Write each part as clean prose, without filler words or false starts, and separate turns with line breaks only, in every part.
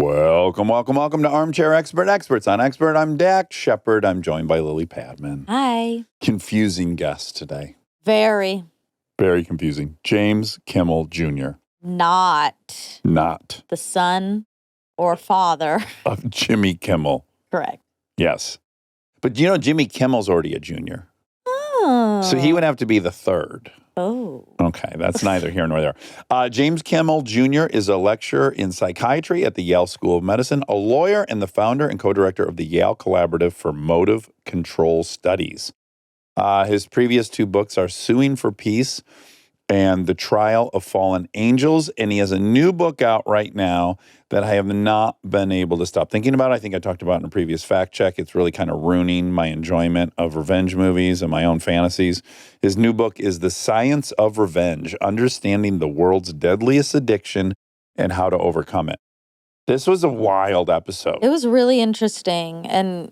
Welcome to Armchair Expert, Experts on Expert. I'm Dax Shepard. I'm joined by Lily Padman.
Hi.
Confusing guest today.
Very.
Very confusing. James Kimmel Jr.
Not
the
son or father.
Of Jimmy Kimmel.
Correct.
Yes. But you know, Jimmy Kimmel's already a junior.
Oh.
So he would have to be the third.
Oh.
Okay, that's neither here nor there. James Kimmel Jr. is a lecturer in psychiatry at the Yale School of Medicine, a lawyer, and the founder and co-director of the Yale Collaborative for Motive Control Studies. His previous two books are Suing for Peace and The Trial of Fallen Angels, and he has a new book out right now that I have not been able to stop thinking about. I think I talked about in a previous fact check. It's really kind of ruining my enjoyment of revenge movies and my own fantasies. His new book is The Science of Revenge, Understanding the World's Deadliest Addiction and How to Overcome It. This was a wild episode.
It was really interesting and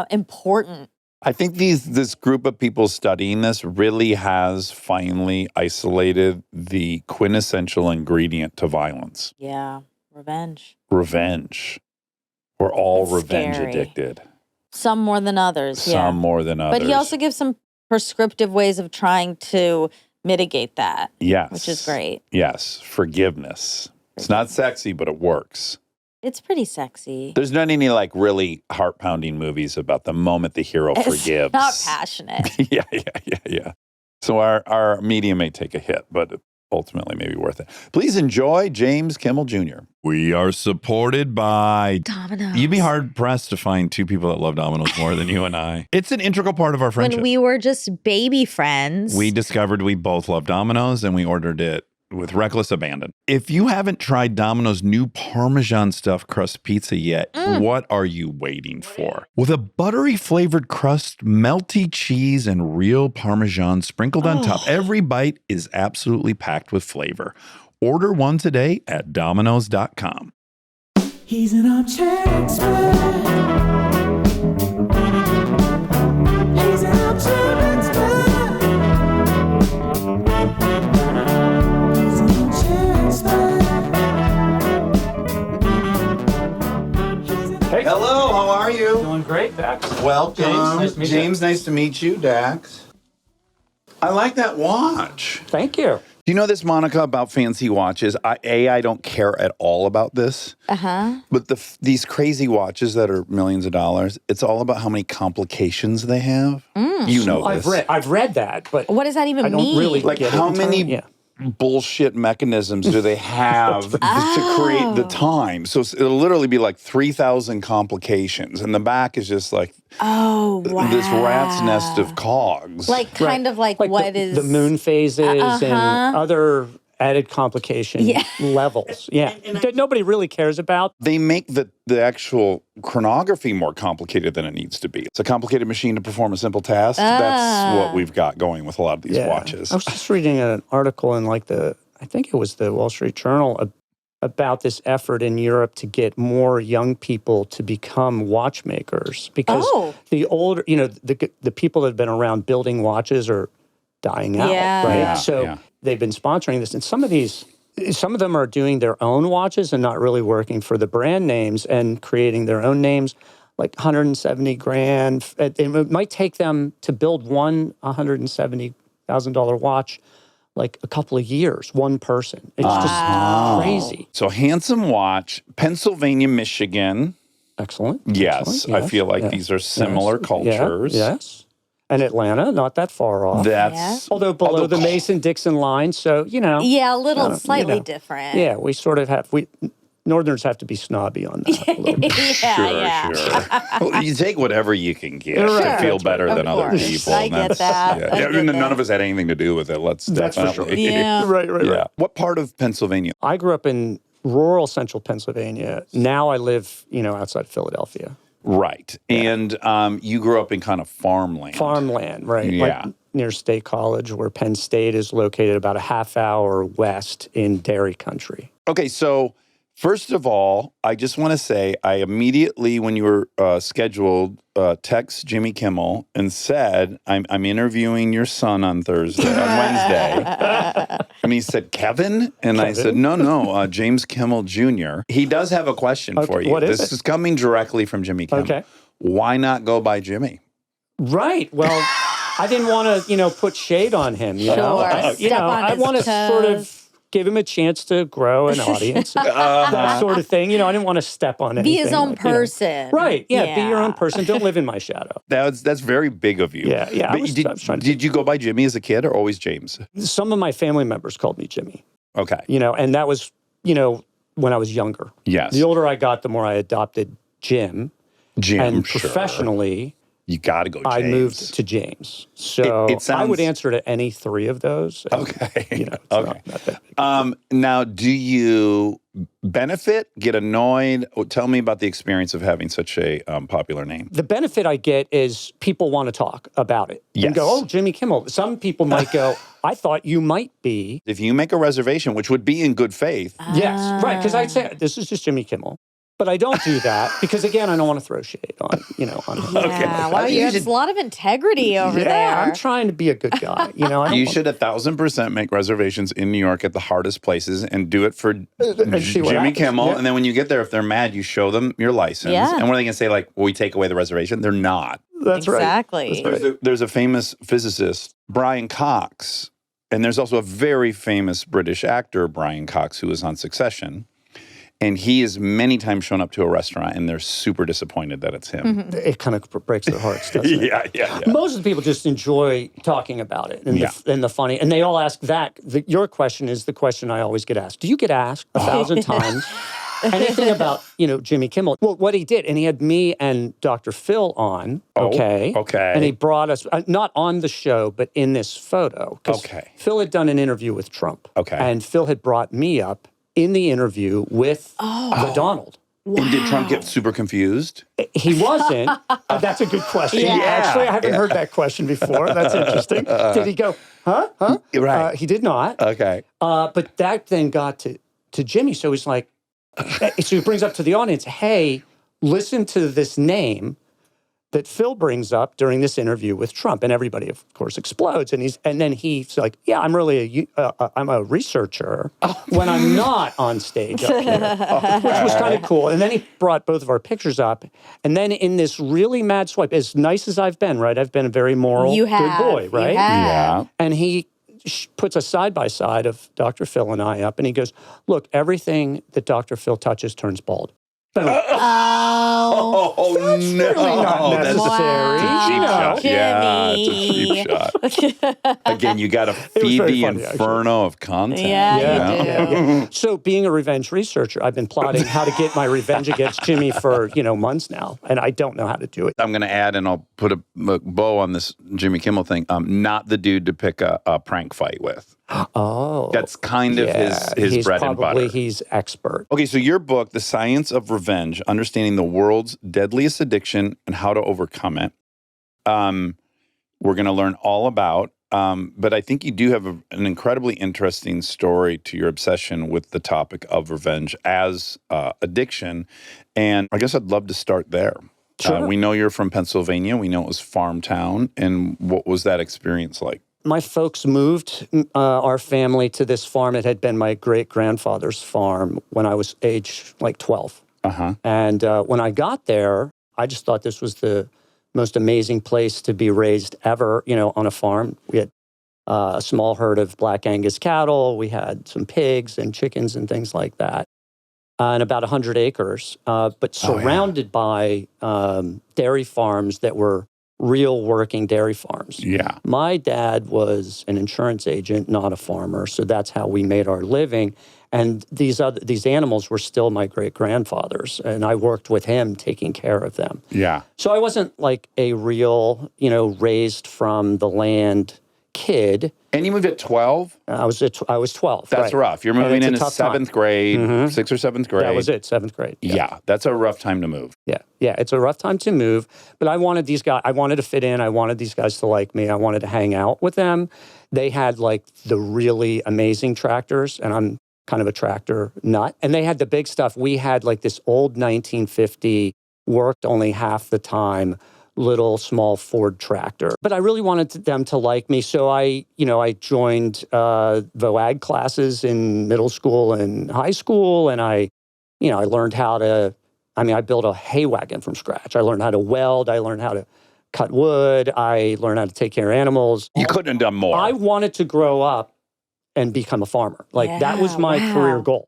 important.
I think this group of people studying this really has finally isolated the quintessential ingredient to violence.
Yeah. Revenge.
Revenge. We're all
It's
revenge
scary.
addicted.
Some more than others.
Some more than others.
But he also gives some prescriptive ways of trying to mitigate that.
Yes.
Which is great.
Yes. Forgiveness. It's not sexy, but it works.
It's pretty sexy.
There's not any like really heart-pounding movies about the moment the hero forgives.
It's not passionate.
Yeah. So our medium may take a hit, but ultimately may be worth it. Please enjoy James Kimmel Jr. We are supported by
Domino's.
You'd be hard-pressed to find two people that love Domino's more than you and I. It's an integral part of our friendship.
When we were just baby friends.
We discovered we both love Domino's, and we ordered it with reckless abandon. If you haven't tried Domino's new Parmesan stuffed crust pizza yet, what are you waiting for? With a buttery flavored crust, melty cheese, and real Parmesan sprinkled on top, every bite is absolutely packed with flavor. Order one today at Domino's.com.
He's an armchair expert. He's an armchair expert. He's an armchair expert.
Hey. Hello, how are you?
Doing great, Dax.
Welcome.
James, nice to meet you.
James, nice to meet you, Dax. I like that watch.
Thank you.
Do you know this, Monica, about fancy watches? I don't care at all about this.
Uh-huh.
But these crazy watches that are millions of dollars, it's all about how many complications they have. You know this.
I've read that, but
What does that even
I don't
mean?
really
Like
get
how
it.
many
Yeah.
bullshit mechanisms do they have to create the time? So it'll literally be like 3,000 complications. And the back is just like
Oh, wow.
this rat's nest of cogs.
Like kind of like what is
the moon phases and other added complication levels. Yeah, that nobody really cares about.
They make the actual chronography more complicated than it needs to be. It's a complicated machine to perform a simple task. That's what we've got going with a lot of these watches.
I was just reading an article in I think it was the Wall Street Journal about this effort in Europe to get more young people to become watchmakers because the older, the people that have been around building watches are dying out, right?
Yeah,
So they've been sponsoring this, and some of them are doing their own watches and not really working for the brand names and creating their own names, like 170 grand. It might take them to build one $170,000 watch like a couple of years, one person. It's just crazy.
So handsome watch, Pennsylvania, Michigan.
Excellent.
Yes,
Excellent.
I feel like these are similar cultures.
Yes. And Atlanta, not that far off.
That's
Although below the Mason-Dixon line, so,
Yeah, a little slightly different.
Yeah, we sort of have, Northerners have to be snobby on that a little bit.
Sure. Well, you take whatever you can get
Right.
to feel better
Of
than other
course.
people.
I get that. I get
None
that.
of us had anything to do with it.
That's for sure.
Yeah.
Right.
Yeah. What part of Pennsylvania?
I grew up in rural central Pennsylvania. Now I live, outside Philadelphia.
Right. And you grew up in kind of farmland.
Farmland, right.
Yeah.
Like near State College, where Penn State is located about a half hour west in dairy country.
Okay, so First of all, I just want to say I immediately, when you were scheduled, text Jimmy Kimmel and said, I'm interviewing your son on Wednesday. And he said, Kevin? And I said, no, James Kimmel Jr. He does have a question for you.
What is
This
it?
is coming directly from Jimmy Kimmel.
Okay.
Why not go by Jimmy?
Right. Well, I didn't want to, put shade on him. You know,
Sure. Step on
I
his
want to sort
toes.
of give him a chance to grow an audience, that sort of thing. I didn't want to step on anything.
Be his own
like,
person.
Right. Yeah. Be your own person. Don't live in my shadow.
That's very big of you.
Yeah. Yeah.
But
I was trying to.
did you go by Jimmy as a kid or always James?
Some of my family members called me Jimmy.
Okay.
And that was, when I was younger.
Yes.
The older I got, the more I adopted Jim.
Jim,
And
sure.
professionally,
You got to go James.
I moved to James. So
It
I would
sounds-
answer to any three of those. And,
Okay.
It's
Okay.
not that big.
Now, do you benefit, get annoyed? Tell me about the experience of having such a popular name.
The benefit I get is people want to talk about it
Yes.
and go, oh, Jimmy Kimmel. Some people might go, I thought you might be.
If you make a reservation, which would be in good faith,
Yes, right. Because I'd say, this is just Jimmy Kimmel. But I don't do that because, again, I don't want to throw shade on him.
Yeah. Wow,
You
you have
should-
a lot of integrity over
Yeah,
there.
I'm trying to be a good guy. I don't
you
want-
should 1,000% make reservations in New York at the hardest places and do it for
see what
Jimmy
happens.
Kimmel.
Yeah.
And then when you get there, if they're mad, you show them your license.
Yeah.
And what are they going to say? Like, will we take away the reservation? They're not.
That's right.
Exactly.
There's a famous physicist, Brian Cox, and there's also a very famous British actor, Brian Cox, who was on Succession. And he has many times shown up to a restaurant and they're super disappointed that it's him.
It kind of breaks their hearts, doesn't it?
Yeah.
Most of the people just enjoy talking about it and, the funny. And they all ask that. Your question is the question I always get asked. Do you get asked 1,000 times anything about, Jimmy Kimmel? Well, what he did, and he had me and Dr. Phil on, okay?
Okay.
And he brought us, not on the show, but in this photo. 'Cause
Okay.
Phil had done an interview with Trump.
Okay.
And Phil had brought me up in the interview with the Donald.
And did Trump get super confused?
He wasn't. That's a good question.
Yeah.
Actually, I haven't heard that question before. That's interesting. Did he go, huh?
Right.
He did not.
Okay.
But that then got to Jimmy. So he's like, so he brings up to the audience, hey, listen to this name that Phil brings up during this interview with Trump. And everybody, of course, explodes. And then he's like, yeah, I'm really I'm a researcher when I'm not on stage up here, which was kind of cool. And then he brought both of our pictures up. And then in this really mad swipe, as nice as I've been, right? I've been a very moral,
You have.
good boy, right?
You have.
Yeah.
And he puts a side-by-side of Dr. Phil and I up, and he goes, look, everything that Dr. Phil touches turns bald. Boom.
Oh, no.
Really not
That's
necessary.
a cheap
You know.
shot. Yeah,
Jimmy.
it's a cheap shot. Again, you got to
was
feed
very
the
funny,
inferno of content.
Yeah, you do.
So being a revenge researcher, I've been plotting how to get my revenge against Jimmy for, months now, and I don't know how to do it.
I'm going to add, and I'll put a bow on this Jimmy Kimmel thing. Not the dude to pick a prank fight with.
Oh.
That's kind of his
he's
bread and butter.
He's expert.
Okay, so your book, The Science of Revenge, Understanding the World's Deadliest Addiction and How to Overcome It, we're going to learn all about. But I think you do have an incredibly interesting story to your obsession with the topic of revenge as addiction. And I guess I'd love to start there.
Sure.
We know you're from Pennsylvania. We know it was farm town. And what was that experience like?
My folks moved our family to this farm. It had been my great-grandfather's farm when I was age 12.
Uh-huh.
And when I got there, I just thought this was the most amazing place to be raised ever, on a farm. We had a small herd of Black Angus cattle. We had some pigs and chickens and things like that. And about 100 acres, but surrounded by dairy farms that were real working dairy farms.
Yeah.
My dad was an insurance agent, not a farmer, so that's how we made our living. And these animals were still my great-grandfather's, and I worked with him taking care of them.
Yeah.
So I wasn't like a real, raised from the land kid.
And you moved at 12?
I was 12.
That's
right.
rough. You're
And
moving
it's a
into
tough time.
7th grade, 6th or 7th grade.
That was it, 7th grade.
Yeah, that's a rough time to move.
Yeah, it's a rough time to move, but I wanted these guys, I wanted to fit in, I wanted these guys to like me, I wanted to hang out with them. They had like the really amazing tractors, and I'm kind of a tractor nut. And they had the big stuff. We had like this old 1950, worked only half the time, little small Ford tractor. But I really wanted them to like me. So I joined VOAG classes in middle school and high school. And I learned how to, I built a hay wagon from scratch. I learned how to weld. I learned how to cut wood. I learned how to take care of animals.
You couldn't have done more.
I wanted to grow up and become a farmer. That was my career goal.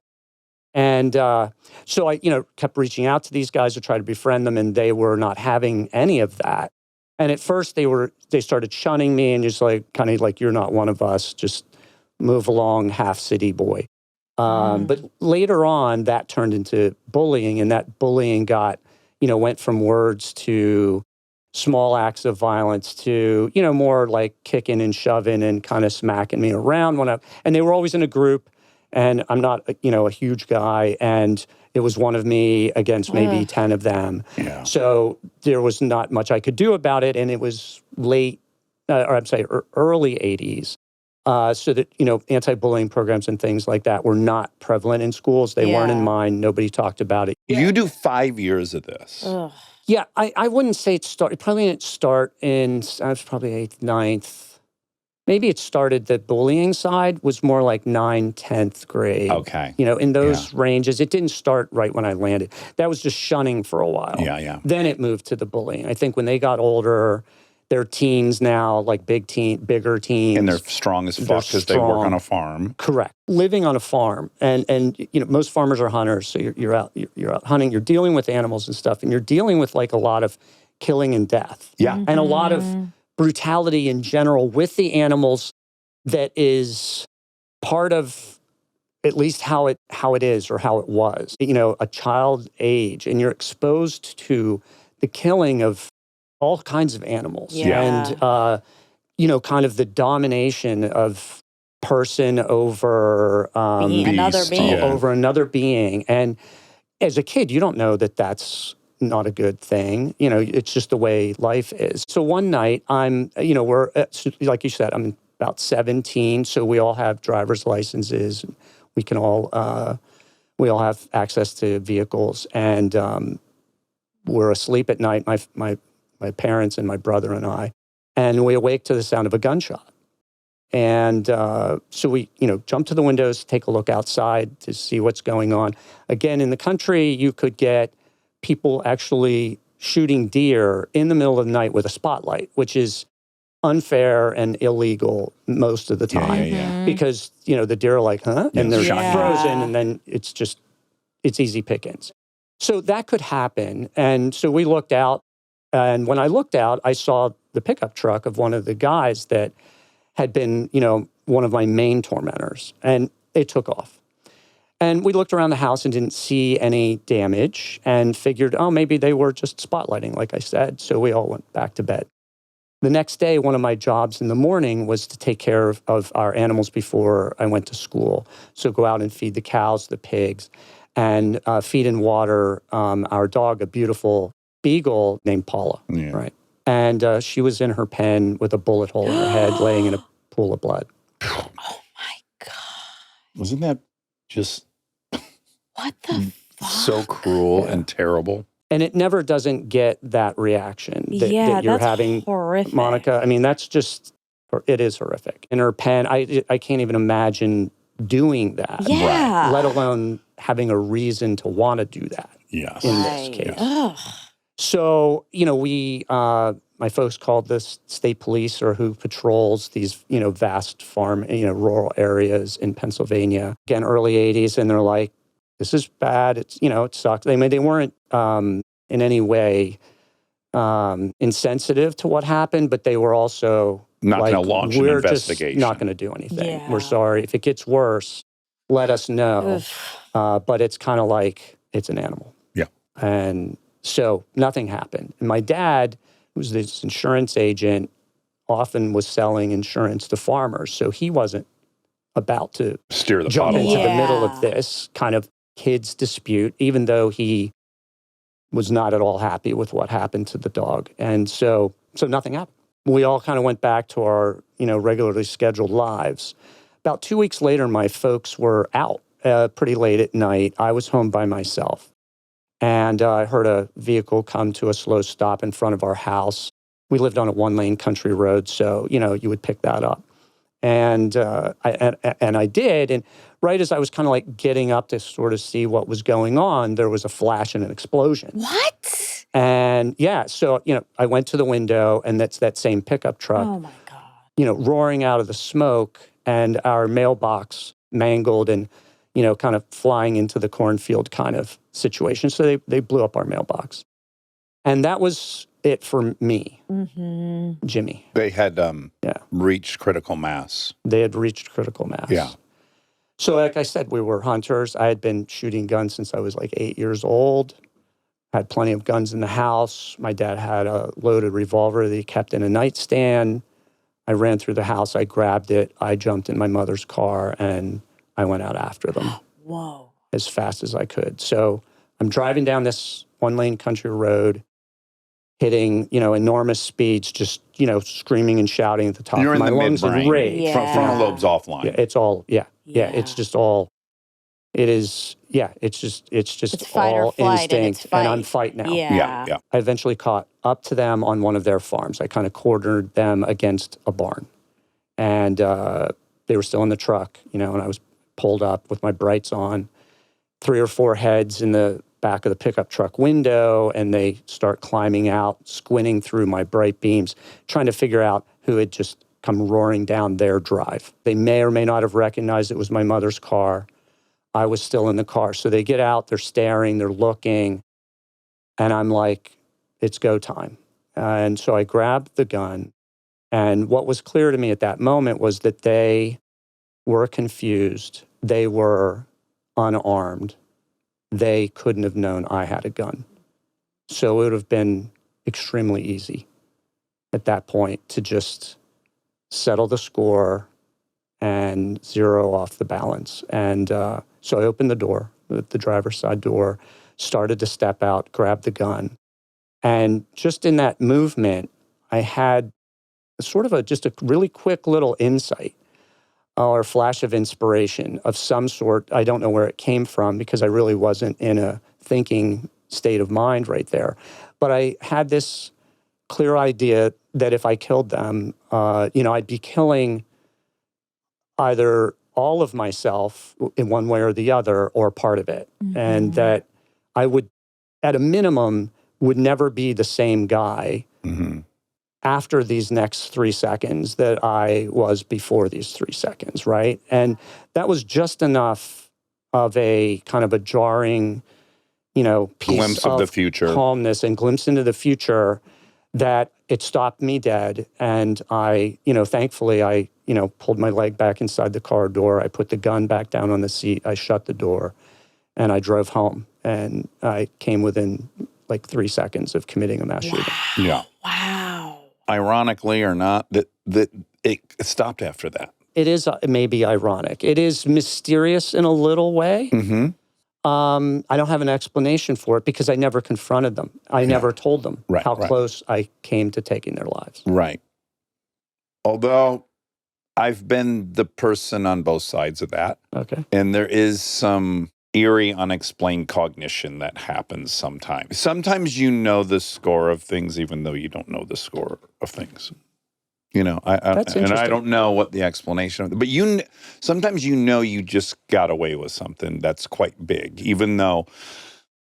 And so I, kept reaching out to these guys to try to befriend them, and they were not having any of that. And at first they started shunning me and just kind of like, you're not one of us, just move along, half city boy. But later on, that turned into bullying, and that bullying got, went from words to small acts of violence to, more like kicking and shoving and kind of smacking me around and they were always in a group, and I'm not, a huge guy, and it was one of me against maybe 10 of them.
Yeah.
So there was not much I could do about it, and it was early 80s. So that, anti-bullying programs and things like that were not prevalent in schools. They weren't in mine. Nobody talked about it.
You do 5 years of this.
Ugh.
Yeah, I wouldn't say it started. It probably didn't start I was probably 8th, 9th. Maybe it started, the bullying side was more like 9th, 10th grade.
Okay.
In those ranges. It didn't start right when I landed. That was just shunning for a while.
Yeah.
Then it moved to the bullying. I think when they got older, they're teens now, like bigger teens.
And they're strong as fuck because they work on a farm.
Correct. Living on a farm, and most farmers are hunters, so you're out hunting. You're dealing with animals and stuff, and you're dealing with like a lot of killing and death.
Yeah.
And a lot of brutality in general with the animals that is part of at least how it is or how it was. A child age, and you're exposed to the killing of all kinds of animals.
Yeah.
And, kind of the domination of person over
Another being.
over another being. And as a kid, you don't know that that's not a good thing. It's just the way life is. So one night I'm, we're, like you said, I'm about 17. So we all have driver's licenses. We can all, we all have access to vehicles, and we're asleep at night. My parents and my brother and I, and we awake to the sound of a gunshot. And so we, jump to the windows, take a look outside to see what's going on. Again, in the country, you could get people actually shooting deer in the middle of the night with a spotlight, which is unfair and illegal most of the time.
Yeah.
Because, the deer are like, huh? And they're
Yeah.
frozen, and then it's easy pickings. So that could happen. And so we looked out. And when I looked out, I saw the pickup truck of one of the guys that had been, one of my main tormentors. And it took off. And we looked around the house and didn't see any damage and figured, maybe they were just spotlighting, like I said. So we all went back to bed. The next day, one of my jobs in the morning was to take care of our animals before I went to school. So go out and feed the cows, the pigs, and feed and water our dog, a beautiful beagle named Paula, right? And she was in her pen with a bullet hole in her head, laying in a pool of blood.
Oh my God.
Wasn't that just
What the fuck?
so cruel and terrible?
And it never doesn't get that reaction that you're
that's
having,
horrific.
Monica. That's just, it is horrific. In her pen, I can't even imagine doing that.
Yeah.
Let alone having a reason to want to do that.
Yes.
In this case.
Ugh.
So, we, my folks called this state police, or who patrols these, vast farm, rural areas in Pennsylvania. Again, early 80s. And they're like, this is bad. It's, it sucks. They weren't in any way insensitive to what happened, but they were also
Not
like,
going to launch an investigation.
Just not going to do anything.
Yeah.
We're sorry. If it gets worse, let us know. But it's kind of like, it's an animal.
Yeah.
And so nothing happened. And my dad, who was this insurance agent, often was selling insurance to farmers. So he wasn't about to
Steer the
jump
bottle
into
up.
the middle
Yeah.
of this kind of kids dispute, even though he was not at all happy with what happened to the dog. And so nothing happened. We all kind of went back to our, regularly scheduled lives. About 2 weeks later, my folks were out pretty late at night. I was home by myself. And I heard a vehicle come to a slow stop in front of our house. We lived on a one-lane country road, so, you would pick that up. And I did. And right as I was kind of like getting up to sort of see what was going on, there was a flash and an explosion.
What?
And yeah, so, I went to the window, and that's that same pickup truck,
Oh, my God.
roaring out of the smoke, and our mailbox mangled and, kind of flying into the cornfield kind of situation. So they blew up our mailbox. And that was it for me, Jimmy.
They had reached critical mass.
They had reached critical mass.
Yeah.
So like I said, we were hunters. I had been shooting guns since I was like 8 years old. Had plenty of guns in the house. My dad had a loaded revolver that he kept in a nightstand. I ran through the house. I grabbed it. I jumped in my mother's car, and I went out after them.
Whoa.
As fast as I could. So I'm driving down this one-lane country road, hitting, enormous speeds, just, screaming and shouting at the top
You're
of
in
my
the
lungs
midbrain.
in rage.
Yeah.
Frontal lobe's offline.
Yeah, it's all, yeah, it's just all, it is, it's
It's fight or
all
flight, and
instinct,
it's fight.
I'm fight now.
Yeah.
Yeah.
I eventually caught up to them on one of their farms. I kind of cornered them against a barn. And they were still in the truck, and I was pulled up with my brights on, 3 or 4 heads in the back of the pickup truck window, and they start climbing out, squinting through my bright beams, trying to figure out who had just come roaring down their drive. They may or may not have recognized it was my mother's car. I was still in the car. So they get out, they're staring, they're looking, and I'm like, it's go time. And so I grabbed the gun, and what was clear to me at that moment was that they were confused. They were unarmed. They couldn't have known I had a gun. So it would have been extremely easy at that point to just settle the score and zero off the balance. And so I opened the door, the driver's side door, started to step out, grab the gun. And just in that movement, I had sort of just a really quick little insight or flash of inspiration of some sort. I don't know where it came from because I really wasn't in a thinking state of mind right there. But I had this clear idea that if I killed them, I'd be killing either all of myself in one way or the other or part of it. And that I would, at a minimum, would never be the same guy after these next 3 seconds that I was before these 3 seconds, right? And that was just enough of a kind of a jarring, piece
Glimpse of the future.
Calmness and glimpse into the future that it stopped me dead. And I, thankfully, I, pulled my leg back inside the car door. I put the gun back down on the seat. I shut the door, and I drove home. And I came within like 3 seconds of committing a mass shooting.
Yeah.
Wow.
Ironically or not, that it stopped after that.
It is maybe ironic. It is mysterious in a little way. I don't have an explanation for it because I never confronted them. I never told them how close I came to taking their lives.
Right. Although I've been the person on both sides of that.
Okay.
And there is some eerie, unexplained cognition that happens sometimes. Sometimes you know the score of things, even though you don't know the score of things.
That's
and I
interesting.
don't know what the explanation of it. But sometimes you just got away with something that's quite big, even though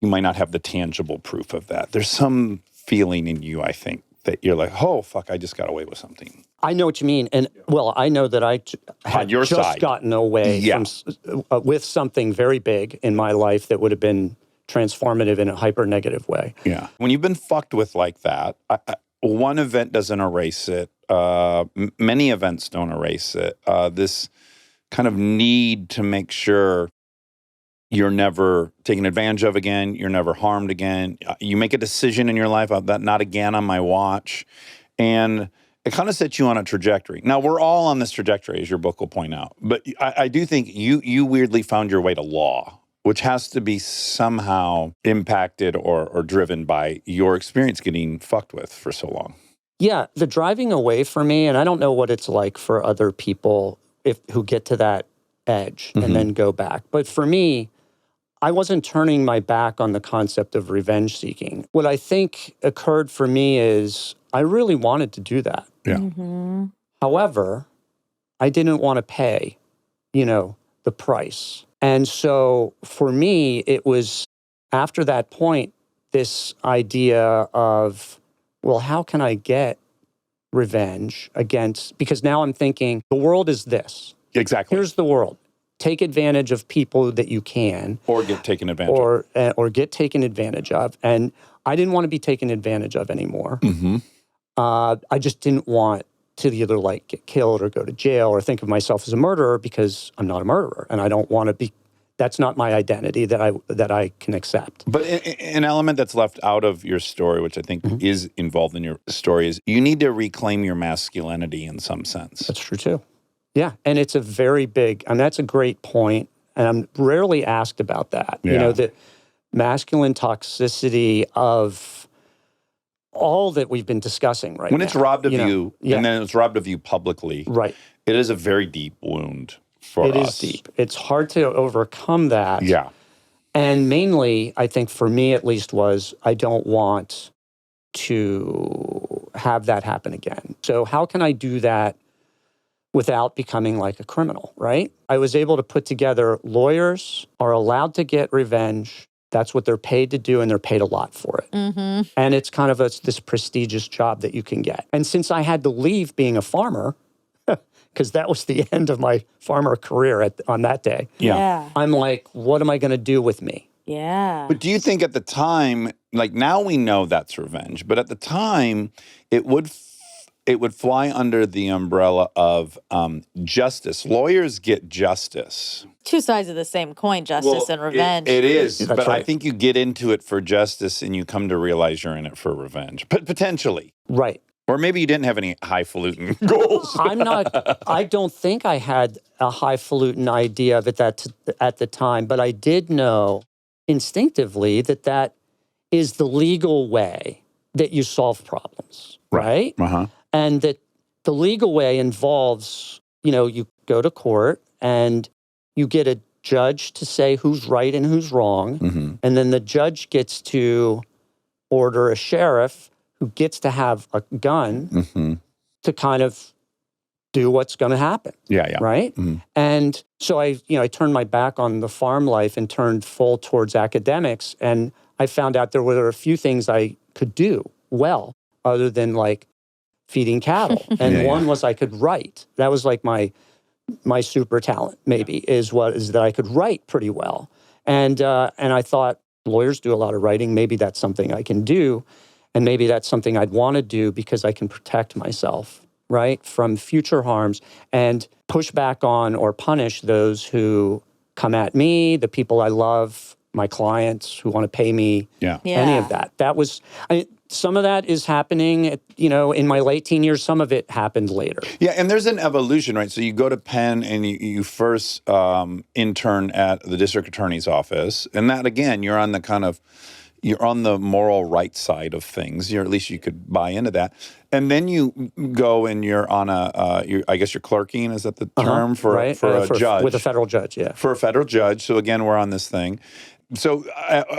you might not have the tangible proof of that. There's some feeling in you, I think, that you're like, oh, fuck, I just got away with something.
I know what you mean. And, well, I know that I had
your
just
side.
gotten away from, with something very big in my life that would have been transformative in a hyper-negative way.
Yeah. When you've been fucked with like that, one event doesn't erase it. Many events don't erase it. This kind of need to make sure you're never taken advantage of again. You're never harmed again. You make a decision in your life that not again on my watch. And it kind of sets you on a trajectory. Now, we're all on this trajectory, as your book will point out. But I do think you weirdly found your way to law, which has to be somehow impacted or driven by your experience getting fucked with for so long.
Yeah, the driving away for me, and I don't know what it's like for other people who get to that edge and then go back. But for me, I wasn't turning my back on the concept of revenge seeking. What I think occurred for me is I really wanted to do that.
Yeah.
However, I didn't want to pay, the price. And so for me, it was after that point, this idea of, well, how can I get revenge against, because now I'm thinking the world is this.
Exactly.
Here's the world. Take advantage of people that you can.
Or get taken advantage of.
Or get taken advantage of. And I didn't want to be taken advantage of anymore. I just didn't want to either get killed or go to jail or think of myself as a murderer because I'm not a murderer. And I don't want to be, that's not my identity that I can accept.
But an element that's left out of your story, which I think is involved in your story, is you need to reclaim your masculinity in some sense.
That's true too. Yeah. And it's a very big, and that's a great point. And I'm rarely asked about that.
Yeah.
The masculine toxicity of all that we've been discussing right now.
When it's robbed of you,
yeah.
and then it's robbed of you publicly,
Right.
it is a very deep wound for us.
It is deep. It's hard to overcome that.
Yeah.
And mainly, I think for me at least, was I don't want to have that happen again. So how can I do that without becoming like a criminal, right? I was able to put together lawyers are allowed to get revenge. That's what they're paid to do, and they're paid a lot for it. And it's kind of this prestigious job that you can get. And since I had to leave being a farmer, because that was the end of my farmer career on that day,
Yeah.
I'm like, what am I going to do with me?
Yeah.
But do you think at the time, like now we know that's revenge, but at the time it would fly under the umbrella of justice. Lawyers get justice.
Two sides of the same coin, justice and revenge.
It is,
That's
but I
right.
think you get into it for justice and you come to realize you're in it for revenge. But potentially.
Right.
Or maybe you didn't have any highfalutin goals.
I don't think I had a highfalutin idea of it at the time, but I did know instinctively that is the legal way that you solve problems, right?
Uh-huh.
And that the legal way involves, you go to court and you get a judge to say who's right and who's wrong. And then the judge gets to order a sheriff who gets to have a gun to kind of do what's going to happen.
Yeah.
Right? And so I turned my back on the farm life and turned full towards academics. And I found out there were a few things I could do well other than feeding cattle. And one was I could write. That was my super talent, maybe, is that I could write pretty well. And I thought lawyers do a lot of writing. Maybe that's something I can do. And maybe that's something I'd want to do because I can protect myself, right, from future harms and push back on or punish those who come at me, the people I love, my clients who want to pay me, any of that. That was, some of that is happening, in my late teen years. Some of it happened later.
Yeah, and there's an evolution, right? So you go to Penn and you first intern at the district attorney's office. And that, again, you're on the moral right side of things. At least you could buy into that. And then you go and you're on I guess you're clerking, is that the term for a judge?
With a federal judge, yeah.
For a federal judge. So again, we're on this thing. So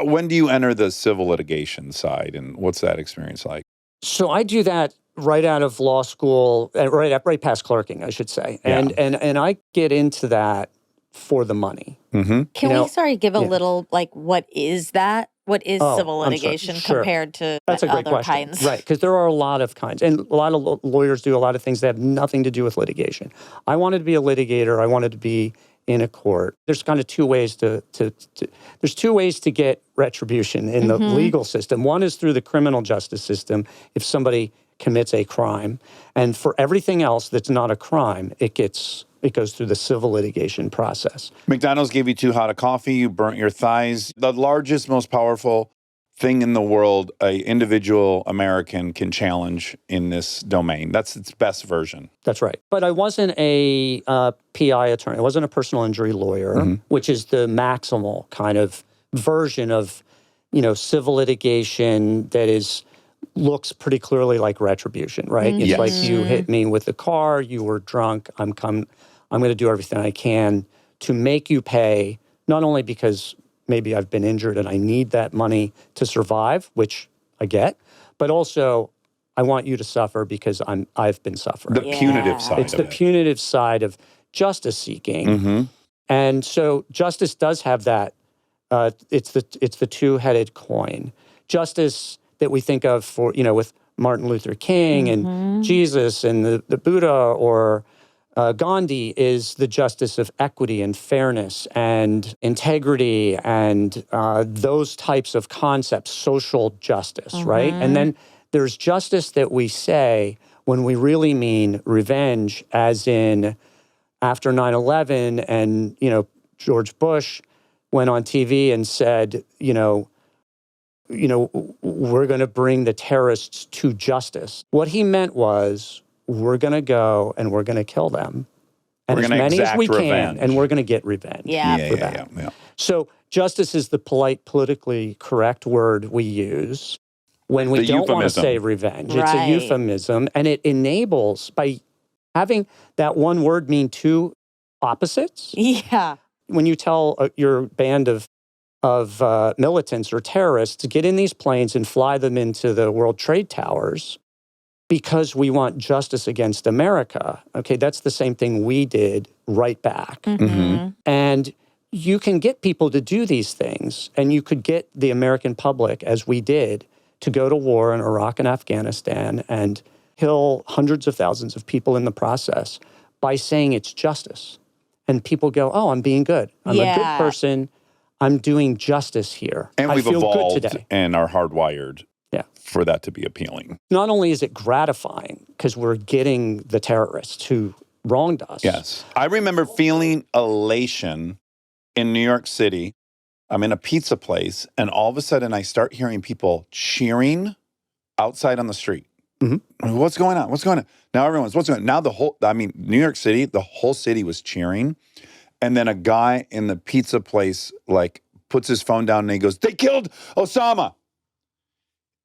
when do you enter the civil litigation side, and what's that experience like?
So I do that right out of law school, right past clerking, I should say. And I get into that for the money.
Can we give a little, what is that? What is civil litigation compared to
That's a great
other
question.
kinds?
Right, because there are a lot of kinds. And a lot of lawyers do a lot of things that have nothing to do with litigation. I wanted to be a litigator. I wanted to be in a court. There's kind of two ways there's two ways to get retribution in the legal system. One is through the criminal justice system if somebody commits a crime. And for everything else that's not a crime, it goes through the civil litigation process.
McDonald's gave you too hot a coffee, you burnt your thighs. The largest, most powerful thing in the world an individual American can challenge in this domain. That's its best version.
That's right. But I wasn't a PI attorney. I wasn't a personal injury lawyer, which is the maximal kind of version of, civil litigation that looks pretty clearly like retribution, right? It's like you hit me with the car, you were drunk, I'm going to do everything I can to make you pay, not only because maybe I've been injured and I need that money to survive, which I get, but also I want you to suffer because I've been suffering.
The punitive side
It's
of
the
it.
punitive side of justice seeking. And so justice does have that. It's the two-headed coin. Justice that we think of for, with Martin Luther King and Jesus and the Buddha or Gandhi is the justice of equity and fairness and integrity and those types of concepts, social justice, right? And then there's justice that we say when we really mean revenge, as in after 9/11 and, George Bush went on TV and said, we're going to bring the terrorists to justice. What he meant was, we're going to go and we're going to kill them. And
We're
as
gonna
many as
exact
we
revenge.
can, and we're going to get revenge for that.
Yeah.
So justice is the polite, politically correct word we use when we
The
don't want to
euphemism.
say revenge. It's a
Right.
euphemism, and it enables, by having that one word mean two opposites.
Yeah.
When you tell your band of militants or terrorists to get in these planes and fly them into the World Trade Towers because we want justice against America, okay, that's the same thing we did right back. And you can get people to do these things, and you could get the American public, as we did, to go to war in Iraq and Afghanistan and kill hundreds of thousands of people in the process by saying it's justice. And people go, oh, I'm being good. I'm a good person. I'm doing justice here.
And
I
we've
feel
evolved
good today.
and are hardwired for that to be appealing.
Not only is it gratifying because we're getting the terrorists who wronged us.
Yes. I remember feeling elation in New York City. I'm in a pizza place, and all of a sudden I start hearing people cheering outside on the street. What's going on? What's going on? Now everyone's, what's going on? Now New York City, the whole city was cheering. And then a guy in the pizza place, puts his phone down and he goes, they killed Osama.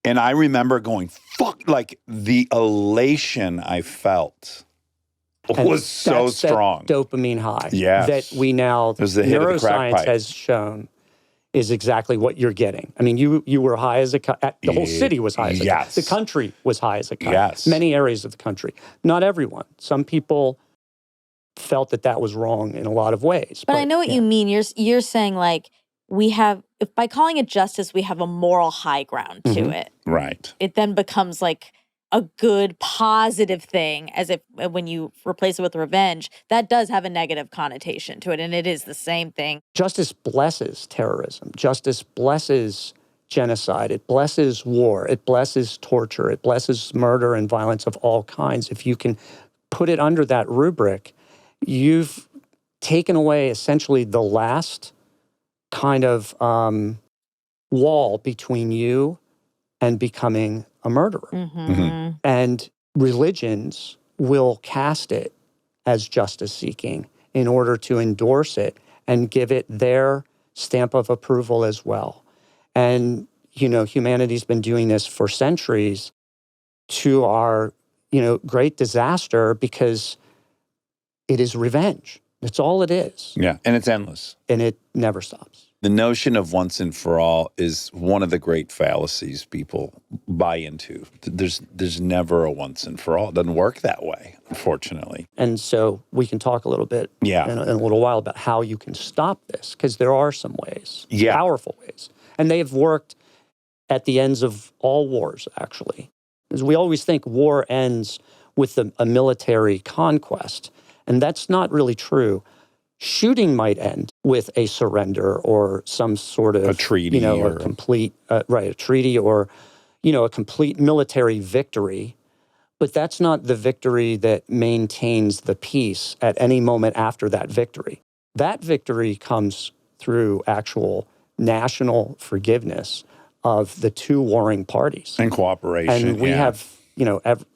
And I remember going, fuck, the elation I felt
And
was so
that's
strong.
That dopamine high
Yes.
that we now,
was the hit of the crack
neuroscience
pipe.
has shown is exactly what you're getting. I mean, you were high as a kite. The whole city was high as a kite.
Yes.
The country was high as a kite.
Yes.
Many areas of the country. Not everyone. Some people felt that was wrong in a lot of ways.
But I know what you mean. You're saying we have, if by calling it justice, we have a moral high ground to it.
Right.
It then becomes a good, positive thing, as if when you replace it with revenge, that does have a negative connotation to it. And it is the same thing.
Justice blesses terrorism. Justice blesses genocide. It blesses war. It blesses torture. It blesses murder and violence of all kinds. If you can put it under that rubric, you've taken away essentially the last kind of wall between you and becoming a murderer. And religions will cast it as justice seeking in order to endorse it and give it their stamp of approval as well. And, humanity's been doing this for centuries to our, great disaster because it is revenge. That's all it is.
Yeah. And it's endless.
And it never stops.
The notion of once and for all is one of the great fallacies people buy into. There's never a once and for all. It doesn't work that way, unfortunately.
And so we can talk a little bit in a little while about how you can stop this, because there are some ways, powerful ways. And they have worked at the ends of all wars, actually. Because we always think war ends with a military conquest, and that's not really true. Shooting might end with a surrender or some sort of
a treaty,
a complete a treaty or a complete military victory. But that's not the victory that maintains the peace at any moment after that victory. That victory comes through actual national forgiveness of the two warring parties
and cooperation.
And we have,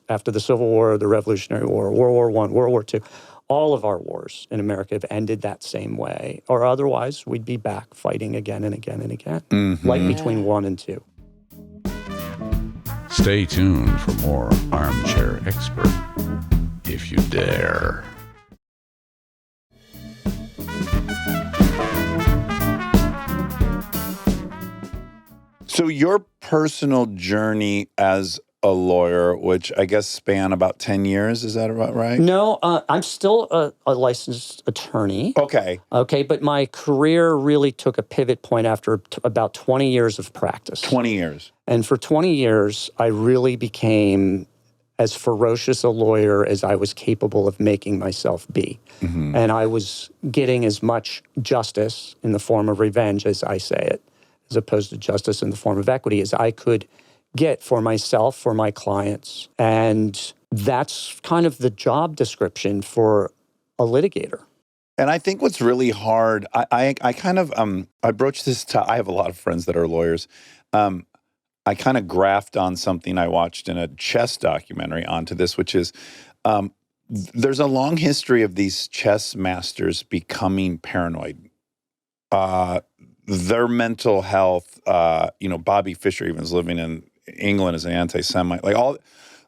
after the Civil War, the Revolutionary War, World War I, World War II. All of our wars in America have ended that same way, or otherwise we'd be back fighting again and again and again, like between 1 and 2.
Stay tuned for more Armchair Expert, if you dare.
So your personal journey as a lawyer, which I guess span about 10 years, is that about right?
No, I'm still a licensed attorney.
Okay.
Okay, but my career really took a pivot point after about 20 years of practice.
20 years.
And for 20 years, I really became as ferocious a lawyer as I was capable of making myself be.
Mm-hmm.
And I was getting as much justice in the form of revenge, as I say it, as opposed to justice in the form of equity, as I could get for myself, for my clients. And that's kind of the job description for a litigator.
And I think what's really hard, I kind of, I broach this to, I have a lot of friends that are lawyers. I kind of graphed on something I watched in a chess documentary onto this, which is there's a long history of these chess masters becoming paranoid. Their mental health, Bobby Fischer even was living in England as an anti-Semite, a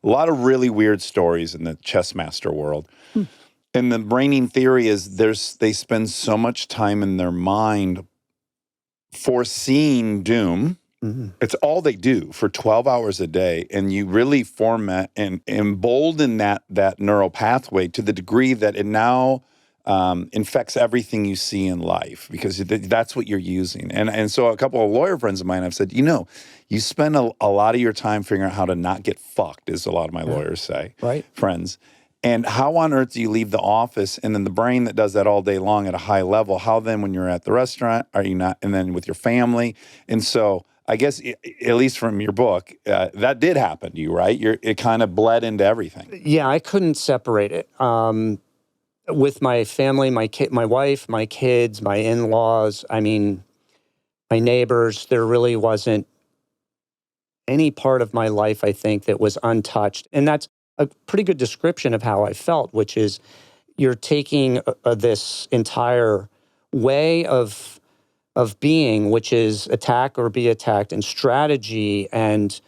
lot of really weird stories in the chess master world. And the reigning theory is they spend so much time in their mind foreseeing doom. Mm-hmm. It's all they do for 12 hours a day. And you really format and embolden that neural pathway to the degree that it now infects everything you see in life, because that's what you're using. And so a couple of lawyer friends of mine have said, you spend a lot of your time figuring out how to not get fucked, as a lot of my lawyers say,
right?
Friends. And how on earth do you leave the office, and then the brain that does that all day long at a high level, how then when you're at the restaurant are you not, and then with your family? And so I guess, at least from your book, that did happen to you, right? It kind of bled into everything.
Yeah, I couldn't separate it. With my family, my wife, my kids, my in-laws, my neighbors, there really wasn't any part of my life, I think, that was untouched. And that's a pretty good description of how I felt, which is you're taking this entire way of being, which is attack or be attacked, and strategy, and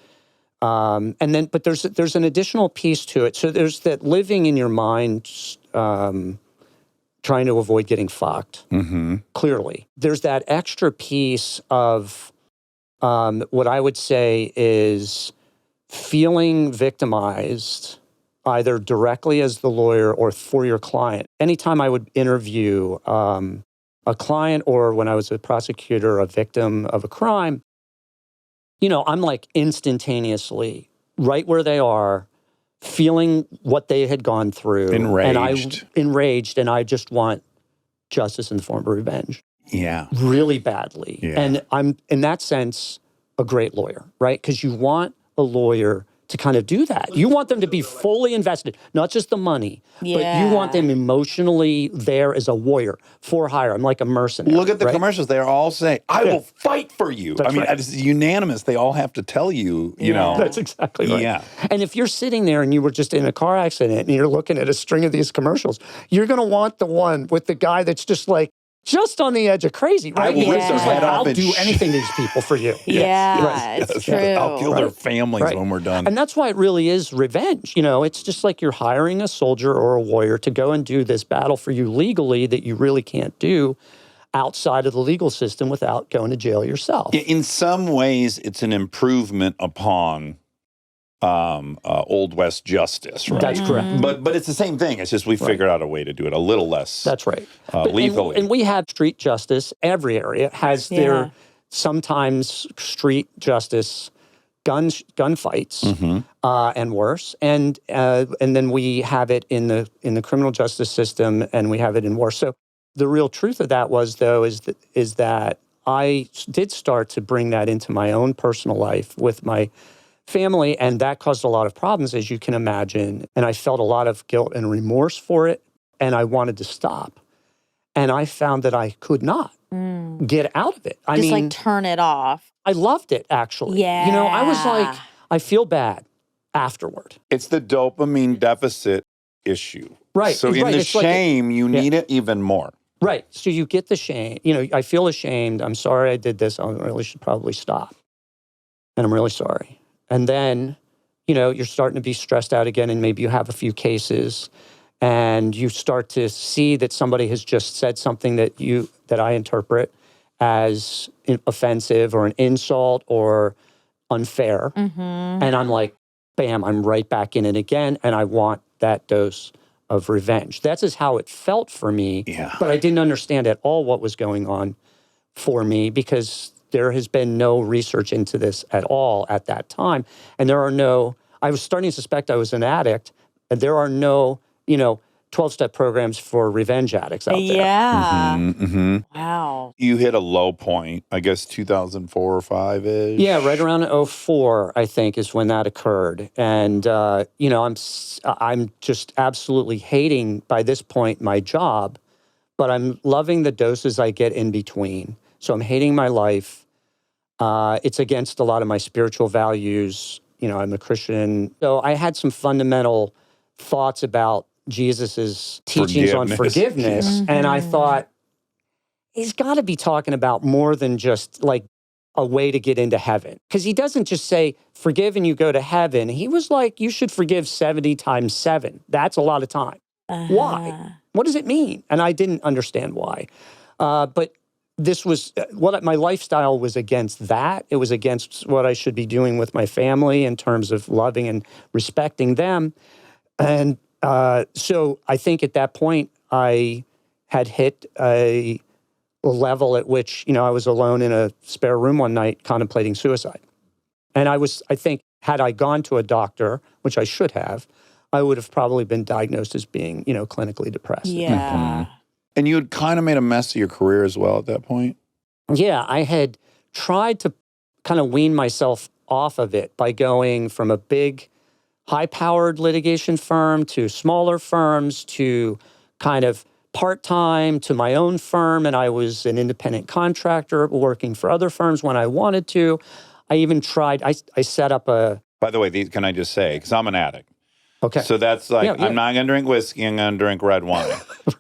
then, but there's an additional piece to it. So there's that living in your mind, trying to avoid getting fucked.
Mm-hmm.
Clearly, there's that extra piece of what I would say is feeling victimized, either directly as the lawyer or for your client. Anytime I would interview a client, or when I was a prosecutor, a victim of a crime, I'm like instantaneously right where they are, feeling what they had gone through. Enraged, and I just want justice in the form of revenge.
Yeah.
Really badly.
Yeah.
And I'm, in that sense, a great lawyer, right? Because you want a lawyer to kind of do that. You want them to be fully invested, not just the money, but you want them emotionally there as a warrior, for hire. I'm like a mercenary.
Look at the commercials. They're all saying, I will fight for you.
That's right.
It's unanimous. They all have to tell you, you know.
That's exactly right.
Yeah.
And if you're sitting there and you were just in a car accident and you're looking at a string of these commercials, you're going to want the one with the guy that's just like, just on the edge of crazy, right?
I will rip their head off.
I'll do anything to these people for you.
It's true.
I'll kill their families when we're done.
And that's why it really is revenge. It's just like you're hiring a soldier or a warrior to go and do this battle for you legally that you really can't do outside of the legal system without going to jail yourself.
In some ways, it's an improvement upon Old West justice, right?
That's correct.
But it's the same thing. It's just we figured out a way to do it a little less.
That's right.
Lethally.
And we have street justice. Every area has their sometimes street justice gunfights and worse. And then we have it in the criminal justice system, and we have it in war. So the real truth of that was, though, is that I did start to bring that into my own personal life with my family, and that caused a lot of problems, as you can imagine. And I felt a lot of guilt and remorse for it, and I wanted to stop. And I found that I could not get out of it. I mean,
turn it off.
I loved it, actually.
Yeah.
I was like, I feel bad afterward.
It's the dopamine deficit issue.
Right.
So in the shame, you need it even more.
Right. So you get the shame. I feel ashamed. I'm sorry I did this. I really should probably stop. And I'm really sorry. And then, you're starting to be stressed out again, and maybe you have a few cases, and you start to see that somebody has just said something that I interpret as offensive or an insult or unfair. And I'm like, bam, I'm right back in it again. And I want that dose of revenge. That's just how it felt for me.
Yeah.
But I didn't understand at all what was going on for me because there has been no research into this at all at that time. And I was starting to suspect I was an addict, and there are no, 12-step programs for revenge addicts out there.
Yeah. Wow.
You hit a low point, I guess 2004 or 5-ish.
Yeah, right around 2004, I think, is when that occurred. And, I'm just absolutely hating, by this point, my job, but I'm loving the doses I get in between. So I'm hating my life. It's against a lot of my spiritual values. I'm a Christian. So I had some fundamental thoughts about Jesus's teachings on forgiveness. And I thought, he's got to be talking about more than just like a way to get into heaven. Because he doesn't just say, forgive and you go to heaven. He was like, you should forgive 70 times 7. That's a lot of time. Why? What does it mean? And I didn't understand why. But this was, my lifestyle was against that. It was against what I should be doing with my family in terms of loving and respecting them. And so I think at that point, I had hit a level at which, I was alone in a spare room one night contemplating suicide. And I think, had I gone to a doctor, which I should have, I would have probably been diagnosed as being, clinically depressed.
Yeah.
And you had kind of made a mess of your career as well at that point?
Yeah, I had tried to kind of wean myself off of it by going from a big, high-powered litigation firm to smaller firms to kind of part-time to my own firm, and I was an independent contractor working for other firms when I wanted to. I even tried, I set up a...
By the way, can I just say, because I'm an addict.
Okay.
So that's like,
Yeah.
I'm not going to drink whiskey, I'm going to drink red wine.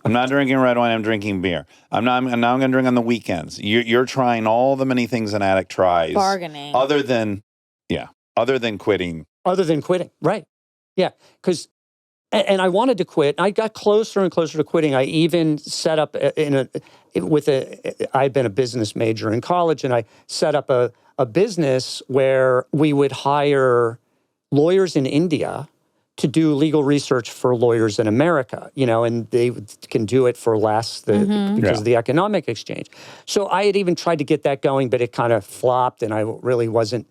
I'm not drinking red wine, I'm drinking beer. Now I'm going to drink on the weekends. You're trying all the many things an addict tries.
Bargaining.
Other than quitting.
Other than quitting, right. Yeah, because... And I wanted to quit. I got closer and closer to quitting. I even set up I'd been a business major in college, and I set up a business where we would hire lawyers in India to do legal research for lawyers in America, and they can do it for less because of the economic exchange. So I had even tried to get that going, but it kind of flopped, and I really wasn't,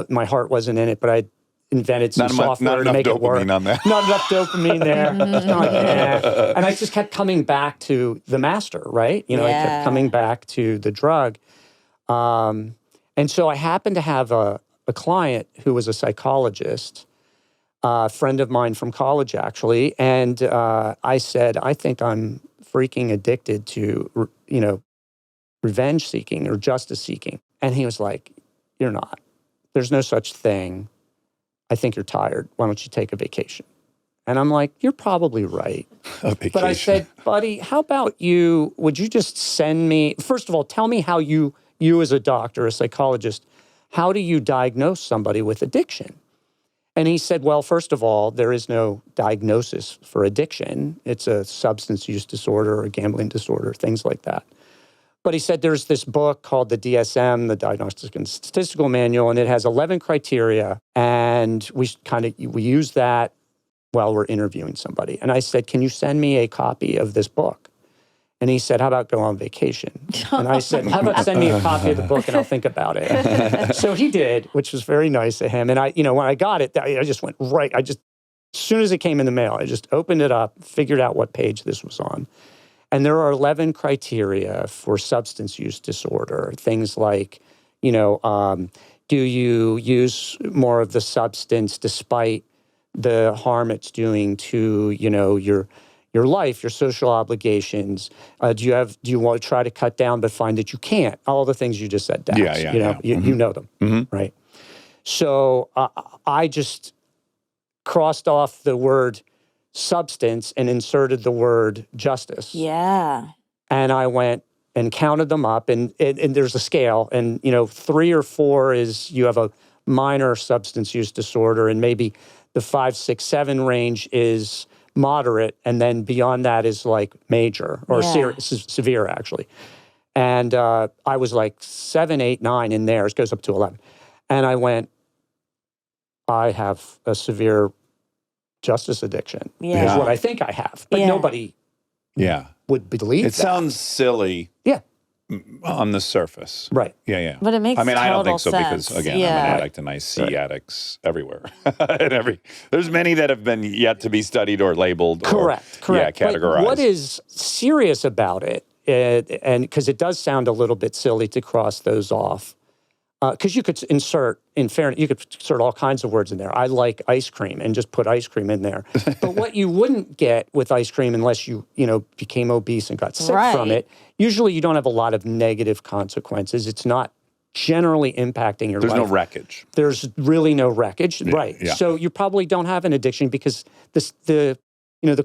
my heart wasn't in it, but I invented some software to make it work.
On that.
Not enough dopamine there. And I just kept coming back to the master, right? I kept coming back to the drug. And so I happened to have a client who was a psychologist, a friend of mine from college, actually. And I said, I think I'm freaking addicted to, revenge seeking or justice seeking. And he was like, you're not. There's no such thing. I think you're tired. Why don't you take a vacation? And I'm like, you're probably right.
A vacation.
But I said, buddy, how about would you just send me, first of all, tell me how you as a doctor, a psychologist, how do you diagnose somebody with addiction? And he said, well, first of all, there is no diagnosis for addiction. It's a substance use disorder or a gambling disorder, things like that. But he said there's this book called the DSM, the Diagnostic and Statistical Manual, and it has 11 criteria, and we use that while we're interviewing somebody. And I said, can you send me a copy of this book? And he said, how about go on vacation? And I said, how about send me a copy of the book and I'll think about it. So he did, which was very nice of him. And when I got it, I just went right. As soon as it came in the mail, I just opened it up, figured out what page this was on. And there are 11 criteria for substance use disorder. Things like, do you use more of the substance despite the harm it's doing to, your life, your social obligations? Do you want to try to cut down but find that you can't? All the things you just said, Dax. You know them, right? So I just crossed off the word substance and inserted the word justice.
Yeah.
And I went and counted them up, and there's a scale, and 3 or 4 is you have a minor substance use disorder, and maybe the 5, 6, 7 range is moderate, and then beyond that is like major or severe, actually. And I was like 7, 8, 9 in there. It goes up to 11. And I went, I have a severe justice addiction.
Yeah.
Is what I think I have. But
Yeah.
nobody
Yeah.
would believe
It
that.
sounds silly
Yeah.
on the surface.
Right.
Yeah.
But it makes
I mean, I don't
total
think so because,
sense.
again, I'm
Yeah.
an addict and I see addicts everywhere. There's many that have been yet to be studied or labeled.
Correct.
Yeah, categorized.
But what is serious about it, and because it does sound a little bit silly to cross those off, because you could insert, in fairness, you could insert all kinds of words in there. I like ice cream and just put ice cream in there. But what you wouldn't get with ice cream unless you became obese and got sick from
Right.
it, usually you don't have a lot of negative consequences. It's not generally impacting your
There's
life.
no wreckage.
There's really no wreckage, right?
yeah.
So you probably don't have an addiction because the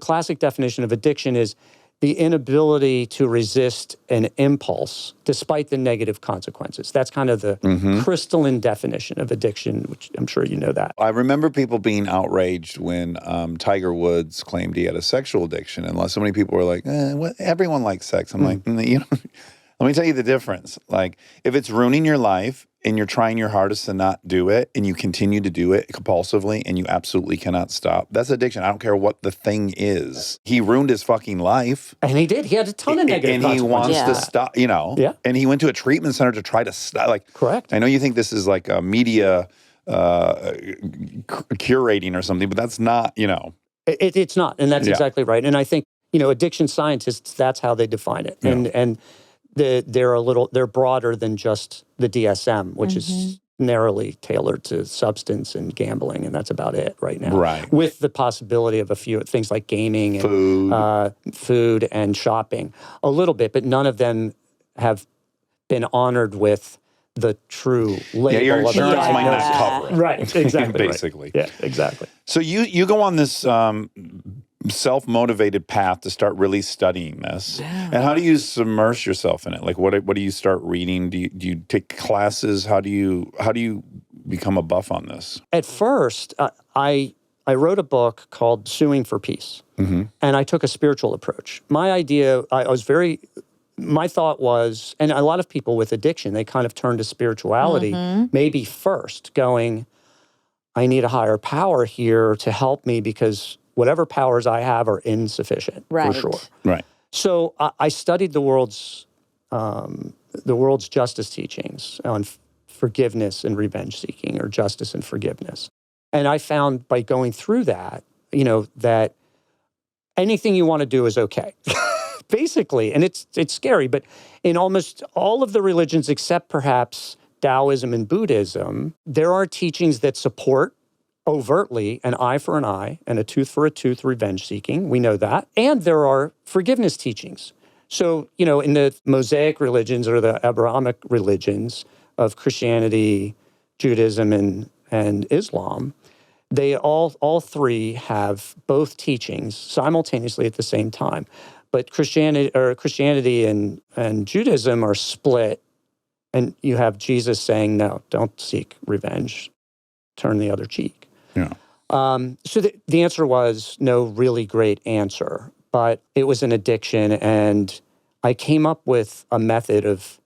classic definition of addiction is the inability to resist an impulse despite the negative consequences. That's kind of the crystalline definition of addiction, which I'm sure you know that.
I remember people being outraged when Tiger Woods claimed he had a sexual addiction, and so many people were like, everyone likes sex. I'm like, let me tell you the difference. Like, if it's ruining your life and you're trying your hardest to not do it and you continue to do it compulsively and you absolutely cannot stop, that's addiction. I don't care what the thing is. He ruined his fucking life.
And he did. He had a ton of negative
And he
consequences.
wants to stop,
Yeah.
And he went to a treatment center to try to stop. Like,
Correct.
I know you think this is like a media curating or something, but that's not,
It's not, and that's
Yeah.
exactly right. And I think, addiction scientists, that's how they define it. And they're broader than just the DSM, which is narrowly tailored to substance and gambling, and that's about it right now.
Right.
With the possibility of a few things like gaming and food and shopping, a little bit, but none of them have been honored with the true label.
Yeah, your
of
insurance might not
diagnosis.
cover it.
Right, exactly.
Basically.
Right. Yeah, exactly.
So you go on this self-motivated path to start really studying this. And how do you submerge yourself in it? Like, what do you start reading? Do you take classes? How do you become a buff on this?
At first, I wrote a book called Suing for Peace, and I took a spiritual approach. My thought was, and a lot of people with addiction, they kind of turn to spirituality maybe first, going, I need a higher power here to help me because whatever powers I have are insufficient, for sure.
Right.
So I studied the world's justice teachings on forgiveness and revenge seeking, or justice and forgiveness. And I found by going through that, that anything you want to do is okay. Basically, and it's scary, but in almost all of the religions, except perhaps Taoism and Buddhism, there are teachings that support overtly an eye for an eye and a tooth for a tooth revenge seeking. We know that. And there are forgiveness teachings. So, in the Mosaic religions or the Abrahamic religions of Christianity, Judaism, and Islam, they all three have both teachings simultaneously at the same time. But Christianity and Judaism are split, and you have Jesus saying, no, don't seek revenge, turn the other cheek.
Yeah.
So the answer was no really great answer, but it was an addiction, and I came up with a method of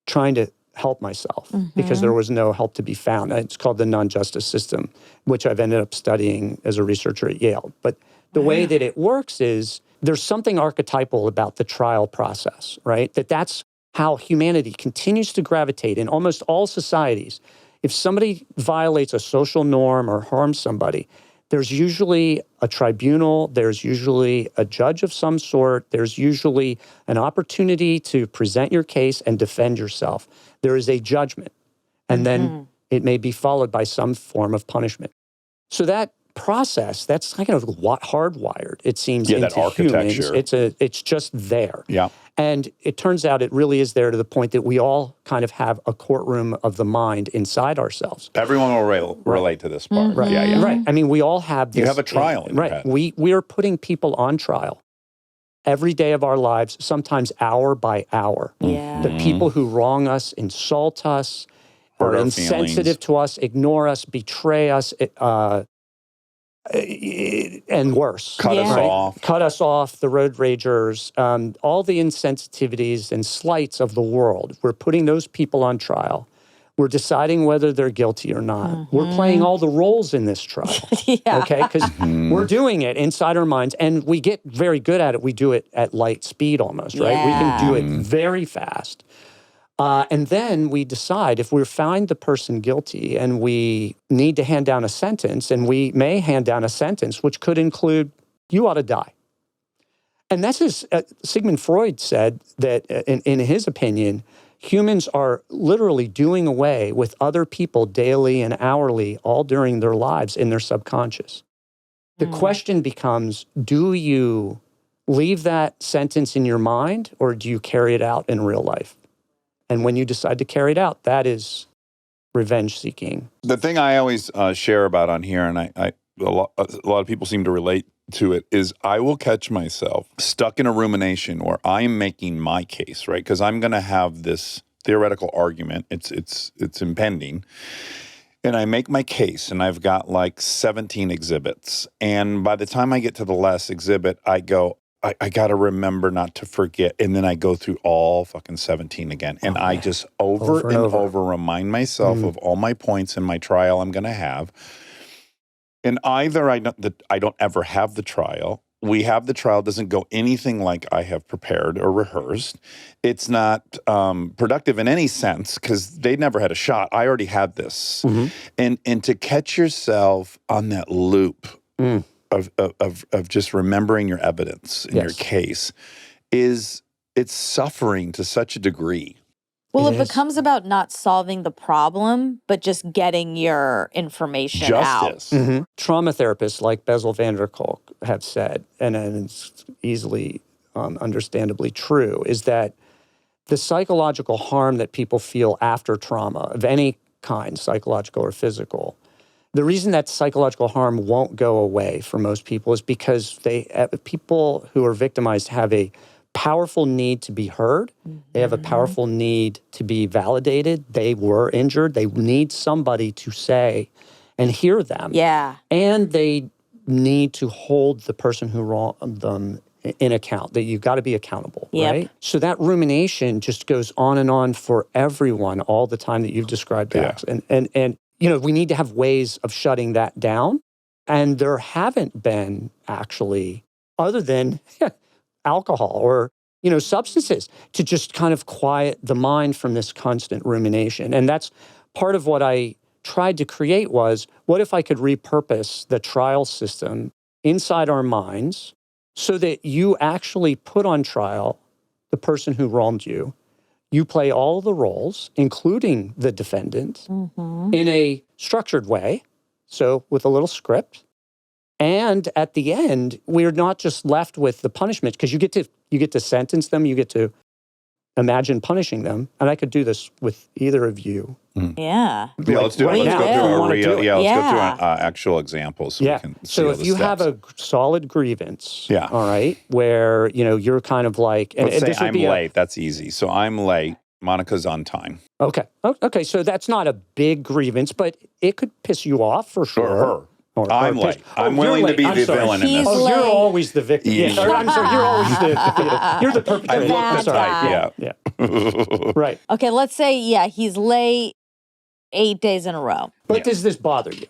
trying to help myself because there was no help to be found. It's called the non-justice system, which I've ended up studying as a researcher at Yale. But the way that it works is there's something archetypal about the trial process, right? That's how humanity continues to gravitate in almost all societies. If somebody violates a social norm or harms somebody, there's usually a tribunal, there's usually a judge of some sort, there's usually an opportunity to present your case and defend yourself. There is a judgment, and then it may be followed by some form of punishment. So that process, that's kind of hardwired, it seems, into
that architecture.
humans. It's just there.
Yeah.
And it turns out it really is there to the point that we all kind of have a courtroom of the mind inside ourselves.
Everyone will relate to this part.
Right.
Yeah.
Right. I mean, we all have this.
You have a trial in your
right.
head.
We are putting people on trial every day of our lives, sometimes hour by hour.
Yeah.
The people who wrong us, insult us,
Hurt
are
our
insensitive
feelings.
to us, ignore us, betray us, and worse.
Cut us
Yeah.
off.
Cut us off, the road ragers, all the insensitivities and slights of the world. We're putting those people on trial. We're deciding whether they're guilty or not. We're playing all the roles in this trial.
Yeah.
Okay, because we're doing it inside our minds, and we get very good at it. We do it at light speed almost, right? We can do it very fast. And then we decide if we find the person guilty and we need to hand down a sentence, and we may hand down a sentence which could include, you ought to die. And that's as Sigmund Freud said that in his opinion, humans are literally doing away with other people daily and hourly, all during their lives in their subconscious. The question becomes, do you leave that sentence in your mind or do you carry it out in real life? And when you decide to carry it out, that is revenge seeking.
The thing I always share about on here, and a lot of people seem to relate to it, is I will catch myself stuck in a rumination where I'm making my case, right? Because I'm going to have this theoretical argument. It's impending. And I make my case, and I've got like 17 exhibits. And by the time I get to the last exhibit, I go, I got to remember not to forget. And then I go through all fucking 17 again. And I just over and over remind myself of all my points in my trial I'm going to have. And either I don't ever have the trial. We have the trial, doesn't go anything like I have prepared or rehearsed. It's not productive in any sense because they never had a shot. I already had this. And to catch yourself on that loop of just remembering your evidence in your case it's suffering to such a degree.
Well, it becomes about not solving the problem, but just getting your information out.
Justice.
Trauma therapists like Bessel van der Kolk have said, and it's easily understandably true, is that the psychological harm that people feel after trauma of any kind, psychological or physical, the reason that psychological harm won't go away for most people is because people who are victimized have a powerful need to be heard. They have a powerful need to be validated. They were injured. They need somebody to say and hear them.
Yeah.
And they need to hold the person who wronged them in account, that you've got to be accountable, right? So that rumination just goes on and on for everyone all the time that you've described, Dax. And you know, we need to have ways of shutting that down. And there haven't been actually, other than alcohol or, you know, substances, to just kind of quiet the mind from this constant rumination. And that's part of what I tried to create was, what if I could repurpose the trial system inside our minds so that you actually put on trial the person who wronged you. You play all the roles, including the defendant, in a structured way, so with a little script. And at the end, we're not just left with the punishment, because you get to sentence them, you get to imagine punishing them. And I could do this with either of you.
Yeah.
Yeah, let's do it.
Right
Let's go
now.
through a real.
it.
Yeah, let's go
Yeah.
through an actual example so we can see
So
all
if
the
you
steps.
have a solid grievance,
Yeah.
all right, where, you know, you're kind of like, and
Let's say
this would
I'm
be
late. That's easy. So I'm late. Monica's on time.
Okay. Okay. So that's not a big grievance, but it could piss you off for sure.
Or her.
Or
I'm
piss-
late. I'm
you're
willing to
late.
be
I'm
the
sorry.
villain in
He's
this.
Oh,
late.
you're always the victim.
Yeah.
Yeah. I'm sorry. You're always the you're the perpetrator.
I
Bad
looked the
guy.
type. Yeah.
Yeah. Right.
Okay, let's say, he's late 8 days in a row.
But
Yeah.
does this bother you?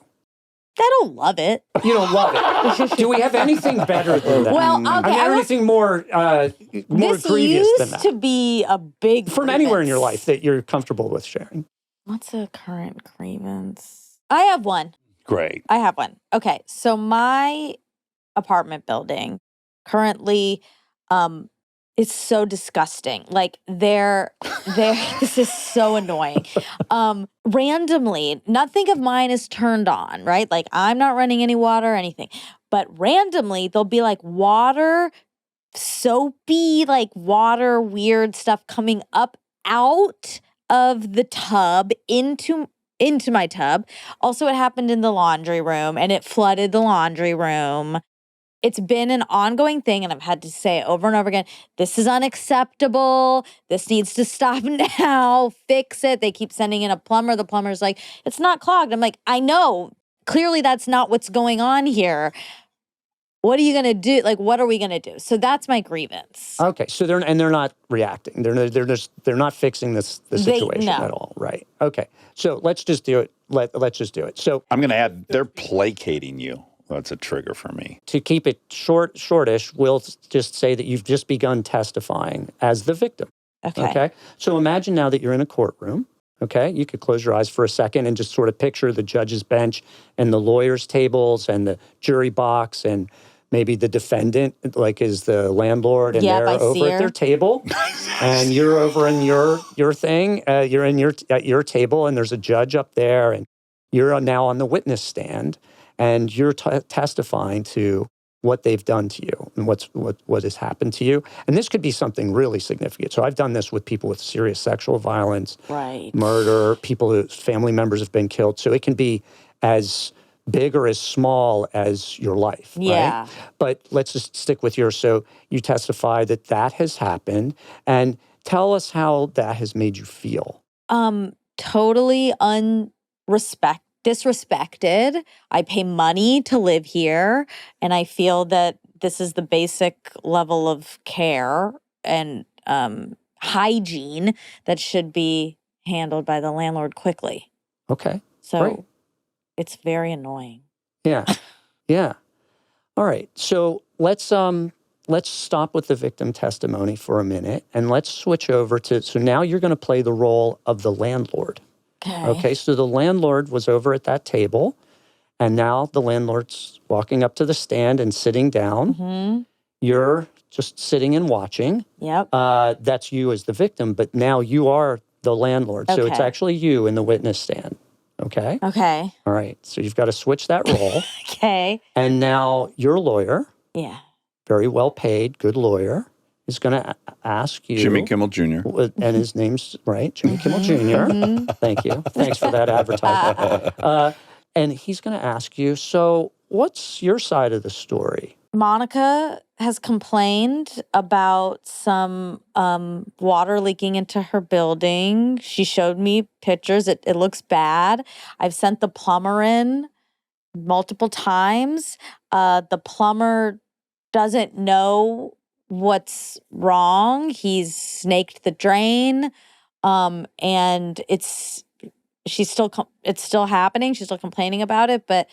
I don't love it.
You don't love it. Do we have anything better than that?
Well, okay,
I mean,
I will-
anything more
This
grievous than
used
that?
to be a big
From anywhere in your
grievance.
life that you're comfortable with sharing.
What's a current grievance? I have one.
Great.
I have one. Okay, so my apartment building currently, it's so disgusting. Like this is so annoying. Randomly, nothing of mine is turned on, right? Like I'm not running any water or anything, but randomly there'll be like water, soapy, like water, weird stuff coming up out of the tub into my tub. Also, it happened in the laundry room and it flooded the laundry room. It's been an ongoing thing, and I've had to say it over and over again, this is unacceptable. This needs to stop now. Fix it. They keep sending in a plumber. The plumber's like, it's not clogged. I'm like, I know. clearly that's not what's going on here. What are you going to do? Like, what are we going to do? So that's my grievance.
Okay, so they're not reacting. They're not fixing the situation
no.
at all, right? Okay, so let's just do it. Let's just do it. So
I'm going to add, they're placating you. That's a trigger for me.
to keep it shortish, we'll just say that you've just begun testifying as the victim. Okay. So imagine now that you're in a courtroom. Okay. You could close your eyes for a second and just sort of picture the judge's bench and the lawyer's tables and the jury box and maybe the defendant, like, is the landlord, and they're over at their table, and you're over in your thing. You're in at your table, and there's a judge up there, and you're now on the witness stand, and you're testifying to what they've done to you and what has happened to you. And this could be something really significant. So I've done this with people with serious sexual violence, murder, people whose family members have been killed. So it can be as big or as small as your life, right? But let's just stick with yours. So you testify that has happened, and tell us how that has made you feel.
Totally disrespected. I pay money to live here, and I feel that this is the basic level of care and hygiene that should be handled by the landlord quickly.
Okay.
So
great.
It's very annoying.
Yeah. Yeah. All right. So let's stop with the victim testimony for a minute, and let's switch over to, so now you're going to play the role of the landlord. Okay. So the landlord was over at that table, and now the landlord's walking up to the stand and sitting down.
Mm-hmm.
You're just sitting and watching.
Yep.
That's you as the victim, but now you are the landlord. So it's actually you in the witness stand. Okay?
Okay.
All right. So you've got to switch that role.
Okay.
And now your lawyer, very well paid, good lawyer, is going to ask you.
Jimmy Kimmel Jr.
And his name's, right, Jimmy Kimmel Jr. Thank you. Thanks for that advertisement. And he's going to ask you, so what's your side of the story?
Monica has complained about some water leaking into her building. She showed me pictures. It looks bad. I've sent the plumber in multiple times. The plumber doesn't know what's wrong. He's snaked the drain, and it's still happening. She's still complaining about it, but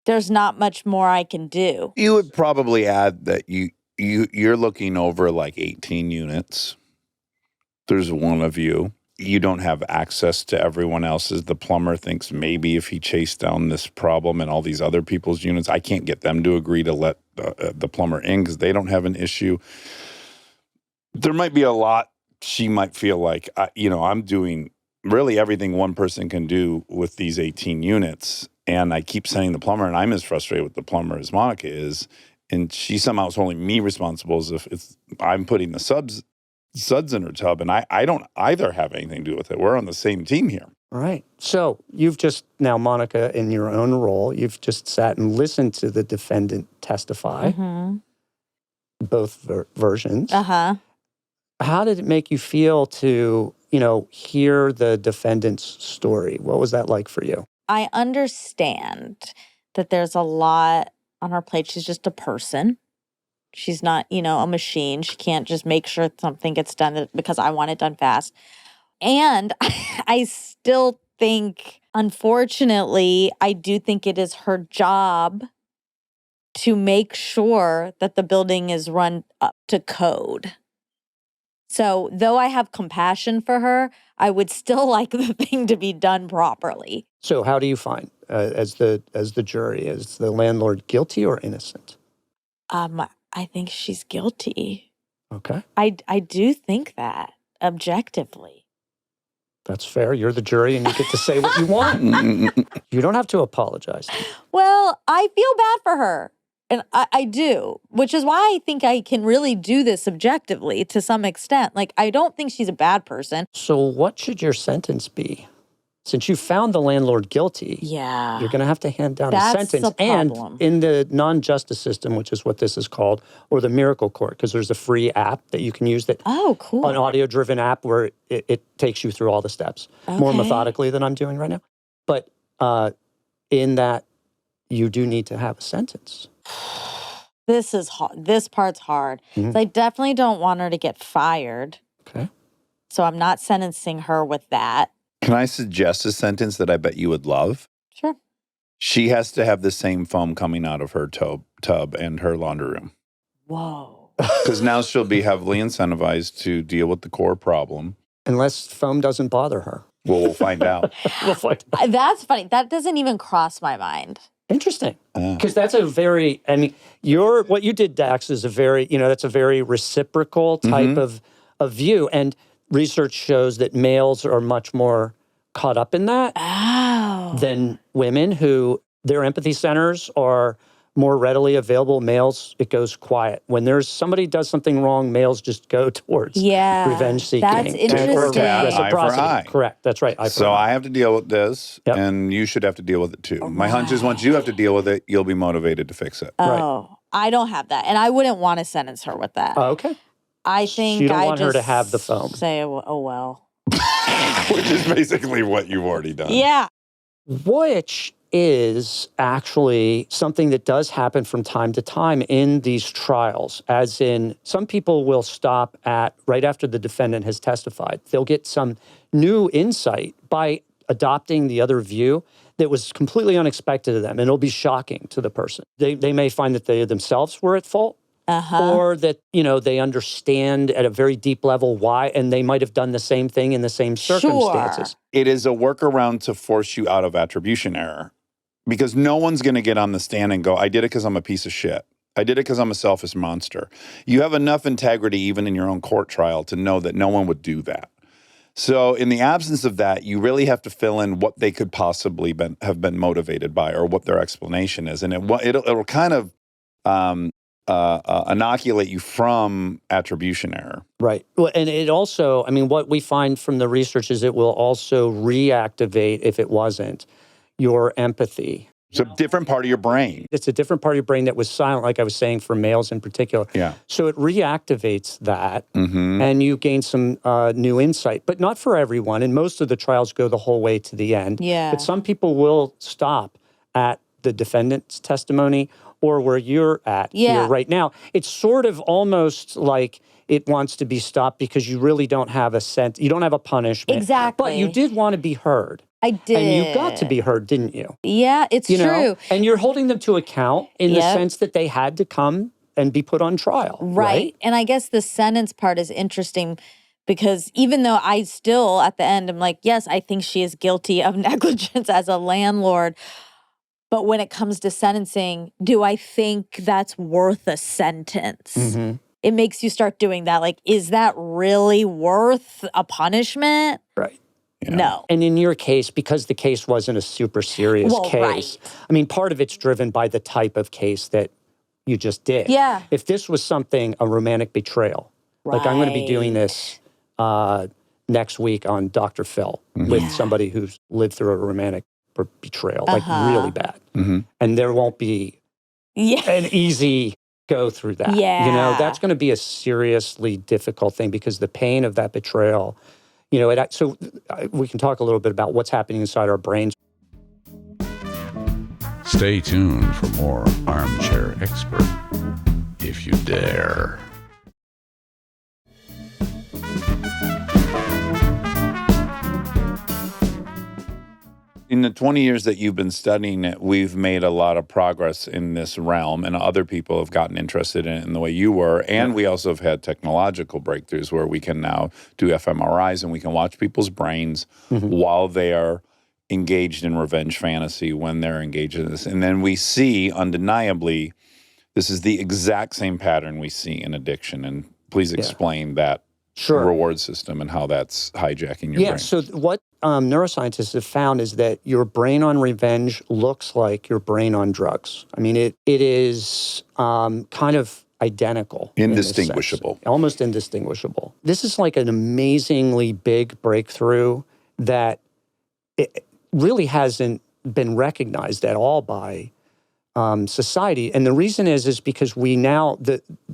there's not much more I can do.
You would probably add that you're looking over like 18 units. There's one of you. You don't have access to everyone else's. The plumber thinks maybe if he chased down this problem and all these other people's units, I can't get them to agree to let the plumber in because they don't have an issue. There might be a lot she might feel like, I'm doing really everything one person can do with these 18 units. And I keep sending the plumber, and I'm as frustrated with the plumber as Monica is. And she somehow is holding me responsible as if I'm putting the suds in her tub, and I don't either have anything to do with it. We're on the same team here.
All right. So you've just, now, Monica, in your own role, you've just sat and listened to the defendant testify, both versions.
Uh-huh.
How did it make you feel to, hear the defendant's story? What was that like for you?
I understand that there's a lot on her plate. She's just a person. She's not, a machine. She can't just make sure something gets done because I want it done fast. And I still think, unfortunately, I do think it is her job to make sure that the building is run up to code. So though I have compassion for her, I would still like the thing to be done properly.
So how do you find, as the jury, is the landlord guilty or innocent?
I think she's guilty.
Okay.
I do think that, objectively.
That's fair. You're the jury and you get to say what you want. You don't have to apologize.
Well, I feel bad for her. And I do, which is why I think I can really do this objectively to some extent. Like, I don't think she's a bad person.
So what should your sentence be? Since you found the landlord guilty, you're going to have to hand down a sentence. And in the non-justice system, which is what this is called, or the miracle court, because there's a free app that you can use that.
Oh, cool.
An audio-driven app where it takes you through all the steps more methodically than I'm doing right now. But in that you do need to have a sentence.
This is hard. This part's hard.
Mhm.
So I definitely don't want her to get fired.
Okay.
So I'm not sentencing her with that.
Can I suggest a sentence that I bet you would love?
Sure.
She has to have the same foam coming out of her tub and her laundry room.
Whoa.
Because now she'll be heavily incentivized to deal with the core problem.
Unless foam doesn't bother her.
Well, we'll find out.
We'll find out.
That's funny. That doesn't even cross my mind.
Interesting. Because that's a very, I mean, what you did, Dax, is a very, that's a very reciprocal type of view. And research shows that males are much more caught up in that than women who their empathy centers are more readily available. Males, it goes quiet. When there's somebody does something wrong, males just go towards revenge seeking.
That's interesting.
Tit for tat, eye for eye.
Correct. That's right.
So I have to deal with this, and you should have to deal with it too. My hunch is once you have to deal with it, you'll be motivated to fix it.
Oh, I don't have that. And I wouldn't want to sentence her with that.
Okay.
I think
you don't
I
want her
just
to have the foam.
say, oh, well.
Which is basically what you've already done.
Yeah.
Which is actually something that does happen from time to time in these trials, as in some people will stop at right after the defendant has testified. They'll get some new insight by adopting the other view that was completely unexpected to them, and it'll be shocking to the person. They may find that they themselves were at fault, or that, they understand at a very deep level why, and they might have done the same thing in the same circumstances.
Sure.
It is a workaround to force you out of attribution error. Because no one's going to get on the stand and go, I did it because I'm a piece of shit. I did it because I'm a selfish monster. You have enough integrity even in your own court trial to know that no one would do that. So in the absence of that, you really have to fill in what they could possibly have been motivated by or what their explanation is. And it'll kind of inoculate you from attribution error.
Right. Well, and it also, what we find from the research is it will also reactivate, if it wasn't, your empathy.
It's a different part of your brain.
It's a different part of your brain that was silent, like I was saying, for males in particular.
Yeah.
So it reactivates that, and you gain some new insight. But not for everyone, and most of the trials go the whole way to the end.
Yeah.
But some people will stop at the defendant's testimony or where you're at here right now. It's sort of almost like it wants to be stopped because you really don't have you don't have a punishment.
Exactly.
But you did want to be heard.
I did.
And you got to be heard, didn't you?
Yeah, it's true.
And you're holding them to account in the sense that they had to come and be put on trial. Right.
And I guess the sentence part is interesting because even though I still, at the end, I'm like, yes, I think she is guilty of negligence as a landlord. But when it comes to sentencing, do I think that's worth a sentence? It makes you start doing that. Like, is that really worth a punishment?
Right.
Yeah.
No.
And in your case, because the case wasn't a super serious case, part of it's driven by the type of case that you just did.
Yeah.
If this was something, a romantic betrayal, like I'm going to be doing this next week on Dr. Phil with somebody who's lived through a romantic betrayal, like really bad. And there won't be an easy go through that.
Yeah.
That's going to be a seriously difficult thing because the pain of that betrayal, so we can talk a little bit about what's happening inside our brains.
Stay tuned for more Armchair Expert, if you dare.
In the 20 years that you've been studying it, we've made a lot of progress in this realm, and other people have gotten interested in it in the way you were. And we also have had technological breakthroughs where we can now do fMRIs and we can watch people's brains while they are engaged in revenge fantasy, when they're engaged in this. And then we see, undeniably, this is the exact same pattern we see in addiction. And please explain that reward system and how that's hijacking your brain.
So what neuroscientists have found is that your brain on revenge looks like your brain on drugs. It is kind of identical.
Indistinguishable.
Almost indistinguishable. This is like an amazingly big breakthrough that it really hasn't been recognized at all by society. And the reason is because we now,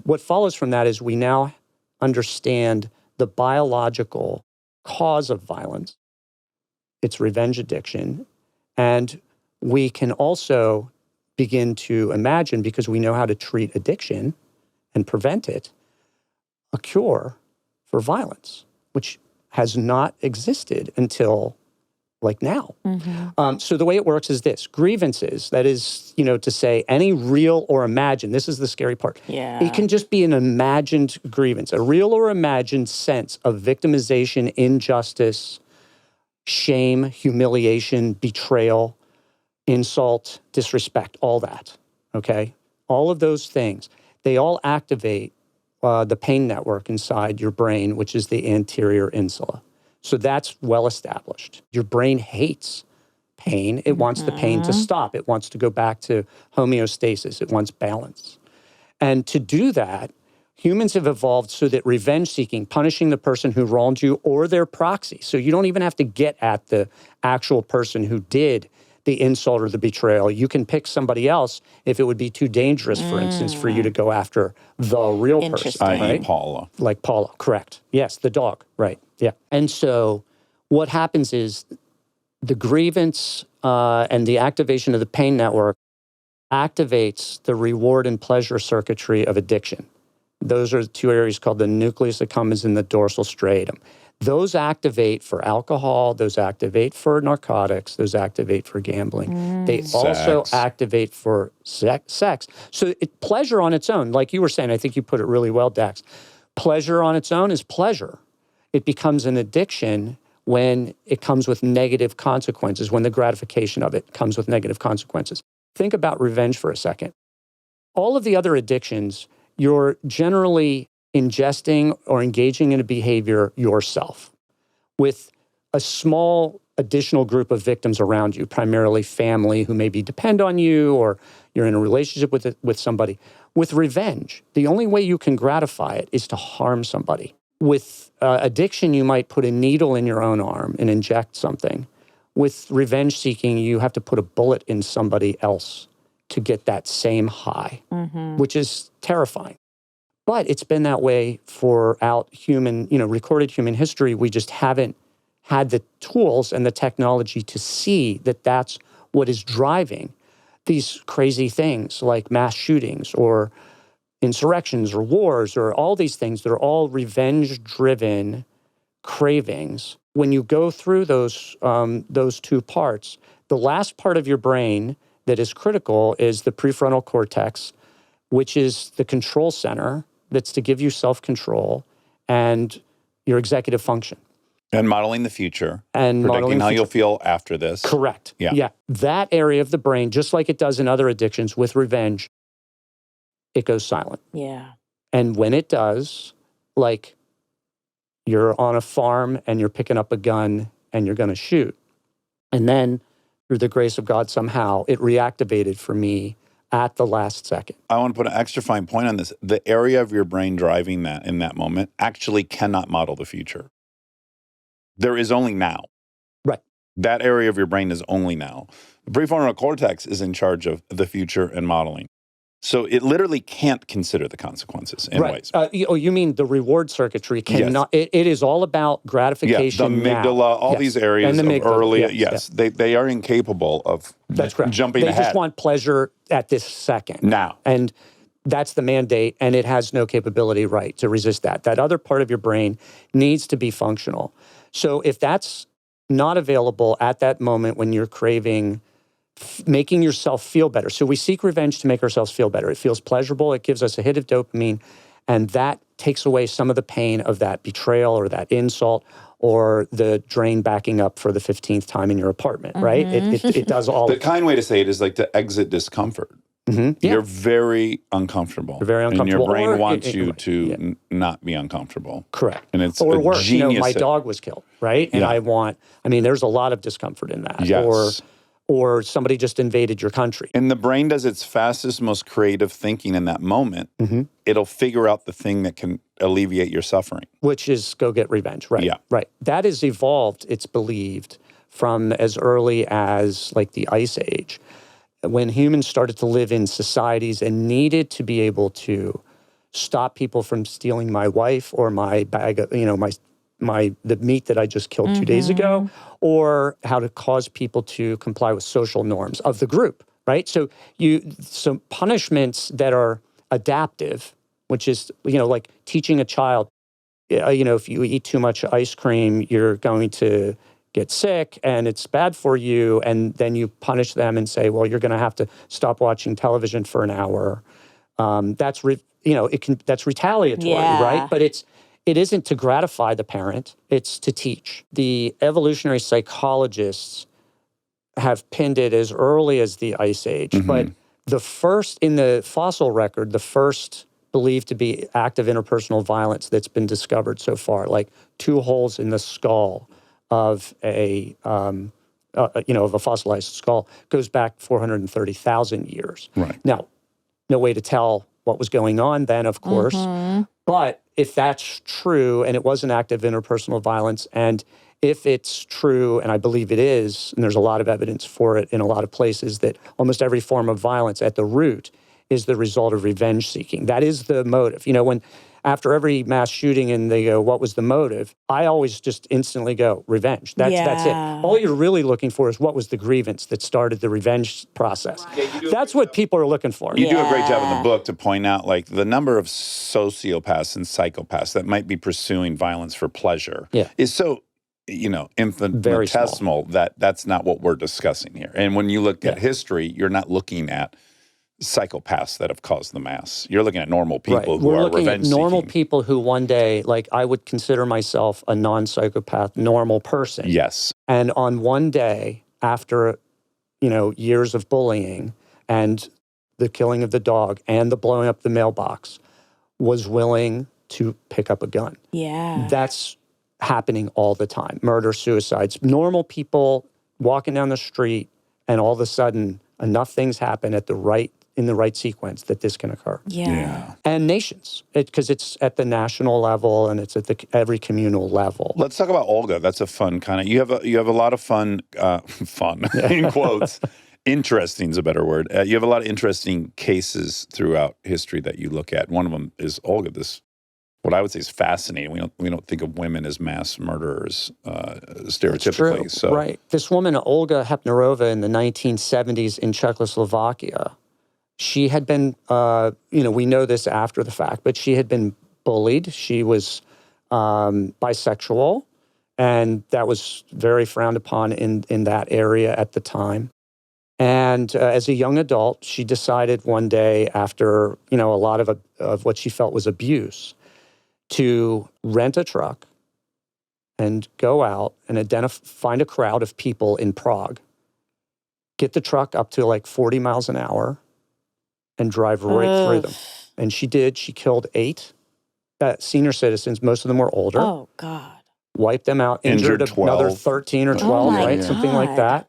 what follows from that is we now understand the biological cause of violence. It's revenge addiction. And we can also begin to imagine, because we know how to treat addiction and prevent it, a cure for violence, which has not existed until like now. So the way it works is this: grievances, that is, to say any real or imagined, this is the scary part.
Yeah.
It can just be an imagined grievance, a real or imagined sense of victimization, injustice, shame, humiliation, betrayal, insult, disrespect, all that, okay? All of those things, they all activate the pain network inside your brain, which is the anterior insula. So that's well established. Your brain hates pain. It wants the pain to stop. It wants to go back to homeostasis. It wants balance. And to do that, humans have evolved so that revenge seeking, punishing the person who wronged you or their proxy. So you don't even have to get at the actual person who did the insult or the betrayal. You can pick somebody else if it would be too dangerous, for instance, for you to go after the real person.
Interesting.
I.e.
Right?
Paula.
Like Paula, correct. Yes, the dog, right, yeah. And so what happens is the grievance and the activation of the pain network activates the reward and pleasure circuitry of addiction. Those are the two areas called the nucleus accumbens and the dorsal striatum. Those activate for alcohol, those activate for narcotics, those activate for gambling. They also
Sex.
activate for sex. So pleasure on its own, like you were saying, I think you put it really well, Dax. Pleasure on its own is pleasure. It becomes an addiction when it comes with negative consequences, when the gratification of it comes with negative consequences. Think about revenge for a second. All of the other addictions, you're generally ingesting or engaging in a behavior yourself with a small additional group of victims around you, primarily family who maybe depend on you, or you're in a relationship with somebody. With revenge, the only way you can gratify it is to harm somebody. With addiction, you might put a needle in your own arm and inject something. With revenge seeking, you have to put a bullet in somebody else to get that same high, which is terrifying. But it's been that way throughout recorded human history. We just haven't had the tools and the technology to see that that's what is driving these crazy things like mass shootings or insurrections or wars or all these things that are all revenge-driven cravings. When you go through those two parts, the last part of your brain that is critical is the prefrontal cortex, which is the control center that's to give you self-control and your executive function.
And modeling the future.
And
predicting
modeling the
how you'll
future.
feel after this.
Correct.
Yeah.
That area of the brain, just like it does in other addictions with revenge, it goes silent.
Yeah.
And when it does, like you're on a farm and you're picking up a gun and you're going to shoot. And then through the grace of God, somehow it reactivated for me at the last second.
I want to put an extra fine point on this. The area of your brain driving that in that moment actually cannot model the future. There is only now.
Right.
That area of your brain is only now. The prefrontal cortex is in charge of the future and modeling. So it literally can't consider the consequences in ways.
You mean the reward circuitry cannot, it is all about gratification.
The amygdala, all these areas
and the
of
amygdala,
early, they are incapable of
That's correct.
jumping
they
ahead.
just want pleasure at this second.
Now.
And that's the mandate, and it has no capability, to resist that. That other part of your brain needs to be functional. So if that's not available at that moment when you're craving making yourself feel better. So we seek revenge to make ourselves feel better. It feels pleasurable. It gives us a hit of dopamine, and that takes away some of the pain of that betrayal or that insult or the drain backing up for the 15th time in your apartment, right? It does all
The kind way to say it is like to exit discomfort.
Yeah.
You're very uncomfortable.
You're very uncomfortable.
And your brain
Or
wants you to not be uncomfortable.
Correct.
And it's
or
a
worse,
genius.
my dog was killed, right? And
Yeah.
there's a lot of discomfort in that.
Yes.
Or somebody just invaded your country.
And the brain does its fastest, most creative thinking in that moment. It'll figure out the thing that can alleviate your suffering.
Which is go get revenge, right?
Yeah.
Right. That is evolved, it's believed, from as early as like the Ice Age, when humans started to live in societies and needed to be able to stop people from stealing my wife or my bag of, my the meat that I just killed 2 days ago, or how to cause people to comply with social norms of the group, right? So punishments that are adaptive, which is, like teaching a child, if you eat too much ice cream, you're going to get sick and it's bad for you. And then you punish them and say, well, you're going to have to stop watching television for an hour. That's retaliatory, right? But it isn't to gratify the parent, it's to teach. The evolutionary psychologists have pinned it as early as the Ice Age, but in the fossil record, the first believed to be active interpersonal violence that's been discovered so far, like 2 holes in the skull of a fossilized skull, goes back 430,000 years.
Right.
Now, no way to tell what was going on then, of course, but if that's true, and it was an act of interpersonal violence, and if it's true, and I believe it is, and there's a lot of evidence for it in a lot of places, that almost every form of violence at the root is the result of revenge seeking. That is the motive. When after every mass shooting and they go, what was the motive? I always just instantly go, revenge. That's it. All you're really looking for is what was the grievance that started the revenge process. That's what people are looking for.
You do a great job in the book to point out, like, the number of sociopaths and psychopaths that might be pursuing violence for pleasure is so, infinitesimal that's not what we're discussing here. And when you look at history, you're not looking at psychopaths that have caused the mass. You're looking at normal people who are revenge seeking. We're looking at normal people who one day, like, I would consider myself a non-psychopath, normal person. Yes.
And on one day, after, years of bullying and the killing of the dog and the blowing up the mailbox, was willing to pick up a gun.
Yeah.
That's happening all the time. Murder, suicides, normal people walking down the street, and all of a sudden enough things happen in the right sequence that this can occur.
Yeah.
And nations, because it's at the national level and it's at every communal level.
Let's talk about Olga. That's a fun kind of. You have a lot of fun in quotes. Interesting is a better word. You have a lot of interesting cases throughout history that you look at. One of them is Olga. This, what I would say, is fascinating. We don't think of women as mass murderers stereotypically.
That's true. Right. This woman, Olga Hepnerova, in the 1970s in Czechoslovakia, she had been, we know this after the fact, but she had been bullied. She was bisexual, and that was very frowned upon in that area at the time. And as a young adult, she decided one day, after a lot of what she felt was abuse, to rent a truck and go out and find a crowd of people in Prague, get the truck up to like 40 miles an hour, and drive right through them. And she did. She killed 8 senior citizens. Most of them were older.
Oh, God.
Wiped them out. Injured another 13 or 12, right?
God.
Something like that.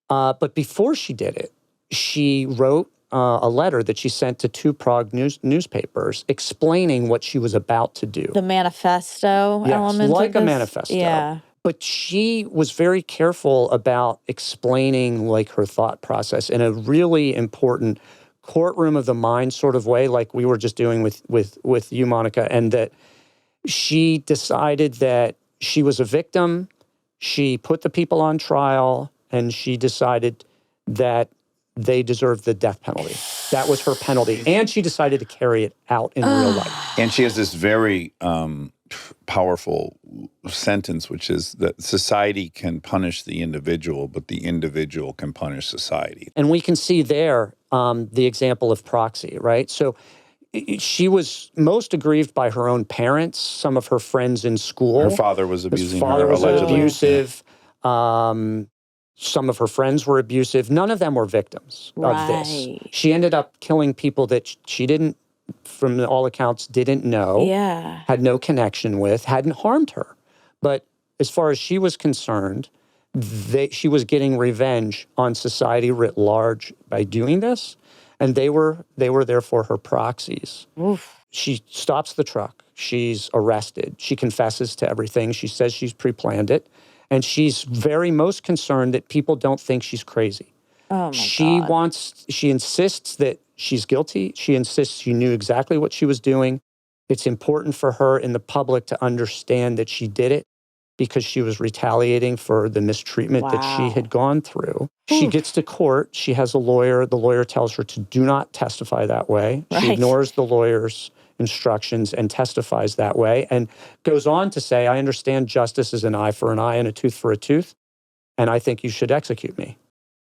But before she did it, she wrote a letter that she sent to 2 Prague newspapers explaining what she was about to do.
The manifesto element
like
of this?
a manifesto.
Yeah.
But she was very careful about explaining, like, her thought process in a really important courtroom of the mind sort of way, like we were just doing with you, Monica, and that she decided that she was a victim. She put the people on trial, and she decided that they deserved the death penalty. That was her penalty. And she decided to carry it out in real life.
And she has this very powerful sentence, which is that society can punish the individual, but the individual can punish society.
And we can see there the example of proxy, right? So she was most aggrieved by her own parents, some of her friends in school.
Her father was abusing her,
His father was
allegedly.
abusive. Some of her friends were abusive. None of them were victims of this. She ended up killing people that she didn't, from all accounts, didn't know, had no connection with, hadn't harmed her. But as far as she was concerned, she was getting revenge on society writ large by doing this, and they were therefore her proxies.
Oof.
She stops the truck. She's arrested. She confesses to everything. She says she's pre-planned it, and she's very most concerned that people don't think she's crazy.
Oh my God.
She insists that she's guilty. She insists she knew exactly what she was doing. It's important for her in the public to understand that she did it because she was retaliating for the mistreatment that she
Wow.
had gone through. She
Oof.
gets to court. She has a lawyer. The lawyer tells her to do not testify that way. She
Right.
ignores the lawyer's instructions and testifies that way and goes on to say, I understand justice is an eye for an eye and a tooth for a tooth, and I think you should execute me.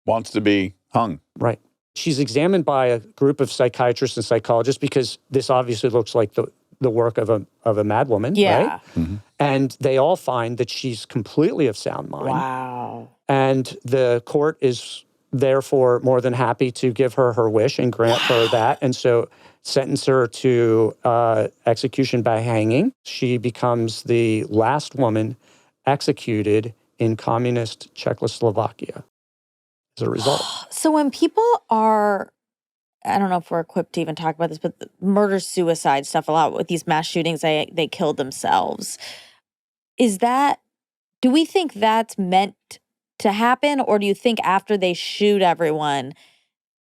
Wants to be hung.
Right. She's examined by a group of psychiatrists and psychologists because this obviously looks like the work of a madwoman,
Yeah.
right? And they all find that she's completely of sound mind.
Wow.
And the court is therefore more than happy to give her her wish and grant her that. And so sentence her to execution by hanging. She becomes the last woman executed in communist Czechoslovakia as a result.
So when people are, I don't know if we're equipped to even talk about this, but the murder, suicide stuff a lot with these mass shootings, they killed themselves. Do we think that's meant to happen? Or do you think after they shoot everyone,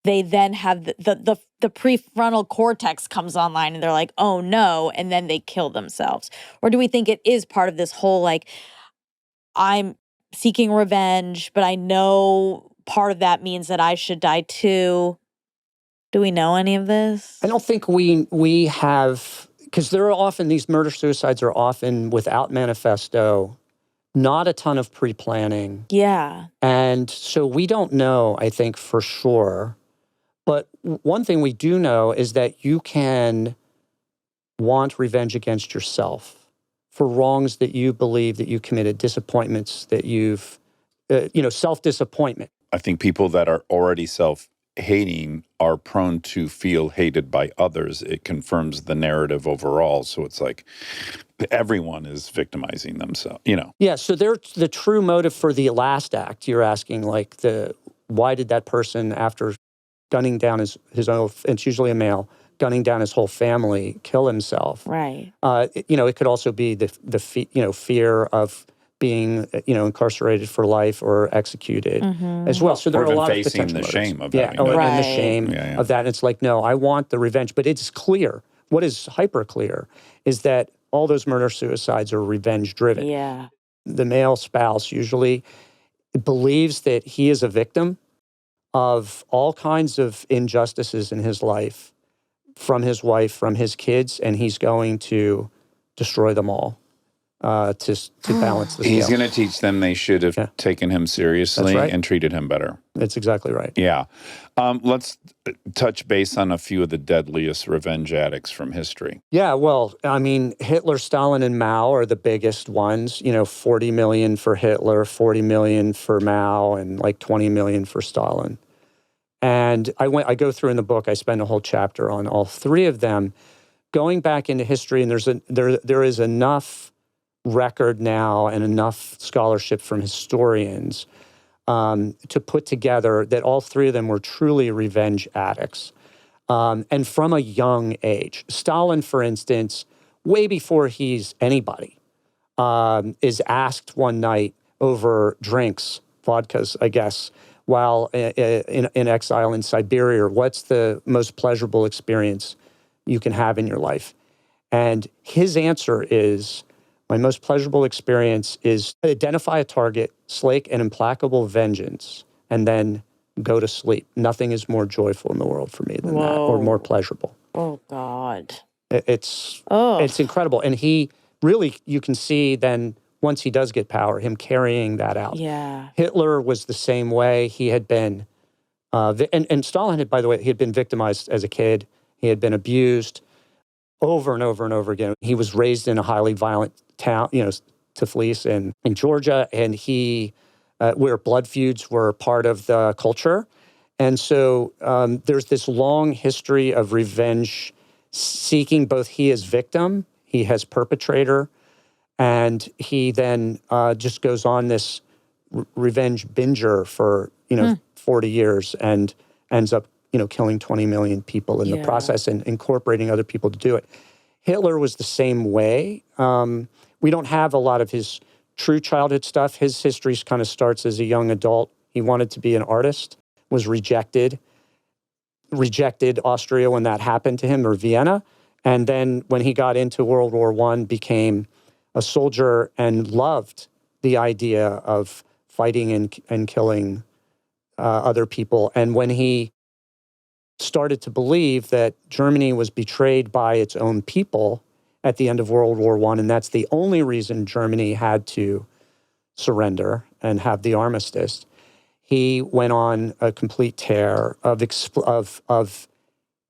they then have the prefrontal cortex comes online and they're like, oh no, and then they kill themselves? Or do we think it is part of this whole, like, I'm seeking revenge, but I know part of that means that I should die too? Do we know any of this?
I don't think we have, because there are often, these murder-suicides are often without manifesto, not a ton of pre-planning.
Yeah.
And so we don't know, I think, for sure. But one thing we do know is that you can want revenge against yourself for wrongs that you believe that you committed, disappointments that you've, self-disappointment.
I think people that are already self-hating are prone to feel hated by others. It confirms the narrative overall. So it's like everyone is victimizing themselves,
Yeah, so the true motive for the last act, you're asking, like, why did that person, after gunning down his own, it's usually a male, gunning down his whole family, kill himself?
Right.
It could also be the fear of being, incarcerated for life or executed as well. So there
Or
are a
even
lot of
facing
potential
the
motives.
shame of
yeah,
having done it.
and the
Right.
shame
Yeah.
of that. It's like, no, I want the revenge, but it's clear. What is hyper clear is that all those murder-suicides are revenge-driven.
Yeah.
The male spouse usually believes that he is a victim of all kinds of injustices in his life from his wife, from his kids, and he's going to destroy them all to balance the scale.
He's going to teach them they should have
Yeah.
taken him seriously
That's right.
and treated him better.
That's exactly right.
Yeah. Let's touch base on a few of the deadliest revenge addicts from history.
Yeah, well, I mean, Hitler, Stalin, and Mao are the biggest ones. 40 million for Hitler, 40 million for Mao, and like 20 million for Stalin. And I go through in the book, I spend a whole chapter on all three of them, going back into history, and there is enough record now and enough scholarship from historians to put together that all three of them were truly revenge addicts. And from a young age. Stalin, for instance, way before he's anybody, is asked one night over drinks, vodkas, I guess, while in exile in Siberia, what's the most pleasurable experience you can have in your life? And his answer is, my most pleasurable experience is identify a target, slake an implacable vengeance, and then go to sleep. Nothing is more joyful in the world for me than that, or more pleasurable.
Oh, God.
It's incredible. And he really, you can see then, once he does get power, him carrying that out.
Yeah.
Hitler was the same way. He had been, and Stalin had, by the way, he had been victimized as a kid. He had been abused over and over and over again. He was raised in a highly violent town, Tiflis in Georgia, and where blood feuds were part of the culture. And so there's this long history of revenge seeking. Both he as victim, he as perpetrator, and he then just goes on this revenge binger for 40 years and ends up killing 20 million people in the process and incorporating other people to do it. Hitler was the same way. We don't have a lot of his true childhood stuff. His history kind of starts as a young adult. He wanted to be an artist, was rejected Austria when that happened to him, or Vienna, And then when he got into World War I, became a soldier and loved the idea of fighting and killing other people. And when he started to believe that Germany was betrayed by its own people at the end of World War I, and that's the only reason Germany had to surrender and have the armistice, he went on a complete tear of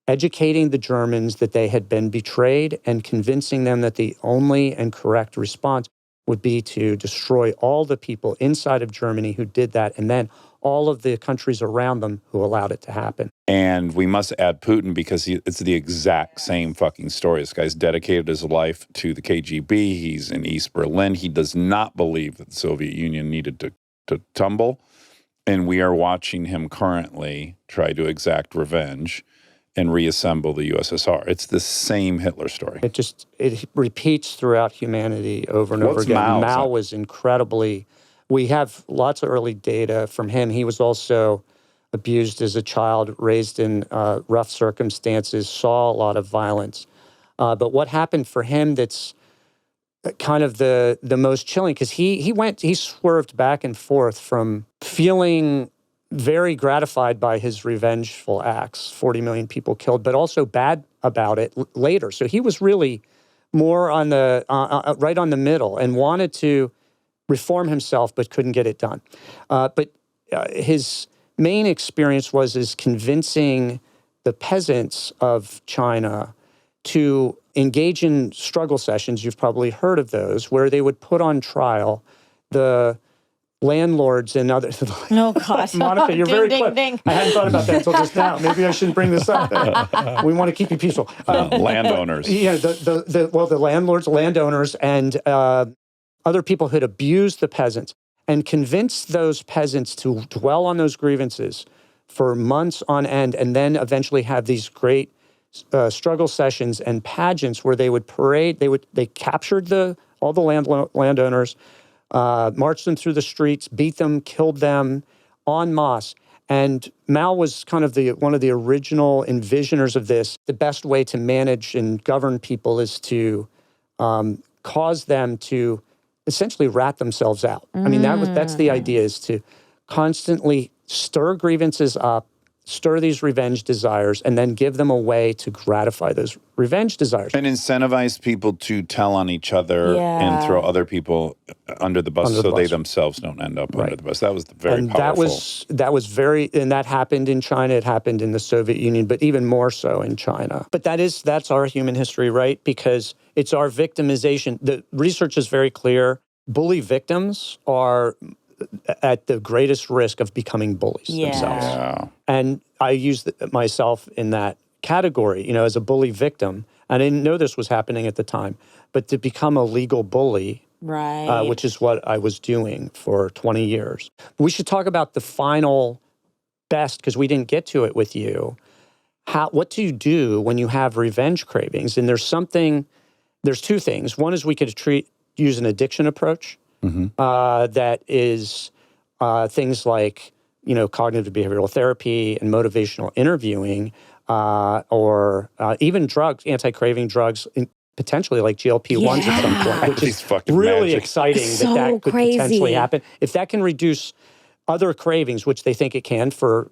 educating the Germans that they had been betrayed and convincing them that the only and correct response would be to destroy all the people inside of Germany who did that, and then all of the countries around them who allowed it to happen.
And we must add Putin because it's the exact same fucking story. This guy's dedicated his life to the KGB. He's in East Berlin. He does not believe that the Soviet Union needed to tumble. And we are watching him currently try to exact revenge and reassemble the USSR. It's the same Hitler story.
It repeats throughout humanity over and over
What's
again.
Mao's?
Mao was incredibly, we have lots of early data from him. He was also abused as a child, raised in rough circumstances, saw a lot of violence. But what happened for him that's kind of the most chilling, because he swerved back and forth from feeling very gratified by his revengeful acts, 40 million people killed, but also bad about it later. So he was really more on the right on the middle and wanted to reform himself, but couldn't get it done. But his main experience is convincing the peasants of China to engage in struggle sessions. You've probably heard of those, where they would put on trial the landlords and others.
Oh, God.
Monica, you're
Ding,
very
ding,
quick.
ding.
I hadn't thought about that until just now. Maybe I shouldn't bring this up. We want to keep you peaceful.
Landowners.
Yeah, the landlords, landowners, and other people who had abused the peasants, and convinced those peasants to dwell on those grievances for months on end, and then eventually have these great struggle sessions and pageants where they would parade. They captured all the landowners, marched them through the streets, beat them, killed them en masse. And Mao was kind of one of the original envisioners of this. The best way to manage and govern people is to cause them to essentially rat themselves out. I mean, that's the idea, is to constantly stir grievances up, stir these revenge desires, and then give them a way to gratify those revenge desires.
And incentivize people to tell on each other and throw other people under the bus they themselves don't end up under the bus. That was very powerful.
And that happened in China, it happened in the Soviet Union, but even more so in China. But that's our human history, right? Because it's our victimization. The research is very clear. Bully victims are at the greatest risk of becoming bullies themselves.
Yeah.
And I use myself in that category, as a bully victim. I didn't know this was happening at the time, but to become a legal bully,
Right.
which is what I was doing for 20 years. We should talk about the final best, because we didn't get to it with you. What do you do when you have revenge cravings? And there's two things. One is we could use an addiction approach. That is things like, cognitive behavioral therapy and motivational interviewing, or even drugs, anti-craving drugs, potentially like GLP-1s at some point, which is really exciting that could potentially happen. If that can reduce other cravings, which they think it can for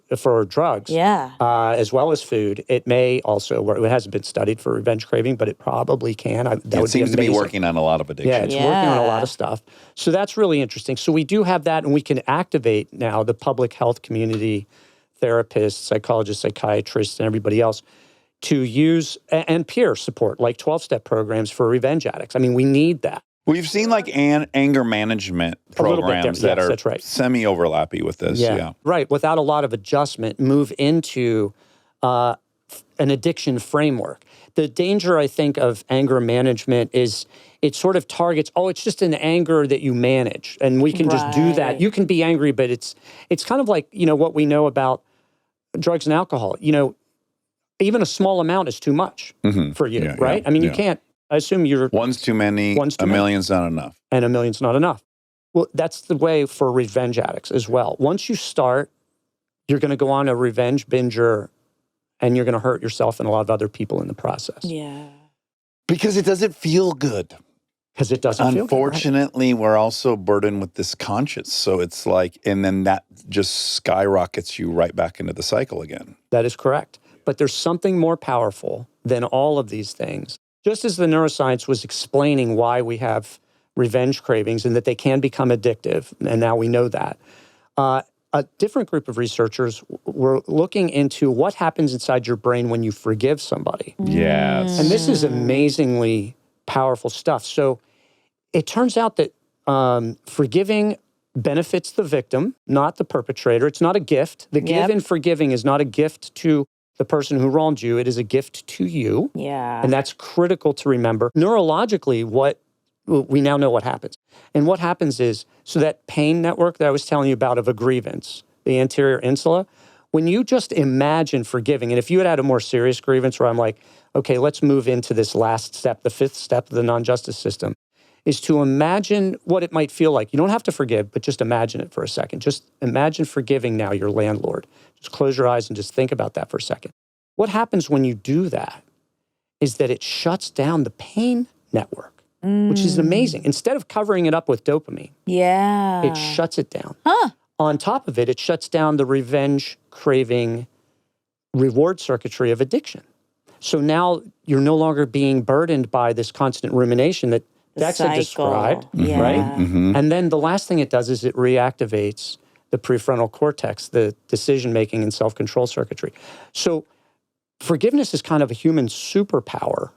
drugs, as well as food, it may also work. It hasn't been studied for revenge craving, but it probably can.
It seems to be working on a lot of addictions.
Yeah, it's working on a lot of stuff. So that's really interesting. So we do have that, and we can activate now the public health community, therapists, psychologists, psychiatrists, and everybody else to use, and peer support, like 12-step programs for revenge addicts. I mean, we need that.
We've seen like anger management programs that are semi-overlappy with this. Yeah.
Right. Without a lot of adjustment, move into an addiction framework. The danger, I think, of anger management is it sort of targets, it's just an anger that you manage, and we can just do that. You can be angry, but it's kind of like, what we know about drugs and alcohol. Even a small amount is too much for you, right? I mean, you can't. I assume
one's too many, a million's not enough.
And a million's not enough. Well, that's the way for revenge addicts as well. Once you start, you're going to go on a revenge binger, and you're going to hurt yourself and a lot of other people in the process.
Yeah.
Because it doesn't feel good.
Because it doesn't feel good, right?
Unfortunately, we're also burdened with this conscience. So it's like, and then that just skyrockets you right back into the cycle again.
That is correct. But there's something more powerful than all of these things. Just as the neuroscience was explaining why we have revenge cravings and that they can become addictive, and now we know that, a different group of researchers were looking into what happens inside your brain when you forgive somebody.
Yes.
And this is amazingly powerful stuff. So it turns out that forgiving benefits the victim, not the perpetrator. It's not a gift. The give in forgiving is not a gift to the person who wronged you. It is a gift to you.
Yeah.
And that's critical to remember. Neurologically, we now know what happens. And what happens is, so that pain network that I was telling you about of a grievance, the anterior insula, when you just imagine forgiving, and if you had a more serious grievance where I'm like, okay, let's move into this last step, the fifth step of the non-justice system, is to imagine what it might feel like. You don't have to forgive, but just imagine it for a second. Just imagine forgiving now your landlord. Just close your eyes and just think about that for a second. What happens when you do that is that it shuts down the pain network, which is amazing. Instead of covering it up with dopamine, it shuts it down. On top of it, it shuts down the revenge craving reward circuitry of addiction. So now you're no longer being burdened by this constant rumination that Dax had described, right? And then the last thing it does is it reactivates the prefrontal cortex, the decision-making and self-control circuitry. So forgiveness is kind of a human superpower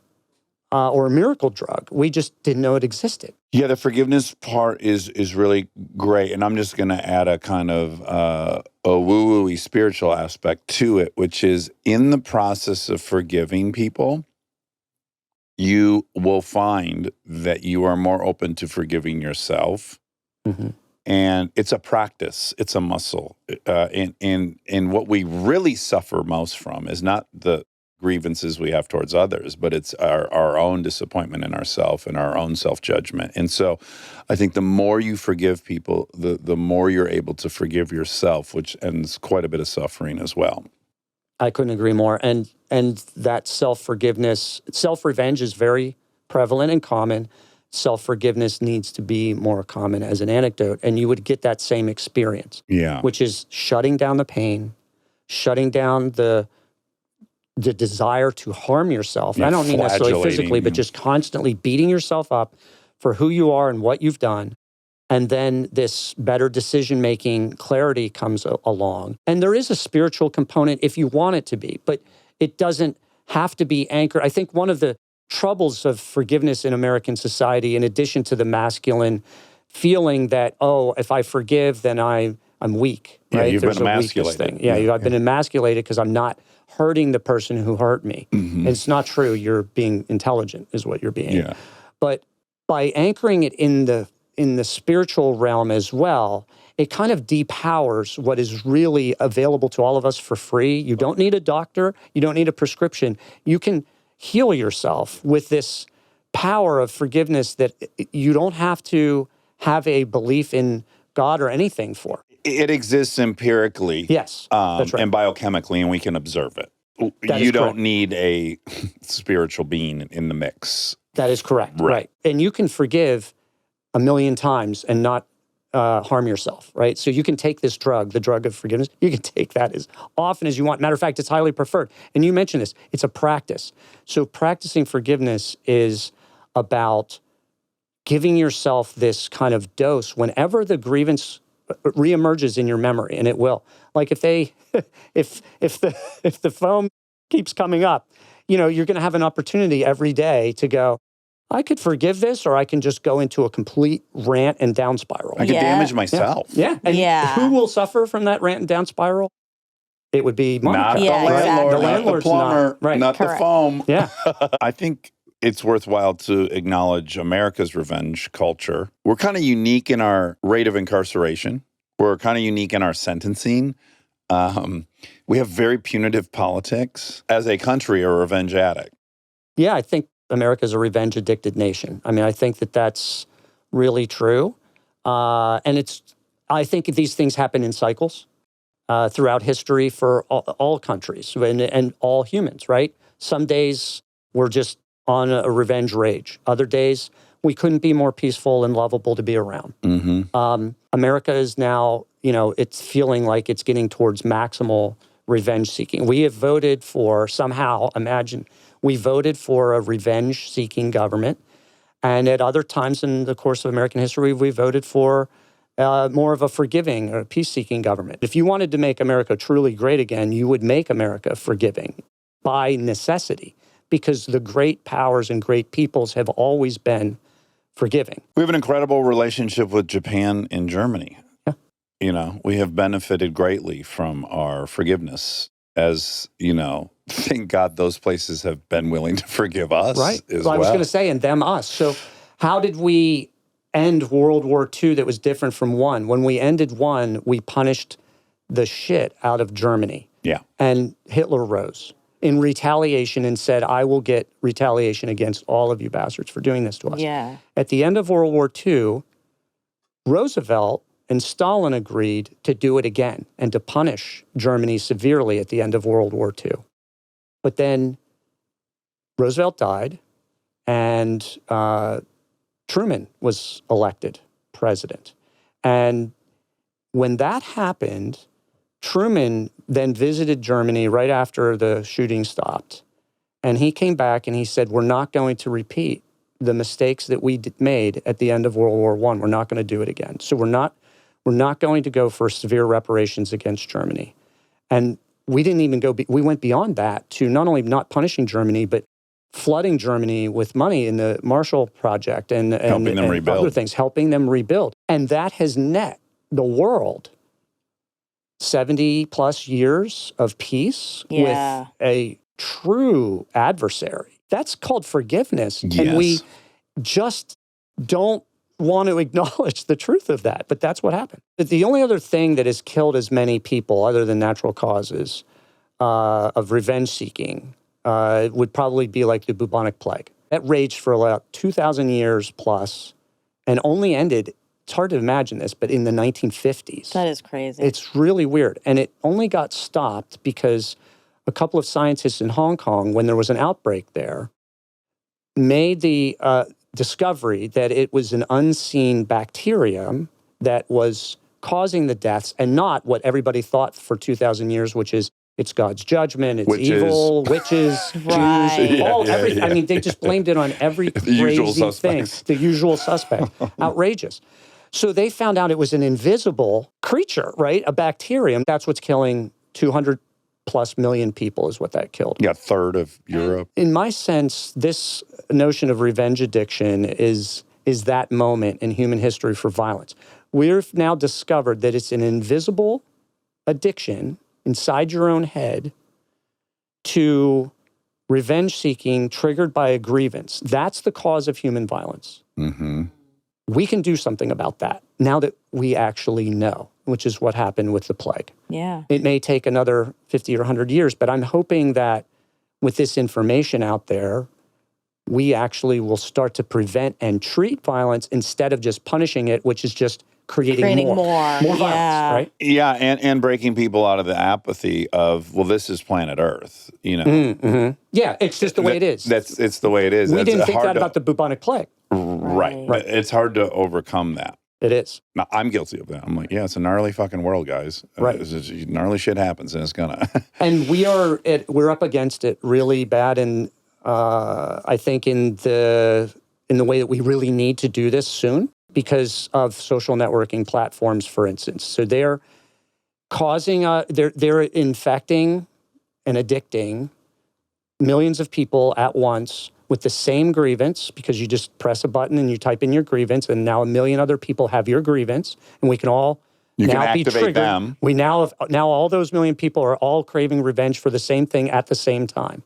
or a miracle drug. We just didn't know it existed.
Yeah, the forgiveness part is really great. And I'm just going to add a kind of a woo-woo-y spiritual aspect to it, which is in the process of forgiving people, you will find that you are more open to forgiving yourself. And it's a practice. It's a muscle. And what we really suffer most from is not the grievances we have towards others, but it's our own disappointment in ourselves and our own self-judgment. And so I think the more you forgive people, the more you're able to forgive yourself, which ends quite a bit of suffering as well.
I couldn't agree more. And that self-forgiveness, self-revenge is very prevalent and common. Self-forgiveness needs to be more common as an anecdote. And you would get that same experience, which is shutting down the pain, shutting down the desire to harm yourself. I don't mean necessarily physically, but just constantly beating yourself up for who you are and what you've done. And then this better decision-making clarity comes along. And there is a spiritual component if you want it to be, but it doesn't have to be anchored. I think one of the troubles of forgiveness in American society, in addition to the masculine feeling that, oh, if I forgive, then I'm weak.
Yeah,
right?
you've
There's
been
a weakness
emasculated.
thing. I've been emasculated because I'm not hurting the person who hurt me. And it's not true. You're being intelligent is what you're being. But by anchoring it in the spiritual realm as well, it kind of depowers what is really available to all of us for free. You don't need a doctor. You don't need a prescription. You can heal yourself with this power of forgiveness that you don't have to have a belief in God or anything for.
It exists empirically.
Yes, that's right.
And biochemically, and we can observe it. You don't need a spiritual being in the mix.
That is correct, right. And you can forgive 1,000,000 times and not harm yourself, right? So you can take this drug, the drug of forgiveness, you can take that as often as you want. Matter of fact, it's highly preferred. And you mentioned this, it's a practice. So practicing forgiveness is about giving yourself this kind of dose whenever the grievance reemerges in your memory, and it will. Like if the foam keeps coming up, you're going to have an opportunity every day to go, I could forgive this, or I can just go into a complete rant and down spiral.
I could damage myself.
And who will suffer from that rant and down spiral? It would be
not the landlord,
exactly.
the landlord's not the plumber, not the foam.
Yeah.
I think it's worthwhile to acknowledge America's revenge culture. We're kind of unique in our rate of incarceration. We're kind of unique in our sentencing. We have very punitive politics. As a country, a revenge addict.
Yeah, I think America's a revenge-addicted nation. I mean, I think that that's really true. And I think these things happen in cycles throughout history for all countries and all humans, right? Some days we're just on a revenge rage. Other days, we couldn't be more peaceful and lovable to be around. America is now, it's feeling like it's getting towards maximal revenge seeking. We have voted for, somehow, imagine, we voted for a revenge seeking government. And at other times in the course of American history, we voted for more of a forgiving or peace-seeking government. If you wanted to make America truly great again, you would make America forgiving by necessity, because the great powers and great peoples have always been forgiving.
We have an incredible relationship with Japan and Germany.
Yeah.
We have benefited greatly from our forgiveness, as, thank God those places have been willing to forgive us.
Right.
As
I was
well.
going to say, and them, us. So how did we end World War II that was different from one? When we ended one, we punished the shit out of Germany.
Yeah.
And Hitler rose in retaliation and said, I will get retaliation against all of you bastards for doing this to us.
Yeah.
At the end of World War II, Roosevelt and Stalin agreed to do it again and to punish Germany severely at the end of World War II. But then Roosevelt died, and Truman was elected president. And when that happened, Truman then visited Germany right after the shooting stopped. And he came back and he said, we're not going to repeat the mistakes that we made at the end of World War I. We're not going to do it again. So we're not going to go for severe reparations against Germany. And we didn't even go, we went beyond that to not only not punishing Germany, but flooding Germany with money in the Marshall Project and
Helping them rebuild.
other things, helping them rebuild. And that has net the world 70 plus years of peace with a true adversary. That's called forgiveness.
Yes.
And we just don't want to acknowledge the truth of that. But that's what happened. The only other thing that has killed as many people, other than natural causes, of revenge seeking, would probably be like the bubonic plague. That raged for about 2,000 years plus and only ended, it's hard to imagine this, but in the 1950s.
That is crazy.
It's really weird. And it only got stopped because a couple of scientists in Hong Kong, when there was an outbreak there, made the discovery that it was an unseen bacterium that was causing the deaths and not what everybody thought for 2,000 years, which is it's God's judgment, it's evil, witches,
Right.
Jews, everything. I mean, they just blamed it on every crazy thing. The usual suspect. Outrageous. So they found out it was an invisible creature, right? A bacterium. That's what's killing 200 plus million people is what that killed.
Yeah, a third of Europe.
In my sense, this notion of revenge addiction is that moment in human history for violence. We've now discovered that it's an invisible addiction inside your own head to revenge seeking triggered by a grievance. That's the cause of human violence.
Mm-hmm.
We can do something about that now that we actually know, which is what happened with the plague.
Yeah.
It may take another 50 or 100 years, but I'm hoping that with this information out there, we actually will start to prevent and treat violence instead of just punishing it, which is just creating more violence, right?
Yeah, and breaking people out of the apathy of, well, this is planet Earth,
Mm-hmm. Yeah, it's just the way it is.
It's the way it is.
We
It's
didn't think
hard
that about the bubonic plague.
Right. It's hard to overcome that.
It is.
Now, I'm guilty of that. I'm like, yeah, it's a gnarly fucking world, guys.
Right.
Gnarly shit happens, and it's gonna.
And we're up against it really bad, and I think in the way that we really need to do this soon because of social networking platforms, for instance. So they're causing they're infecting and addicting millions of people at once with the same grievance, because you just press a button and you type in your grievance, and now a million other people have your grievance, and we can all
You
now
can
be
activate
triggered.
them.
We now all those million people are all craving revenge for the same thing at the same time.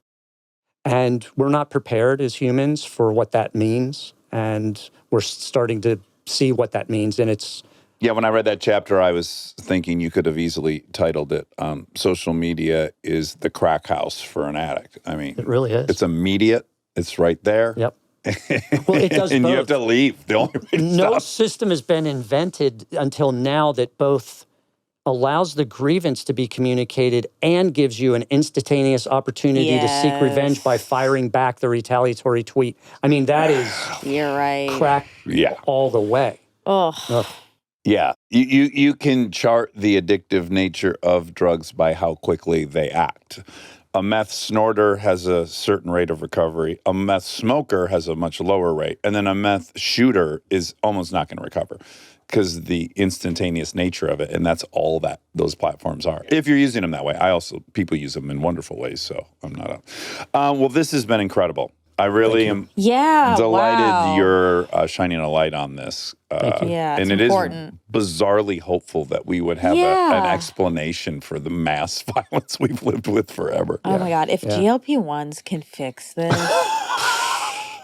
And we're not prepared as humans for what that means. And we're starting to see what that means. And it's...
Yeah, when I read that chapter, I was thinking you could have easily titled it, Social Media is the crack house for an addict. I mean...
It really is.
It's immediate. It's right there.
Yep. Well, it does
and
both.
you have to leave. The only way to
No
stop.
system has been invented until now that both allows the grievance to be communicated and gives you an instantaneous opportunity to seek revenge by firing back the retaliatory tweet. I mean, that is
You're right.
crack all the way.
Oh.
Yeah. You can chart the addictive nature of drugs by how quickly they act. A meth snorter has a certain rate of recovery. A meth smoker has a much lower rate. And then a meth shooter is almost not going to recover because the instantaneous nature of it. And that's all that those platforms are. If you're using them that way. People use them in wonderful ways. So I'm not well, this has been incredible. I really am delighted you're shining a light on this.
Yeah,
and
it's
it
important.
is bizarrely hopeful that we would have an explanation for the mass violence we've lived with forever.
Oh my God. If GLP-1s can fix this.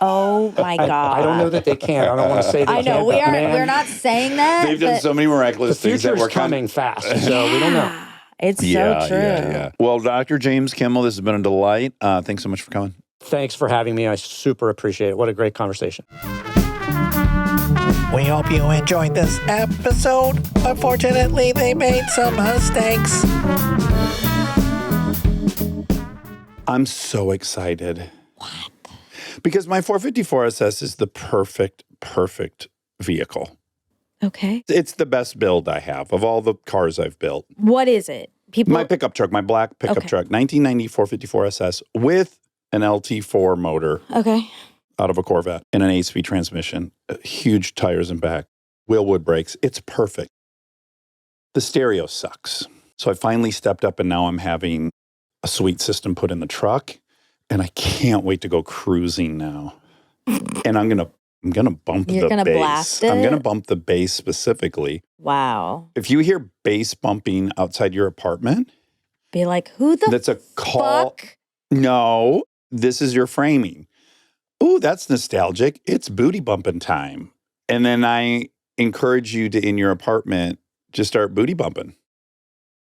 Oh my God.
I don't know that they can. I don't want to say they
I know.
can't.
We're not saying that.
They've done so many miraculous
The
things that
future's
we're
coming fast, so we don't know.
It's so true.
Yeah. Well, Dr. James Kimmel, this has been a delight. Thanks so much for coming.
Thanks for having me. I super appreciate it. What a great conversation.
We hope you enjoyed this episode. Unfortunately, they made some mistakes.
I'm so excited. What? Because my 454 SS is the perfect vehicle.
Okay.
It's the best build I have of all the cars I've built.
What is it?
My pickup truck, my black pickup truck, 1990 454 SS with an LT4 motor out of a Corvette and an 8-speed transmission, huge tires in back, Willwood brakes. It's perfect. The stereo sucks. So I finally stepped up and now I'm having a sweet system put in the truck and I can't wait to go cruising now. And I'm gonna bump the bass.
You're gonna blast it?
I'm gonna bump the bass specifically.
Wow.
If you hear bass bumping outside your apartment,
be like, who the
that's a call.
fuck?
No, this is your framing. Ooh, that's nostalgic. It's booty bumping time. And then I encourage you to, in your apartment, just start booty bumping.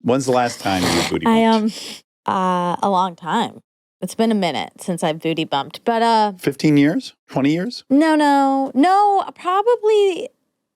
When's the last time you booty bumped?
A long time. It's been a minute since I've booty bumped, but
15 years? 20 years?
No, probably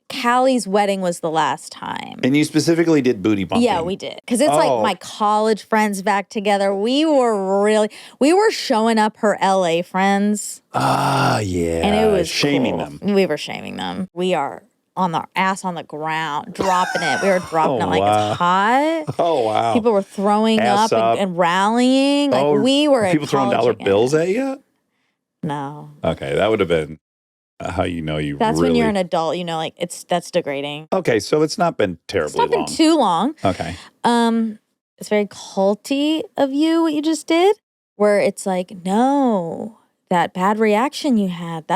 Callie's wedding was the last time.
And you specifically did booty bumping?
Yeah, we did. Because it's like my college friends back together. We were showing up her LA friends.
Ah, yeah.
And it was
shaming
cool.
them.
We were shaming them. We are on the ass on the ground, dropping it. We were dropping it like it's hot.
Oh, wow.
People were throwing
Ass
up and rallying. Like we were
people throwing dollar bills at you?
No.
Okay, that would have been how you know you
That's
really...
when you're an adult, like that's degrading.
Okay, so it's not been terribly long.
It's not been too long.
Okay.
It's very culty of you what you just did, where it's like, no, that bad reaction you had,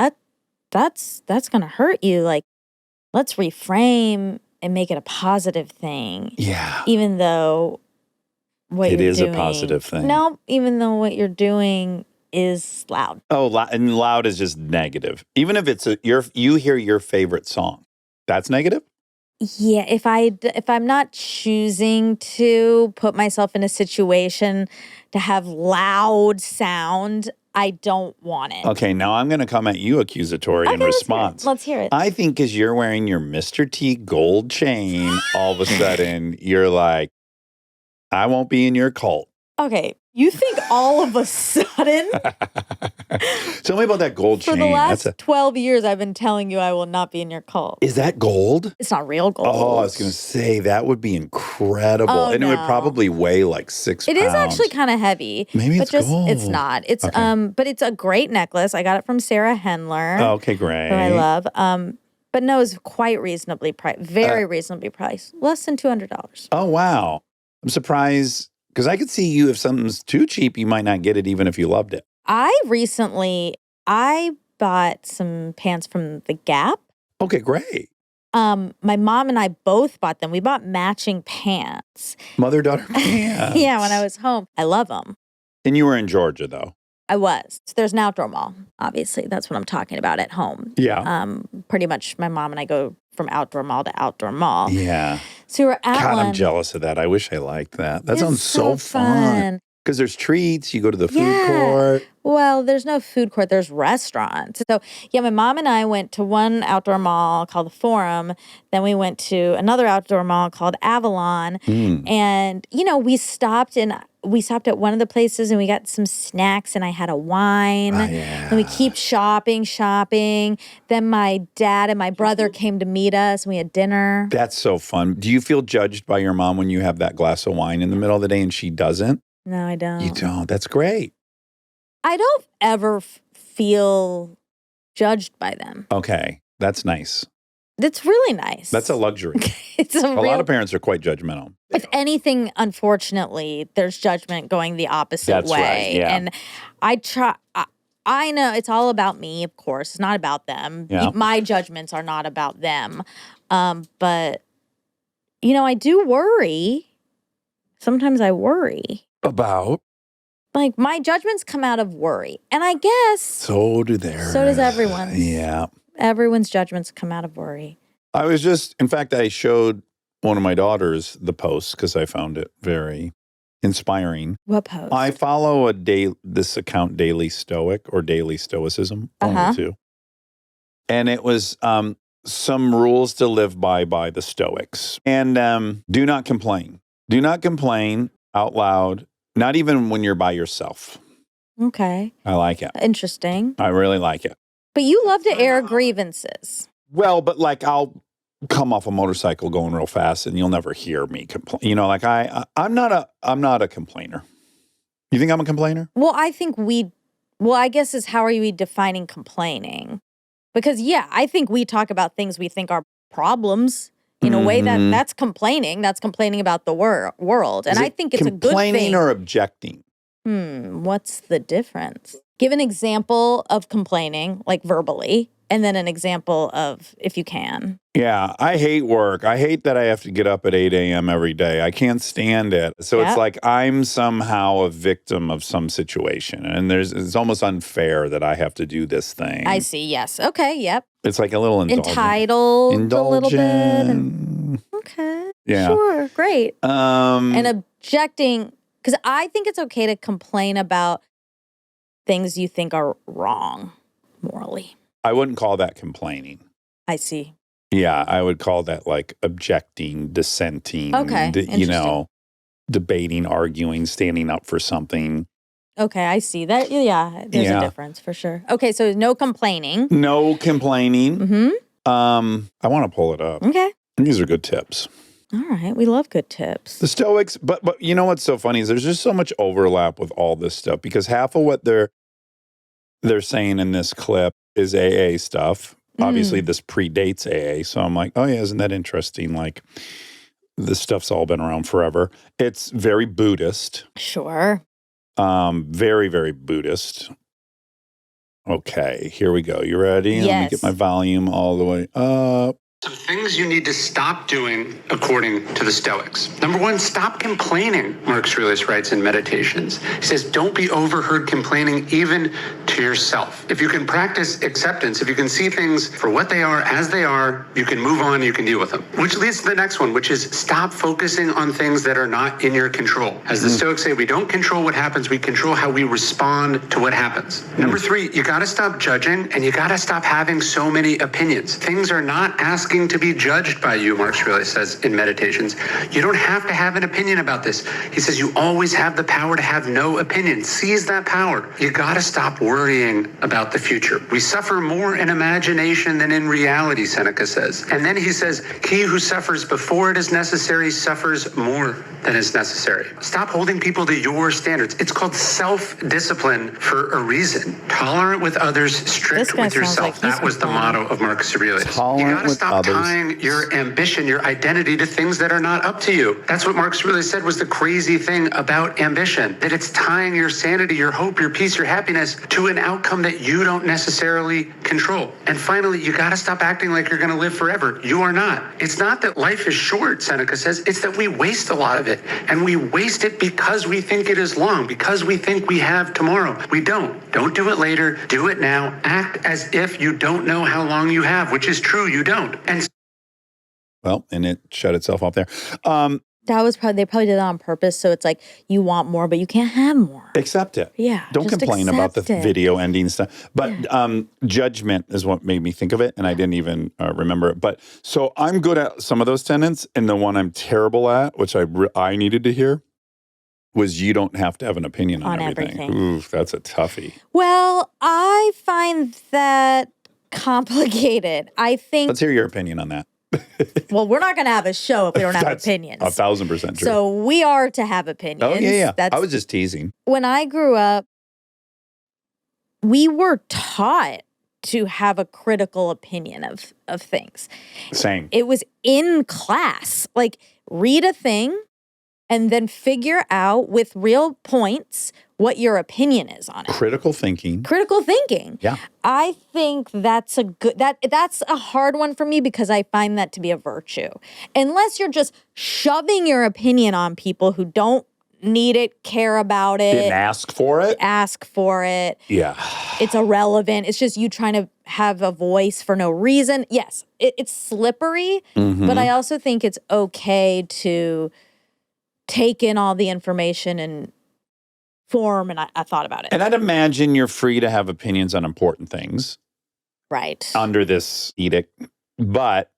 that's gonna hurt you. Like, let's reframe and make it a positive thing.
Yeah.
Even though what you're doing... It is
a positive thing.
No, even though what you're doing is loud.
Oh, and loud is just negative. Even if it's you hear your favorite song, that's negative?
Yeah, if I'm not choosing to put myself in a situation to have loud sound, I don't want it.
Okay, now I'm going to come at you accusatory in response.
Let's hear it.
I think because you're wearing your Mr. T gold chain, all of a sudden you're like, I won't be in your cult.
Okay, you think all of a sudden?
Tell me about that gold chain.
For the last 12 years, I've been telling you I will not be in your cult.
Is that gold?
It's not real gold.
Oh, I was going to say, that would be incredible.
Oh,
and it would probably weigh like 6 pounds.
It is actually kind of heavy.
Maybe it's gold.
It's not. It's but it's a great necklace. I got it from Sarah Hendler.
Oh, okay, great.
Who I love. But no, it's quite reasonably priced. Very reasonably priced. Less than $200.
Oh, wow. I'm surprised. Because I could see you, if something's too cheap, you might not get it even if you loved it.
I bought some pants from The Gap.
Okay, great.
My mom and I both bought them. We bought matching pants.
Mother-daughter pants.
Yeah, when I was home. I love them.
And you were in Georgia, though.
I was. There's an outdoor mall, obviously. That's what I'm talking about at home.
Yeah.
Pretty much my mom and I go from outdoor mall to outdoor mall.
Yeah.
So we were at
God,
one.
I'm jealous of that. I wish I liked that. That
It's
sounds so fun. Because there's treats, you go to the food
Yeah.
court.
Well, there's no food court, there's restaurants. So, yeah, my mom and I went to one outdoor mall called the Forum. Then we went to another outdoor mall called Avalon. And, we stopped at one of the places and we got some snacks and I had a wine.
Yeah.
And we keep shopping. Then my dad and my brother came to meet us and we had dinner.
That's so fun. Do you feel judged by your mom when you have that glass of wine in the middle of the day and she doesn't?
No, I don't.
You don't. That's great.
I don't ever feel judged by them.
Okay. That's nice.
It's really nice.
That's a luxury.
It's a
lot of parents are quite judgmental.
If anything, unfortunately, there's judgment going the opposite
That's
way.
right, yeah.
And I know it's all about me, of course. It's not about them.
Yeah.
My judgments are not about them. But, I do worry. Sometimes I worry.
About?
Like, my judgments come out of worry. And I guess
So do theirs.
so does everyone's.
Yeah.
Everyone's judgments come out of worry.
in fact, I showed one of my daughters the post because I found it very inspiring.
What post?
I follow this account, Daily Stoic or Daily Stoicism, one of the two. And it was some rules to live by the Stoics. And do not complain. Do not complain out loud, not even when you're by yourself.
Okay.
I like it.
Interesting.
I really like it.
But you love to air grievances.
Well, but like I'll come off a motorcycle going real fast and you'll never hear me complain. I'm not a complainer. You think I'm a complainer?
Well, I guess is how are you defining complaining? Because, I think we talk about things we think are problems in a way that's complaining. That's complaining about the world. And I think it's a good thing.
Complaining or objecting?
What's the difference? Give an example of complaining, like verbally, and then an example of if you can.
Yeah, I hate work. I hate that I have to get up at 8 a.m. every day. I can't stand it. So it's like I'm somehow a victim of some situation. And it's almost unfair that I have to do this thing.
I see, yes. Okay, yep.
It's like a little indulgent.
Entitled a little bit. Okay.
Yeah.
Sure, great. And objecting, because I think it's okay to complain about things you think are wrong morally.
I wouldn't call that complaining.
I see.
Yeah, I would call that like objecting, dissenting,
Okay, interesting.
Debating, arguing, standing up for something.
Okay, I see that. Yeah, there's a difference for sure. Okay, so no complaining.
No complaining.
Mm-hmm.
I want to pull it up.
Okay.
These are good tips.
All right, we love good tips.
The Stoics, but you know what's so funny is there's just so much overlap with all this stuff because half of what they're saying in this clip is AA stuff. Obviously, this predates AA, so I'm like, oh yeah, isn't that interesting? Like, this stuff's all been around forever. It's very Buddhist.
Sure.
Very, very Buddhist. Okay, here we go. You ready?
Yes.
Let me get my volume all the way up.
Some things you need to stop doing according to the Stoics. Number one, stop complaining, Marcus Aurelius writes in Meditations. He says, don't be overheard complaining even to yourself. If you can practice acceptance, if you can see things for what they are, as they are, you can move on, you can deal with them. Which leads to the next one, which is stop focusing on things that are not in your control. As the Stoics say, we don't control what happens, we control how we respond to what happens. Number three, you gotta stop judging and you gotta stop having so many opinions. Things are not asking to be judged by you, Marcus Aurelius says in Meditations. You don't have to have an opinion about this. He says you always have the power to have no opinion. Seize that power. You gotta stop worrying about the future. We suffer more in imagination than in reality, Seneca says. And then he says, he who suffers before it is necessary suffers more than is necessary. Stop holding people to your standards. It's called self-discipline for a reason. Tolerant with others, strict with yourself. That was the motto of Marcus Aurelius. You gotta stop tying your ambition, your identity to things that are not up to you. That's what Marcus Aurelius said was the crazy thing about ambition, that it's tying your sanity, your hope, your peace, your happiness to an outcome that you don't necessarily control. And finally, you gotta stop acting like you're gonna live forever. You are not. It's not that life is short, Seneca says, it's that we waste a lot of it. And we waste it because we think it is long, because we think we have tomorrow. We don't. Don't do it later. Do it now. Act as if you don't know how long you have, which is true, you don't. And
well, and it shut itself off there.
They probably did that on purpose. So it's like you want more, but you can't have more.
Accept it.
Yeah.
Don't
just
complain about the
accept it.
video ending stuff. But judgment is what made me think of it, and I didn't even remember it. But so I'm good at some of those tenets, and the one I'm terrible at, which I needed to hear, was you don't have to have an opinion on everything. Oof, that's a toughie.
Well, I find that complicated. I think.
Let's hear your opinion on that.
Well, we're not going to have a show if we don't have
That's
opinions.
1,000% true.
So we are to have opinions.
Oh, yeah. I was just teasing.
When I grew up, we were taught to have a critical opinion of things.
Same.
It was in class. Like, read a thing and then figure out with real points what your opinion is on it.
Critical thinking.
Critical thinking.
Yeah.
I think that's that's a hard one for me because I find that to be a virtue. Unless you're just shoving your opinion on people who don't need it, care about it.
Didn't ask for it.
Ask for it.
Yeah.
It's irrelevant. It's just you trying to have a voice for no reason. Yes, it's slippery, but I also think it's okay to take in all the information and form, and I thought about it.
And I'd imagine you're free to have opinions on important things.
Right.
Under this edict. But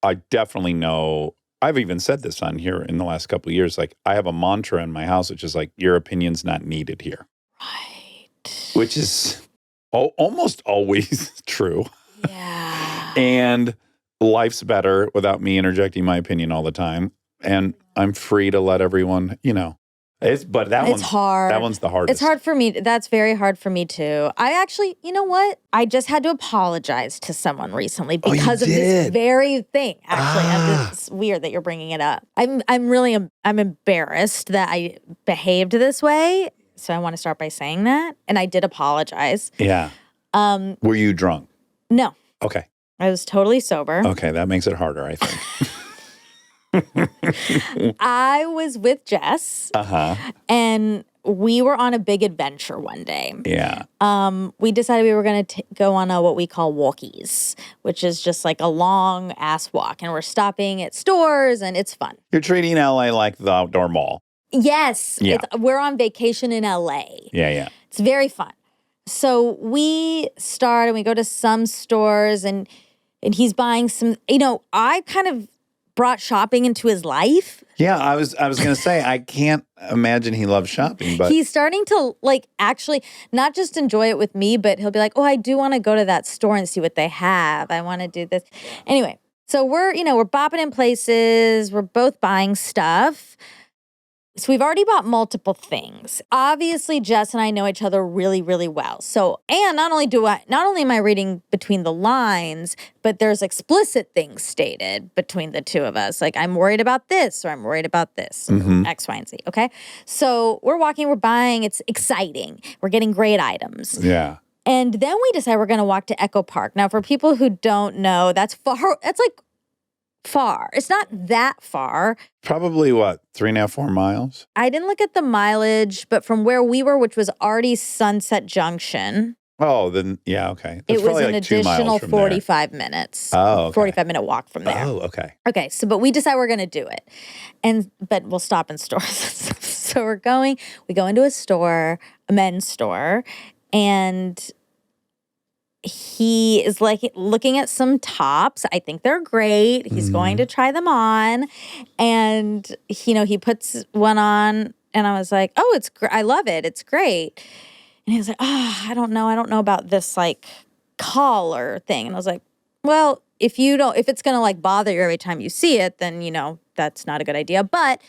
I definitely know, I've even said this on here in the last couple of years, like I have a mantra in my house, which is like, your opinion's not needed here.
Right.
Which is almost always true.
Yeah.
And life's better without me interjecting my opinion all the time. And I'm free to let everyone, but
It's hard.
That one's the hardest.
It's hard for me. That's very hard for me too. I actually, you know what? I just had to apologize to someone recently because of this very thing. Actually, it's weird that you're bringing it up. I'm embarrassed that I behaved this way. So I want to start by saying that, and I did apologize.
Yeah. Were you drunk?
No,
Okay.
I was totally sober.
Okay, that makes it harder, I think.
I was with Jess, and we were on a big adventure one day.
Yeah.
We decided we were going to go on what we call walkies, which is just like a long ass walk, and we're stopping at stores, and it's fun.
You're treating LA like the outdoor mall.
Yes,
Yeah.
we're on vacation in LA.
Yeah.
It's very fun. So we start and we go to some stores, and he's buying some. I kind of brought shopping into his life.
Yeah, I was going to say, I can't imagine he loves shopping, but
He's starting to actually not just enjoy it with me, but he'll be like, oh, I do want to go to that store and see what they have. I want to do this. Anyway, so we're bopping in places. We're both buying stuff. So we've already bought multiple things. Obviously, Jess and I know each other really, really well. So, and not only am I reading between the lines, but there's explicit things stated between the two of us. Like, I'm worried about this, or I'm worried about this, X, Y, and Z. Okay. So we're walking, we're buying. It's exciting. We're getting great items.
yeah.
And then we decide we're going to walk to Echo Park. Now, for people who don't know, that's far. That's like far. It's not that far.
Probably what, 3.5, 4 miles?
I didn't look at the mileage, but from where we were, which was already Sunset Junction,
Oh, then, yeah, okay. That's
it was
probably
an
like 2 miles
additional
from there.
45 minutes.
Oh, okay.
45-minute walk from there.
Oh, okay.
Okay, but we decide we're going to do it. But we'll stop in stores. So we go into a store, a men's store, and he is like looking at some tops. I think they're great. He's going to try them on. And, he puts one on, and I was like, oh, it's great. I love it. It's great. And he was like, I don't know about this like collar thing. And I was like, well, if it's going to like bother you every time you see it, then, that's not a good idea. But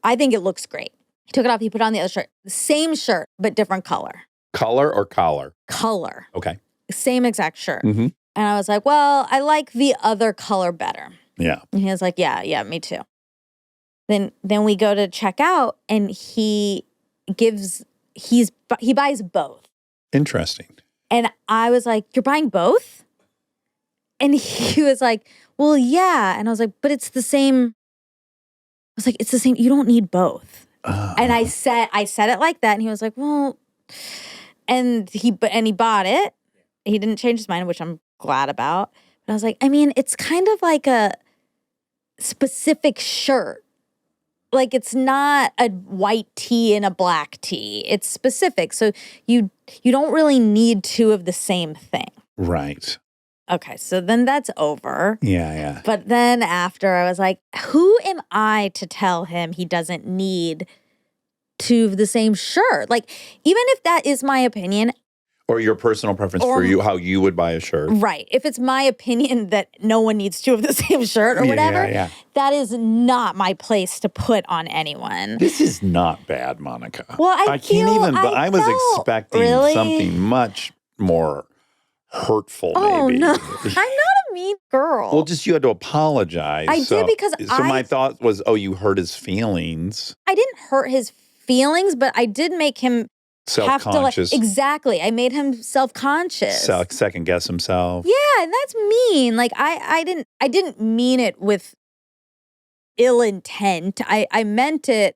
I think it looks great. He took it off. He put on the other shirt, the same shirt, but different color.
Color or collar?
Color.
Okay.
Same exact shirt.
Mm-hmm.
And I was like, well, I like the other color better.
Yeah.
And he was like, yeah, me too. Then we go to check out, and he buys both.
Interesting.
And I was like, you're buying both? And he was like, well, yeah. And I was like, but it's the same. I was like, it's the same. You don't need both. And I said it like that. And he was like, well, and he bought it. He didn't change his mind, which I'm glad about. But I was like, I mean, it's kind of like a specific shirt. like it's not a white tea and a black tea. It's specific. So you don't really need two of the same thing.
Right.
Okay, so then that's over.
Yeah.
But then after I was like, who am I to tell him he doesn't need two of the same shirt? Like, even if that is my opinion.
Or your personal preference for you, how you would buy a shirt.
Right. If it's my opinion that no one needs two of the same shirt or whatever, that is not my place to put on anyone.
This is not bad, Monica.
Well, I
was expecting something much more hurtful, maybe.
No. I'm not a mean girl.
Well, just you had to apologize.
I did because
my thought was, you hurt his feelings.
I didn't hurt his feelings, but I did make him
self-conscious.
Exactly. I made him self-conscious.
Second guess himself.
Yeah, and that's mean. Like I didn't mean it with ill intent. I meant it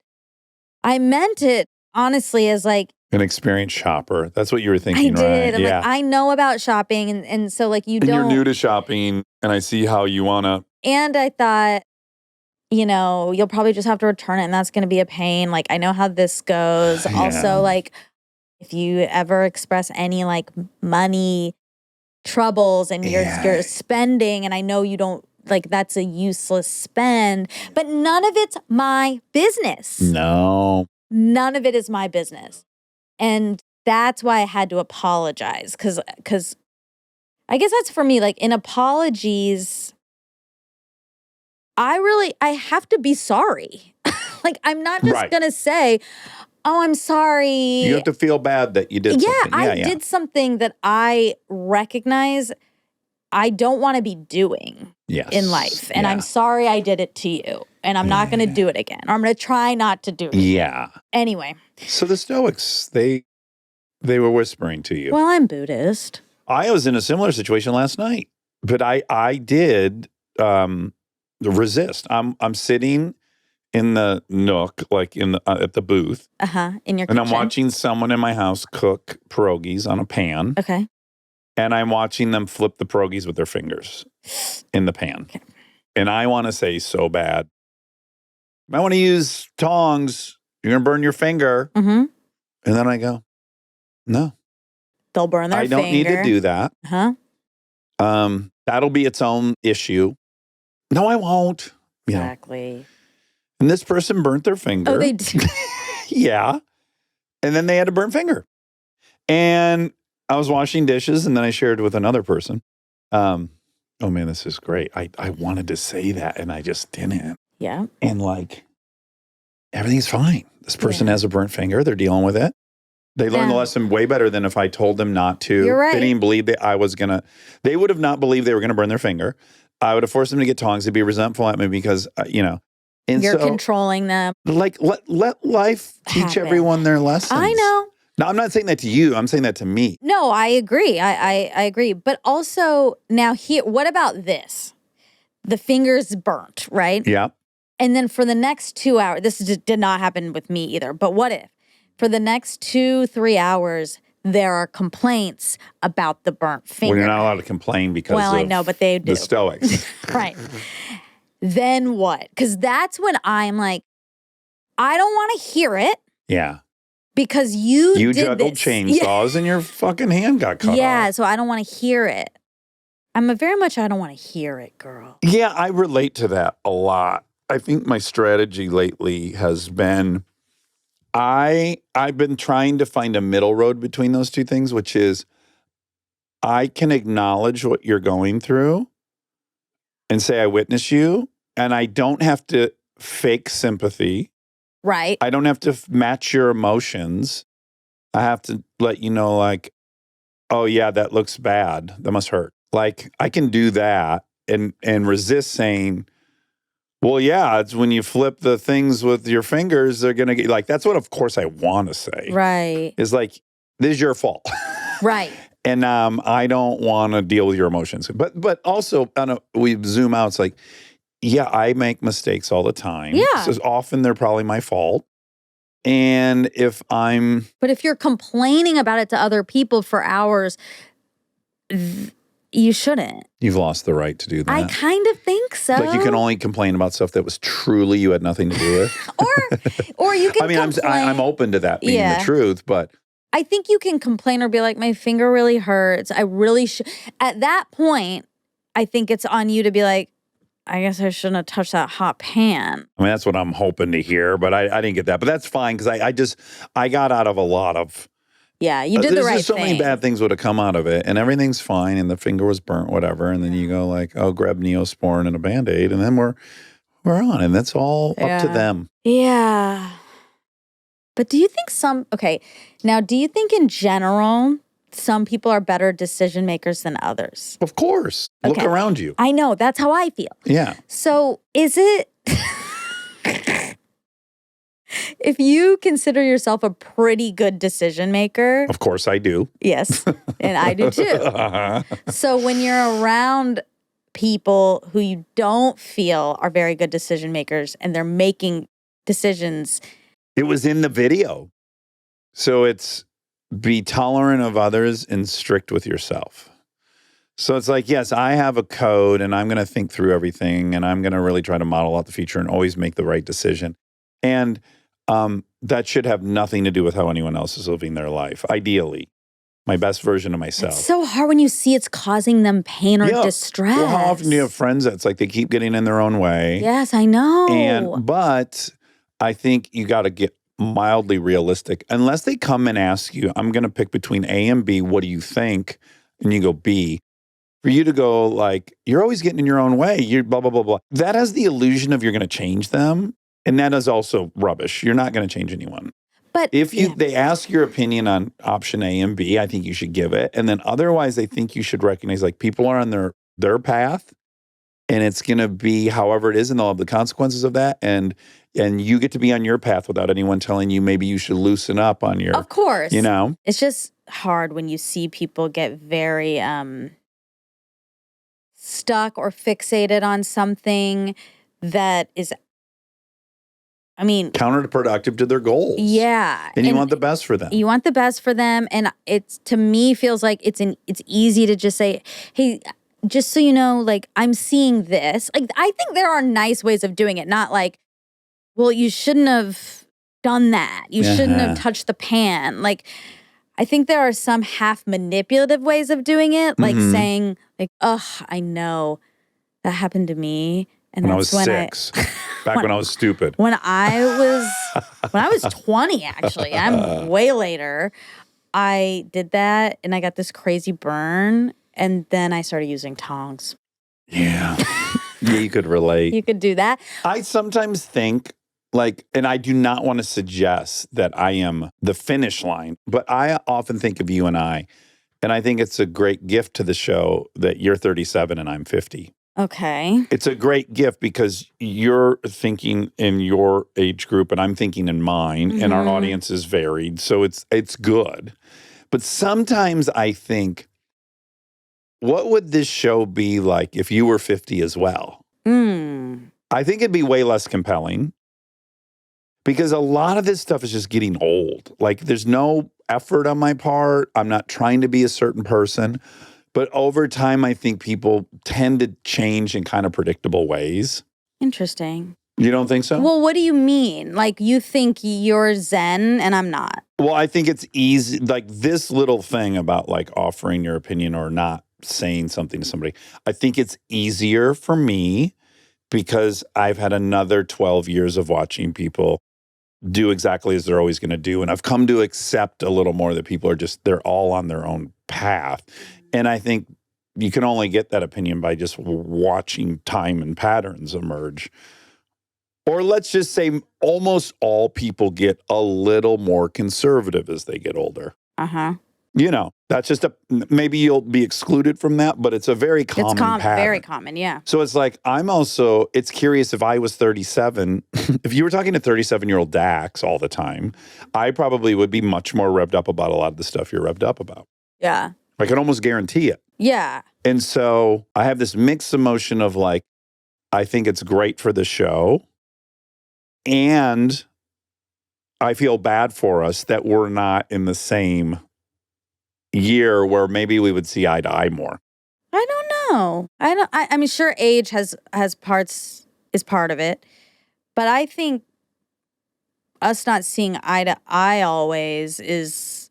honestly as like
an experienced shopper. That's what you were thinking,
I did.
Right?
Yeah. Like, I know about shopping and so like you don't.
You're new to shopping and I see how you wanna.
And I thought, you'll probably just have to return it and that's gonna be a pain. Like I know how this goes.
Yeah.
Also, like if you ever express any like money troubles and you're spending and I know you don't, like that's a useless spend, but none of it's my business.
No.
None of it is my business. And that's why I had to apologize because I guess that's for me, like in apologies, I have to be sorry. Like I'm not just going to say, oh, I'm sorry.
You have to feel bad that you did something.
I did something that I recognize I don't want to be doing in life. And I'm sorry I did it to you. And I'm not going to do it again. Or I'm going to try not to do it again. Anyway.
So the Stoics, they were whispering to you.
Well, I'm Buddhist.
I was in a similar situation last night. But I did resist. I'm sitting in the nook, like at the booth.
In your kitchen.
And I'm watching someone in my house cook pierogies on a pan.
Okay.
And I'm watching them flip the pierogies with their fingers in the pan.
Okay.
And I want to say so bad, I want to use tongs. You're going to burn your finger.
Mm-hmm.
And then I go, no.
They'll burn their finger.
I don't need to do that.
Uh-huh.
That'll be its own issue. No, I won't.
Exactly.
And this person burnt their finger.
Oh, they did?
Yeah. And then they had a burnt finger. And I was washing dishes and then I shared with another person. Oh man, this is great. I wanted to say that and I just didn't.
Yeah.
And like, everything's fine. This person has a burnt finger. They're dealing with it. They learned the lesson way better than if I told them not to.
You're right.
They didn't believe that I was going to, they would have not believed they were going to burn their finger. I would have forced them to get tongs. They'd be resentful at me because, And
you're controlling them.
Like, let life teach everyone their lessons.
I know.
No, I'm not saying that to you. I'm saying that to me.
No, I agree. I agree. But also now here, what about this? The finger's burnt, right?
Yeah.
And then for the next 2 hours, this did not happen with me either, but what if for the next 2-3 hours, there are complaints about the burnt finger?
Well, you're not allowed to complain because
I know, but they do.
The Stoics.
Right. Then what? Because that's when I'm like, I don't want to hear it.
Yeah.
Because you did
juggled
this.
chainsaws and your fucking hand got cut off.
Yeah, so I don't want to hear it. I'm a very much I don't want to hear it, girl.
Yeah, I relate to that a lot. I think my strategy lately has been I've been trying to find a middle road between those two things, which is I can acknowledge what you're going through and say I witness you, and I don't have to fake sympathy.
Right.
I don't have to match your emotions. I have to let you know, like, oh yeah, that looks bad. That must hurt. Like, I can do that and resist saying, well, yeah, it's when you flip the things with your fingers, they're going to get, like, that's what, of course, I want to say.
Right.
Is like, this is your fault.
Right.
And I don't want to deal with your emotions. But also, we zoom out, it's like, yeah, I make mistakes all the time.
Yeah.
So often they're probably my fault. And But
if you're complaining about it to other people for hours, you shouldn't.
You've lost the right to do that.
I kind of think so.
Like you can only complain about stuff that was truly you had nothing to do with.
or you can
I mean,
complain.
I'm open to that being the truth, but
I think you can complain or be like, my finger really hurts. I really should. At that point, I think it's on you to be like, I guess I shouldn't have touched that hot pan.
I mean, that's what I'm hoping to hear, but I didn't get that. But that's fine because I got out of a lot of.
Yeah, you did the right
There's so
thing.
many bad things would have come out of it, and everything's fine, and the finger was burnt, whatever. And then you go like, oh, grab Neosporin and a Band-Aid, and then we're on, and that's all up to them.
Yeah. But do you think do you think in general, some people are better decision makers than others?
Of course. Look
Okay.
around you.
I know, that's how I feel.
Yeah.
So is it, if you consider yourself a pretty good decision maker,
Of course I do.
yes, and I do too.
Uh-huh.
So when you're around people who you don't feel are very good decision makers and they're making decisions.
It was in the video. So it's be tolerant of others and strict with yourself. So it's like, yes, I have a code and I'm going to think through everything and I'm going to really try to model out the future and always make the right decision. And that should have nothing to do with how anyone else is living their life. Ideally, my best version of myself.
It's so hard when you see it's causing them pain or distress.
Well, how often do you have friends that's like they keep getting in their own way?
Yes, I know.
But I think you got to get mildly realistic. Unless they come and ask you, I'm going to pick between A and B. What do you think? And you go B. For you to go like, you're always getting in your own way. You're blah, blah, blah, blah. That has the illusion of you're going to change them. And that is also rubbish. You're not going to change anyone.
But
If they ask your opinion on option A and B, I think you should give it. And then otherwise, I think you should recognize like people are on their path and it's going to be however it is and they'll have the consequences of that. And you get to be on your path without anyone telling you maybe you should loosen up on your,
of course,
you know.
It's just hard when you see people get very stuck or fixated on something that is, I mean,
counterproductive to their goals.
Yeah.
And you want the best for them.
You want the best for them. And it's, to me, feels like it's easy to just say, hey, just so you know, like, I'm seeing this. Like, I think there are nice ways of doing it. Not like, well, you shouldn't have done that. You shouldn't have touched the pan. Like, I think there are some half manipulative ways of doing it. Like saying, like, ugh, I know that happened to me. And
when I
that's
was
when
6. Back when I was stupid.
When I was 20, actually, I'm way later, I did that and I got this crazy burn. And then I started using tongs.
Yeah. Yeah, you could relate.
You could do that.
I sometimes think like, and I do not want to suggest that I am the finish line, but I often think of you and I think it's a great gift to the show that you're 37 and I'm 50.
Okay.
It's a great gift because you're thinking in your age group and I'm thinking in mine and our audience is varied. So it's good. But sometimes I think, what would this show be like if you were 50 as well? I think it'd be way less compelling because a lot of this stuff is just getting old. Like there's no effort on my part. I'm not trying to be a certain person. But over time, I think people tend to change in kind of predictable ways.
Interesting.
You don't think so?
Well, what do you mean? Like you think you're Zen and I'm not?
Well, I think it's easy. Like this little thing about like offering your opinion or not saying something to somebody. I think it's easier for me because I've had another 12 years of watching people do exactly as they're always going to do. And I've come to accept a little more that people are they're all on their own path. And I think you can only get that opinion by just watching time and patterns emerge. Or let's just say almost all people get a little more conservative as they get older.
Uh-huh.
You know, that's just maybe you'll be excluded from that, but it's a very common pattern.
Very common, yeah.
So it's like, it's curious if I was 37, if you were talking to 37-year-old Dax all the time, I probably would be much more revved up about a lot of the stuff you're revved up about.
Yeah.
I can almost guarantee it.
Yeah.
And so I have this mixed emotion of like, I think it's great for the show. And I feel bad for us that we're not in the same year where maybe we would see eye to eye more.
I know. I mean, sure, age is part of it, but I think us not seeing eye to eye always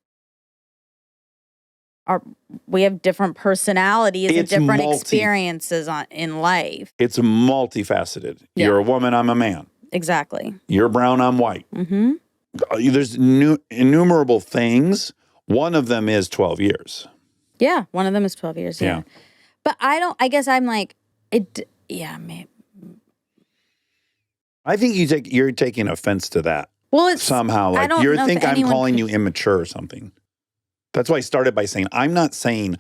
we have different personalities and different experiences in life.
It's multifaceted.
Yeah.
You're a woman, I'm a man.
Exactly.
You're brown, I'm white.
Mm-hmm.
There's innumerable things. One of them is 12 years.
Yeah, one of them is 12 years. Yeah. But I guess I'm like, maybe.
I think you're taking offense to that.
Well, it's
somehow like you think I'm calling you immature or something. That's why I started by saying I'm not saying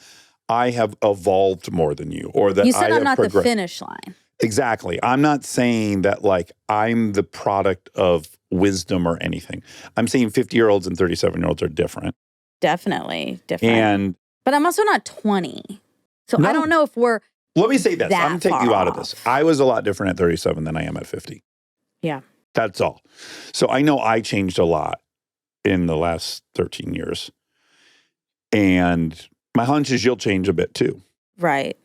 I have evolved more than you or that
you said
I
I'm not
progressed.
the finish line.
Exactly. I'm not saying that like I'm the product of wisdom or anything. I'm saying 50-year-olds and 37-year-olds are different.
Definitely different. But I'm also not 20. So I don't know if we're
Let me say this. I'm going to take you out of this.
off.
I was a lot different at 37 than I am at 50.
Yeah.
That's all. So I know I changed a lot in the last 13 years. And my hunch is you'll change a bit too.
Right.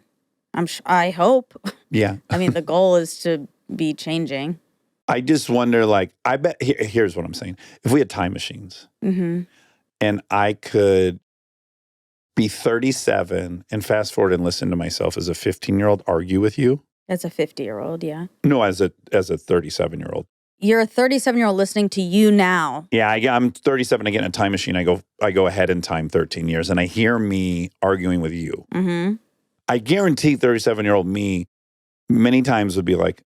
I hope.
Yeah.
I mean, the goal is to be changing.
I just wonder, like, I bet, here's what I'm saying. If we had time machines and I could be 37 and fast forward and listen to myself as a 15-year-old argue with you.
As a 50-year-old, yeah.
No, as a 37-year-old.
You're a 37-year-old listening to you now.
Yeah, I'm 37. I get in a time machine. I go ahead in time 13 years, and I hear me arguing with you.
Mm-hmm.
I guarantee 37-year-old me many times would be like,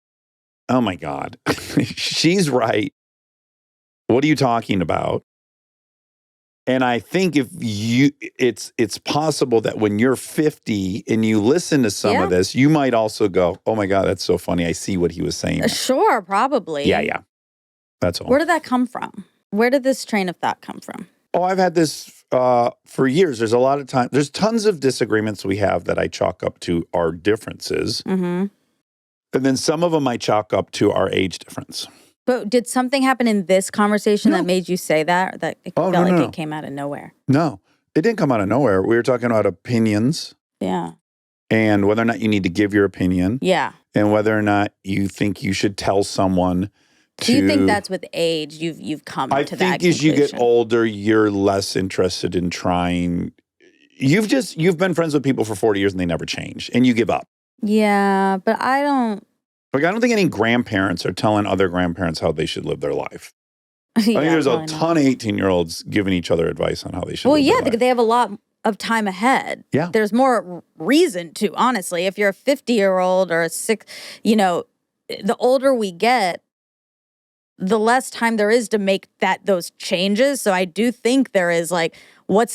oh my God, she's right. What are you talking about? And I think it's possible that when you're 50 and you listen to some of this, you might also go, oh my God, that's so funny. I see what he was saying.
Sure, probably.
Yeah. That's all.
Where did that come from? Where did this train of thought come from?
Oh, I've had this for years. There's a lot of time. There's tons of disagreements we have that I chalk up to our differences.
Mm-hmm.
And then some of them I chalk up to our age difference.
But did something happen in this conversation that made you say that? Or that it felt like it came out of nowhere?
No, it didn't come out of nowhere. We were talking about opinions.
Yeah.
And whether or not you need to give your opinion.
Yeah.
And whether or not you think you should tell someone to.
Do you think that's with age you've come to that conclusion?
I think as you get older, you're less interested in trying. You've been friends with people for 40 years and they never change. And you give up.
Yeah, but I don't.
Like, I don't think any grandparents are telling other grandparents how they should live their life. I think there's a ton of 18-year-olds giving each other advice on how they should live their life.
They have a lot of time ahead.
Yeah.
There's more reason to, honestly. If you're a 50-year-old or the older we get, the less time there is to make those changes. So I do think there is like, what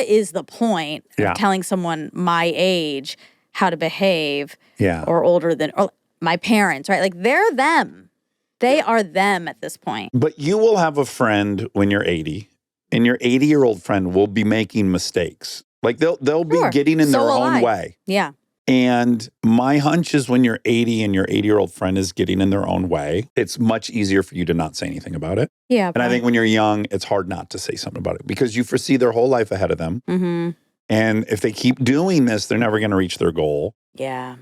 is the point of telling someone my age how to behave or older than... Or, my parents, right? Like, they're them. They are them at this point.
But you will have a friend when you're 80, and your 80-year-old friend will be making mistakes. Like, they'll be getting in their own way.
Yeah.
And my hunch is when you're 80 and your 80-year-old friend is getting in their own way, it's much easier for you to not say anything about it.
Yeah.
And I think when you're young, it's hard not to say something about it because you foresee their whole life ahead of them.
Mm-hmm.
And if they keep doing this, they're never going to reach their goal.
Yeah.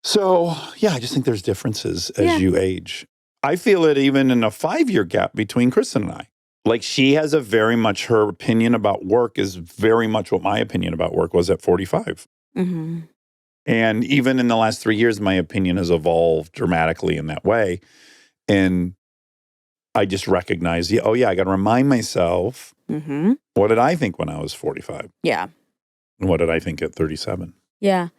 So, yeah, I just think there's differences as you age. I feel it even in a 5-year gap between Kristen and I. Like, she has her opinion about work is very much what my opinion about work was at 45.
Mm-hmm.
And even in the last 3 years, my opinion has evolved dramatically in that way. And I just recognize, I got to remind myself, what did I think when I was 45?
Yeah.
And what did I think at 37?
Yeah.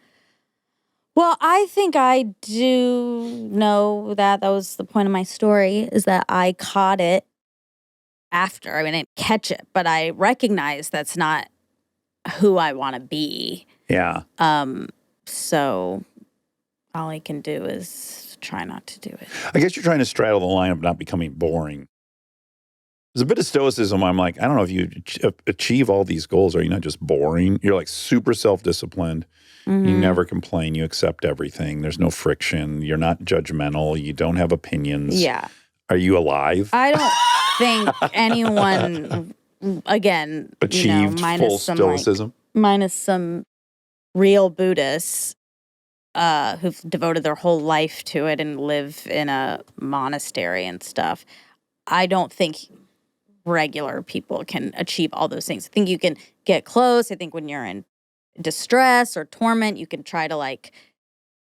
Well, I think I do know that was the point of my story, is that I caught it after. I mean, I didn't catch it, but I recognize that's not who I want to be.
Yeah.
So all I can do is try not to do it.
I guess you're trying to straddle the line of not becoming boring. There's a bit of stoicism. I'm like, I don't know if you achieve all these goals. Are you not just boring? You're like super self-disciplined. You never complain. You accept everything. There's no friction. You're not judgmental. You don't have opinions.
Yeah.
Are you alive?
I don't think anyone, again,
achieved
minus
full
some
stoicism?
minus some real Buddhists, who've devoted their whole life to it and live in a monastery and stuff. I don't think regular people can achieve all those things. I think you can get close. I think when you're in distress or torment, you can try to like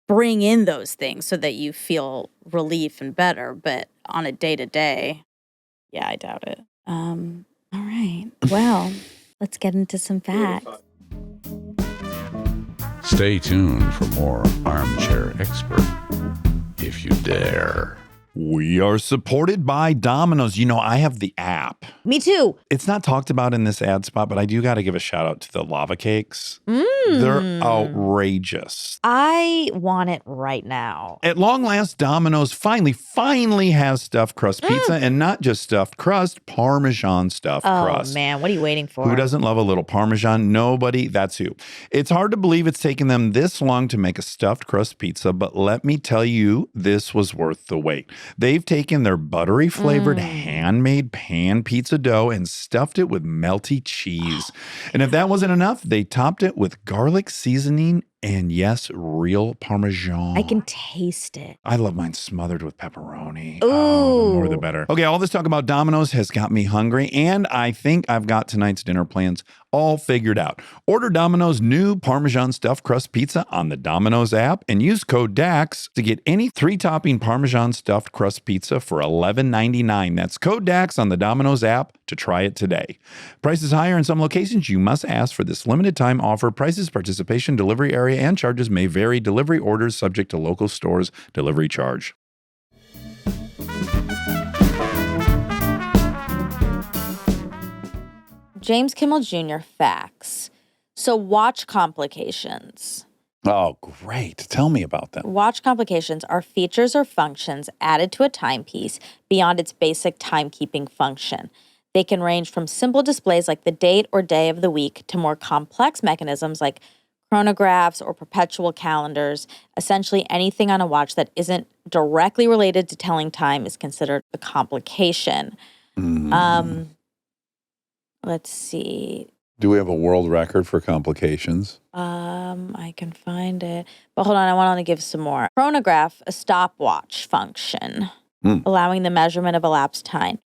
bring in those things so that you feel relief and better. But on a day-to-day, yeah, I doubt it. All right. Well, let's get into some facts.
Stay tuned for more Armchair Expert, if you dare.
We are supported by Domino's. You know, I have the app.
Me too.
It's not talked about in this ad spot, but I do got to give a shout out to the lava cakes. They're outrageous.
I want it right now.
At long last, Domino's finally has stuffed crust pizza, and not just stuffed crust, Parmesan stuffed crust.
Oh, man. What are you waiting for?
Who doesn't love a little Parmesan? Nobody. That's who. It's hard to believe it's taken them this long to make a stuffed crust pizza, but let me tell you, this was worth the wait. They've taken their buttery flavored handmade pan pizza dough and stuffed it with melty cheese. And if that wasn't enough, they topped it with garlic seasoning and, yes, real Parmesan.
I can taste it.
I love mine smothered with pepperoni.
Ooh.
Oh, the more the better. Okay, all this talk about Domino's has got me hungry, and I think I've got tonight's dinner plans all figured out. Order Domino's new Parmesan stuffed crust pizza on the Domino's app and use code DAX to get any 3-topping Parmesan stuffed crust pizza for $11.99. That's code DAX on the Domino's app to try it today. Prices higher in some locations. You must ask for this limited time offer. Prices, participation, delivery area, and charges may vary. Delivery orders subject to local stores' delivery charge.
James Kimmel Jr. facts. So watch complications.
Oh, great. Tell me about them.
Watch complications are features or functions added to a timepiece beyond its basic timekeeping function. They can range from simple displays like the date or day of the week to more complex mechanisms like chronographs or perpetual calendars. Essentially, anything on a watch that isn't directly related to telling time is considered a complication. Let's see.
Do we have a world record for complications?
I can find it. But hold on, I want to give some more. Chronograph, a stopwatch function, allowing the measurement of elapsed time.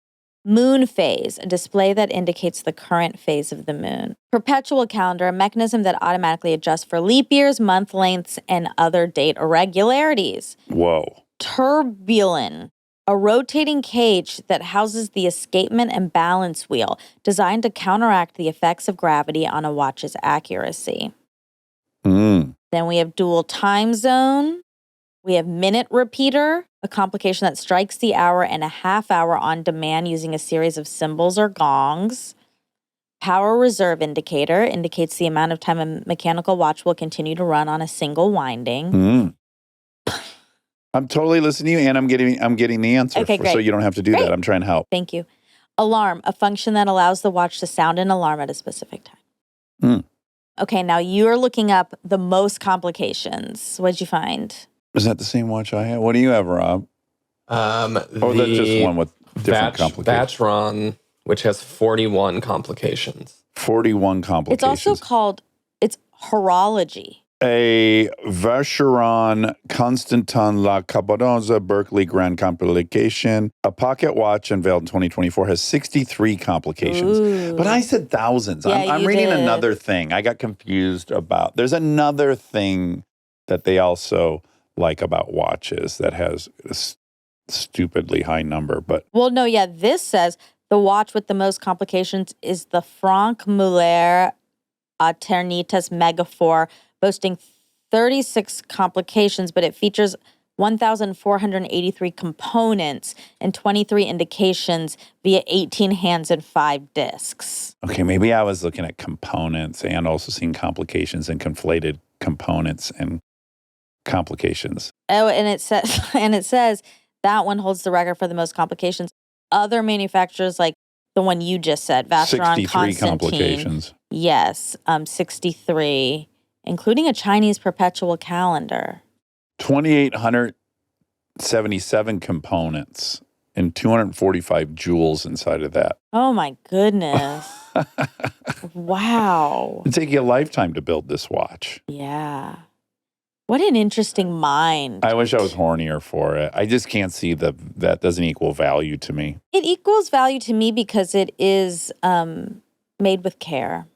Moon phase, a display that indicates the current phase of the moon. Perpetual calendar, a mechanism that automatically adjusts for leap years, month lengths, and other date irregularities.
Whoa.
Turbulin, a rotating cage that houses the escapement and balance wheel, designed to counteract the effects of gravity on a watch's accuracy. Then we have dual time zone. We have minute repeater, a complication that strikes the hour and a half hour on demand using a series of cymbals or gongs. Power reserve indicator indicates the amount of time a mechanical watch will continue to run on a single winding.
I'm totally listening to you, and I'm getting the answer.
Okay, great.
So you don't have to do that. I'm trying to help.
Thank you. Alarm, a function that allows the watch to sound an alarm at a specific time. Okay, now you're looking up the most complications. What'd you find?
Is that the same watch I have? What do you have, Rob?
That's
just one with different complications.
Batchron, which has 41 complications.
41 complications.
It's also called, it's horology.
A Vacheron Constantin La Cabodoza Berkeley Grand Complication. A pocket watch unveiled in 2024 has 63 complications.
Ooh.
But I said thousands.
Yeah,
I'm
you
reading
did.
another thing. I got confused about. There's another thing that they also like about watches that has a stupidly high number. But
Well, no, yeah, this says the watch with the most complications is the Franck Muller Eternitas Mega 4, boasting 36 complications, but it features 1,483 components and 23 indications via 18 hands and 5 discs.
okay, maybe I was looking at components and also seeing complications and conflated components and complications.
Oh, and it says that one holds the record for the most complications. Other manufacturers, like the one you just said, Vacheron
63
Constantin,
complications.
yes, 63, including a Chinese perpetual calendar.
2,877 components and 245 joules inside of that.
Oh my goodness. Wow.
It'd take you a lifetime to build this watch.
Yeah. What an interesting mind.
I wish I was hornier for it. I just can't see that doesn't equal value to me.
It equals value to me because it is made with care.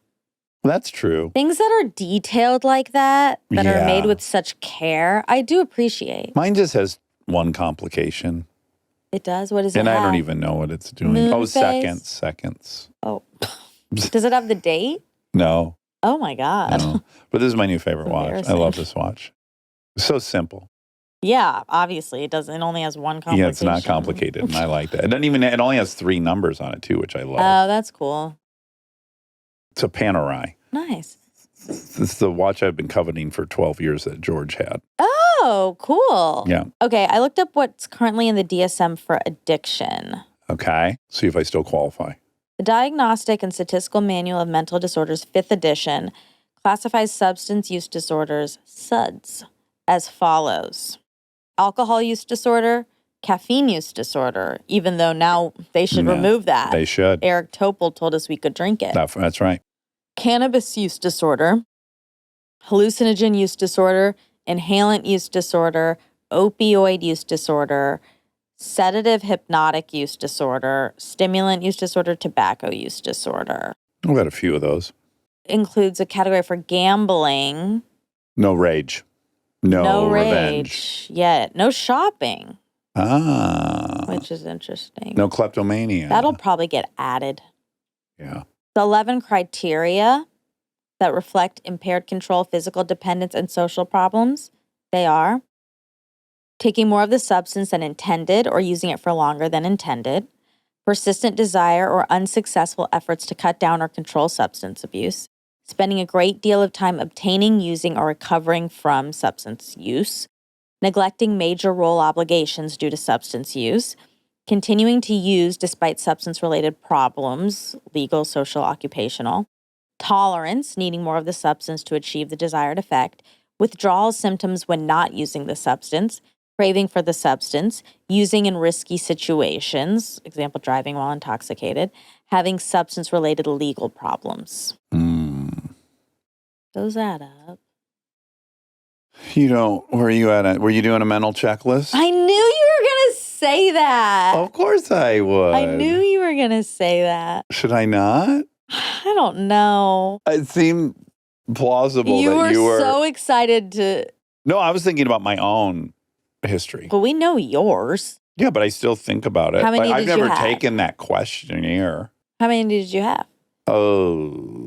That's true.
Things that are detailed like that are
Yeah.
made with such care, I do appreciate.
Mine just has one complication.
It does? What does it
And
have?
I don't even know what it's doing.
Moon
Oh,
phase?
seconds.
Oh. Does it have the date?
No,
Oh my God.
no. But this is my new favorite watch. I
Embarrassing.
love this watch. It's so simple.
Yeah, obviously it doesn't. It only has one complication.
Yeah, it's not complicated, and I like that. It only has 3 numbers on it too, which I love.
Oh, that's cool.
It's a Panerai.
Nice.
It's the watch I've been coveting for 12 years that George had.
Oh, cool.
Yeah.
Okay, I looked up what's currently in the DSM for addiction.
Okay. See if I still qualify.
The Diagnostic and Statistical Manual of Mental Disorders, 5th edition, classifies substance use disorders, SUDs, as follows. Alcohol use disorder, caffeine use disorder, even though now they should
No,
remove that.
They should.
Eric Topol told us we could drink it.
That's right.
Cannabis use disorder, hallucinogen use disorder, inhalant use disorder, opioid use disorder, sedative hypnotic use disorder, stimulant use disorder, tobacco use disorder.
We've got a few of those.
Includes a category for gambling.
No rage. No revenge.
Rage. Yeah, no shopping,
Ah.
which is interesting.
No kleptomania.
That'll probably get added.
Yeah.
The 11 criteria that reflect impaired control, physical dependence, and social problems, they are taking more of the substance than intended or using it for longer than intended, persistent desire or unsuccessful efforts to cut down or control substance abuse, spending a great deal of time obtaining, using, or recovering from substance use, neglecting major role obligations due to substance use, continuing to use despite substance-related problems, legal, social, occupational, tolerance, needing more of the substance to achieve the desired effect, withdrawal symptoms when not using the substance, craving for the substance, using in risky situations, example, driving while intoxicated, having substance-related legal problems. Those add up.
Where are you at? Were you doing a mental checklist?
I knew you were going to say that.
Of course I would.
I knew you were going to say that.
Should I not?
I don't know.
It seemed plausible
You
that you were.
so excited to,
No, I was thinking about my own history.
but we know yours.
Yeah, but I still think about it.
How many
I've
did you
never
have?
taken that questionnaire.
How many did you have?
Oh,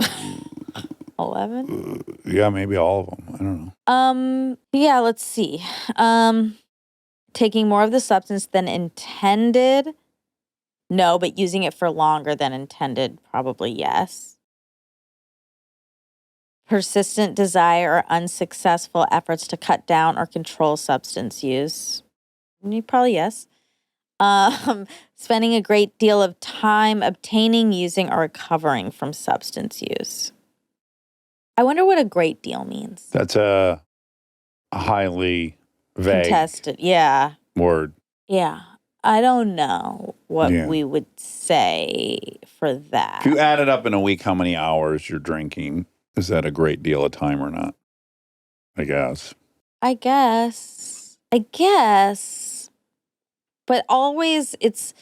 11?
yeah, maybe all of them. I don't know.
Yeah, let's see. Taking more of the substance than intended. No, but using it for longer than intended, probably yes. Persistent desire or unsuccessful efforts to cut down or control substance use. Probably yes. Spending a great deal of time obtaining, using, or recovering from substance use. I wonder what a great deal means.
That's a highly vague
Contested, yeah.
word.
Yeah. I don't know what
Yeah.
we would say for that.
If you add it up in a week, how many hours you're drinking, is that a great deal of time or not? I guess.
I guess. But always it's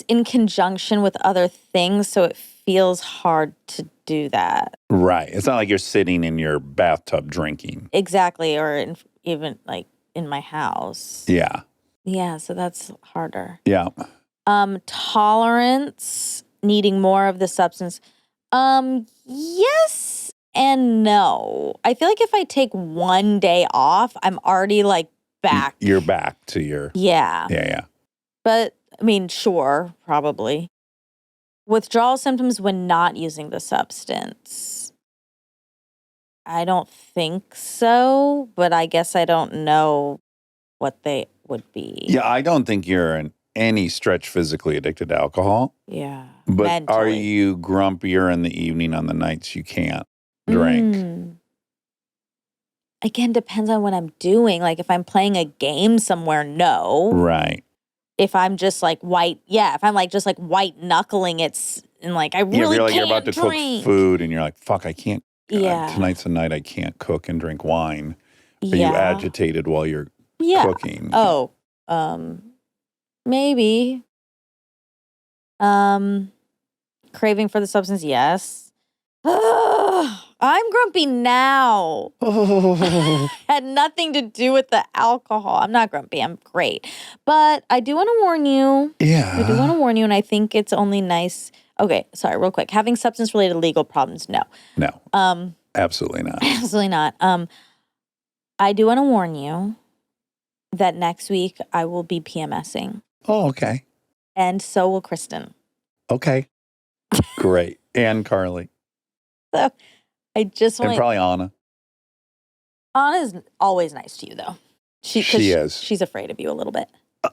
in conjunction with other things, so it feels hard to do that.
Right. It's not like you're sitting in your bathtub drinking.
Exactly, or even like in my house.
Yeah.
Yeah, so that's harder.
Yeah.
Tolerance, needing more of the substance. Yes and no. I feel like if I take one day off, I'm already like back.
You're back to your.
Yeah.
Yeah.
But I mean, sure, probably. Withdrawal symptoms when not using the substance. I don't think so, but I guess I don't know what they would be.
Yeah. I don't think you're in any stretch physically addicted to alcohol.
Yeah.
But are
Mentally.
you grumpier in the evening on the nights you can't drink?
Again, depends on what I'm doing. Like if I'm playing a game somewhere, no.
Right.
If I'm just like if I'm like just like white knuckling it, and like I
Yeah,
really
you're like
can't
you're about to
drink.
cook food and you're like, fuck, I can't.
Yeah.
Tonight's the night I can't cook and drink wine Are you agitated while you're cooking?
Oh, maybe. Craving for the substance, yes. I'm grumpy now. Had nothing to do with the alcohol. I'm not grumpy. I'm great. But I do want to warn you.
Yeah.
I do want to warn you, and I think it's only nice. Okay, sorry, real quick. Having substance-related legal problems, no.
No. Absolutely not.
Absolutely not. I do want to warn you that next week I will be PMSing.
Oh, okay.
And so will Kristen.
Okay. Great. And Carly.
So I just want
And probably Anna.
Anna's always nice to you, though.
She is.
She's afraid of you a little bit.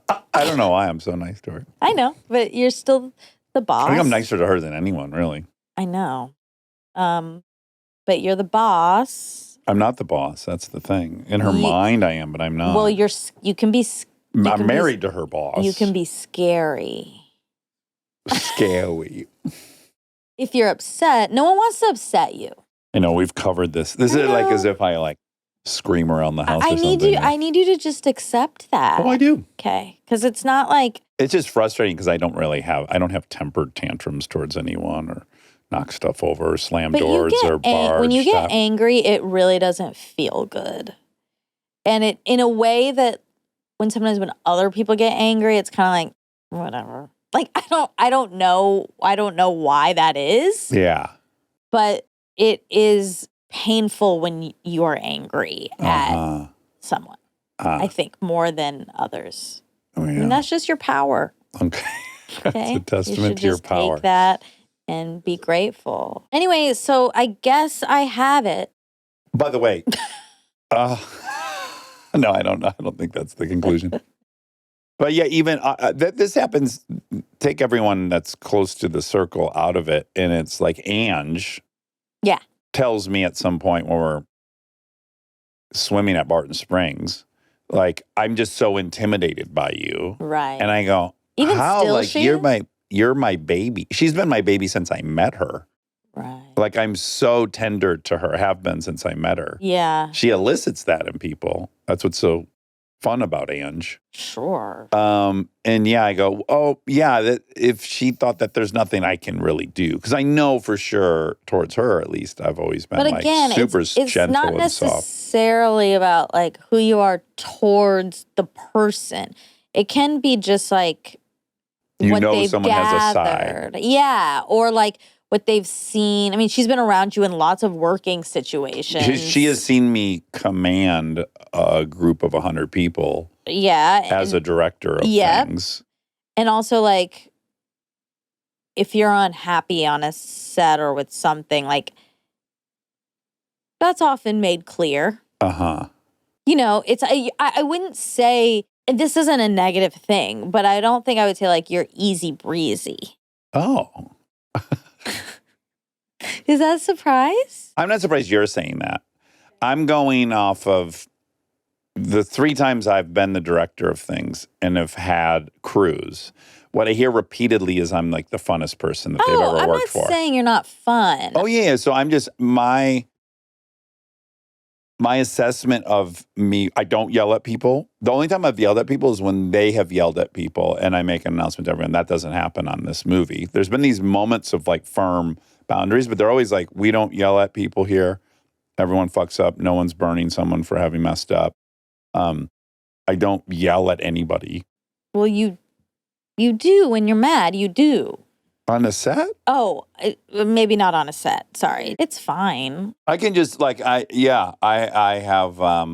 I don't know why I'm so nice to her.
I know, but you're still the boss.
I think I'm nicer to her than anyone, really.
I know. But you're the boss.
I'm not the boss. That's the thing. In her mind, I am, but I'm not.
Well, you can be.
I'm married to her boss.
You can be scary.
Scary.
If you're upset, no one wants to upset you.
I know we've covered this. This is like as if I scream around the house.
I
or
need
something.
you. I need you to just accept that.
Oh, I do.
Okay, because it's not like
it's just frustrating because I don't have tempered tantrums towards anyone or knock stuff over or slam doors or barge
when you get
stuff.
angry, it really doesn't feel good, and it in a way that when other people get angry, it's kind of like whatever. Like I don't know why that is.
Yeah,
but it is painful when you are angry at someone. I think more than others.
Oh, yeah.
I mean, that's just your power.
Okay. That's a testament to your power.
Take that and be grateful. Anyway, so I guess I have it.
By the way, no, I don't know. I don't think that's the conclusion. But yeah, even this happens. Take everyone that's close to the circle out of it, and it's like Ange.
Yeah.
Tells me at some point when we're swimming at Barton Springs, like I'm just so intimidated by you,
right?
And I go,
even
how?
Still,
like you're my baby. She's been my baby since I met her.
Right.
Like I'm so tender to her. Have been since I met her.
Yeah.
She elicits that in people. That's what's so fun about Ange.
Sure.
And yeah, I go, oh yeah, that if she thought that there's nothing I can really do, because I know for sure towards her at least I've always been super
it's
gentle
not
and soft.
necessarily about like who you are towards the person. It can be just like what they've
someone
gathered.
has a side.
Yeah, or like what they've seen. I mean, she's been around you in lots of working situations.
She has seen me command a group of 100 people.
Yeah.
As a director of things.
And also, like, if you're unhappy on a set or with something, like, that's often made clear.
Uh-huh.
You know, I wouldn't say, and this isn't a negative thing, but I don't think I would say, like, you're easy breezy.
Oh.
Is that a surprise?
I'm not surprised you're saying that. I'm going off of the 3 times I've been the director of things and have had crews. What I hear repeatedly is I'm like the funnest person that they've ever worked for.
I'm not saying you're not fun.
Oh, yeah. So I'm just, my assessment of me, I don't yell at people. The only time I've yelled at people is when they have yelled at people and I make an announcement to everyone. That doesn't happen on this movie. There's been these moments of like firm boundaries, but they're always like, we don't yell at people here. Everyone fucks up. No one's burning someone for having messed up. I don't yell at anybody.
Well, you do when you're mad. You do.
On a set?
Oh, maybe not on a set. Sorry. It's fine.
I can just like, I have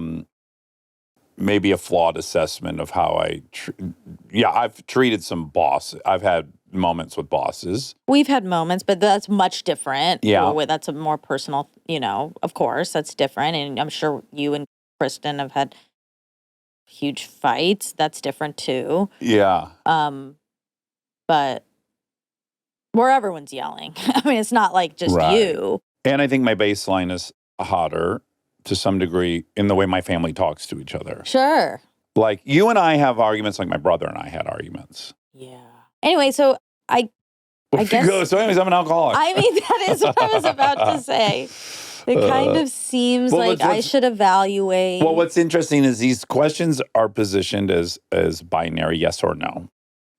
maybe a flawed assessment of how I've treated some bosses. I've had moments with bosses.
We've had moments, but that's much different.
Yeah.
That's a more personal, of course, that's different. And I'm sure you and Kristen have had huge fights. That's different too.
Yeah.
But where everyone's yelling. I mean, it's not like just you.
And I think my baseline is hotter to some degree in the way my family talks to each other.
Sure.
Like you and I have arguments like my brother and I had arguments.
Yeah. Anyway, so I guess.
So anyways, I'm an alcoholic.
I mean, that is what I was about to say. It kind of seems
Well,
like I should evaluate.
Well, what's interesting is these questions are positioned as binary, yes or no.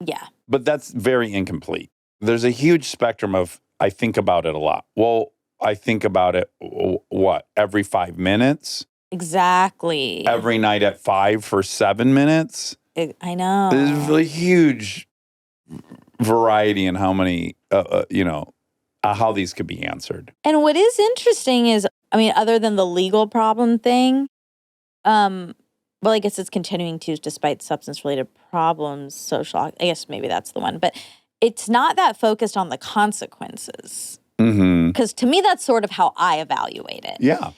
Yeah.
But that's very incomplete. There's a huge spectrum of, I think about it a lot. Well, I think about it, what, every 5 minutes?
Exactly.
Every night at 5 for 7 minutes?
I know.
There's a huge variety in how many, how these could be answered.
And what is interesting is, I mean, other than the legal problem thing, well, I guess it's continuing to, despite substance-related problems, social, I guess maybe that's the one. But it's not that focused on the consequences. Because to me, that's sort of how I evaluate it.
Yeah.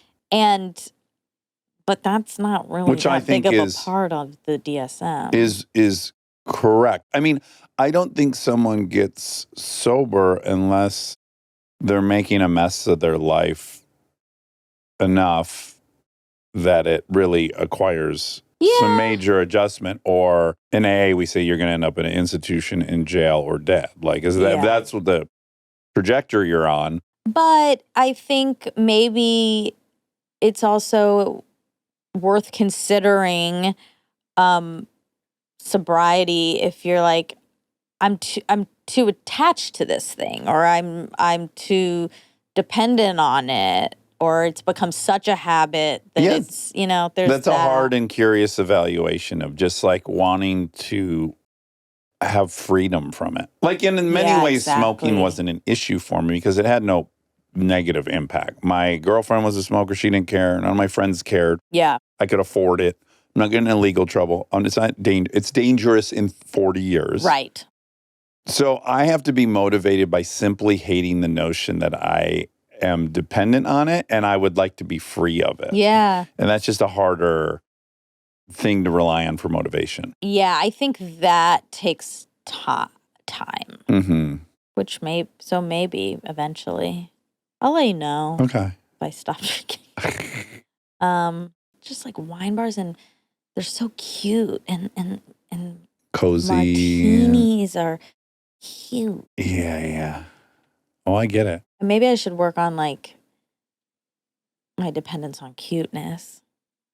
But that's not really
Which I think
big of
is,
a part of the DSM.
Is correct. I mean, I don't think someone gets sober unless they're making a mess of their life enough that it really acquires some major adjustment. Or in AA, we say you're going to end up in an institution, in jail, or dead. Like, that's what the trajectory you're on.
But I think maybe it's also worth considering sobriety if you're like, I'm too attached to this thing, or I'm too dependent on it, or it's become such a habit that it's, there's
That's a hard and curious evaluation of just like wanting to have freedom from it. Like in many ways, smoking wasn't an issue for me because it had no negative impact. My girlfriend was a smoker. She didn't care. None of my friends cared.
Yeah.
I could afford it. I'm not getting in legal trouble. It's not it's dangerous in 40 years.
Right.
So I have to be motivated by simply hating the notion that I am dependent on it and I would like to be free of it.
Yeah.
And that's just a harder thing to rely on for motivation.
Yeah, I think that takes time.
Mm-hmm.
Maybe eventually. I'll let you know.
Okay.
If I stop drinking. Just like wine bars, and they're so cute, and
Cozy.
Martinis are cute.
Yeah. Oh, I get it.
Maybe I should work on like my dependence on cuteness.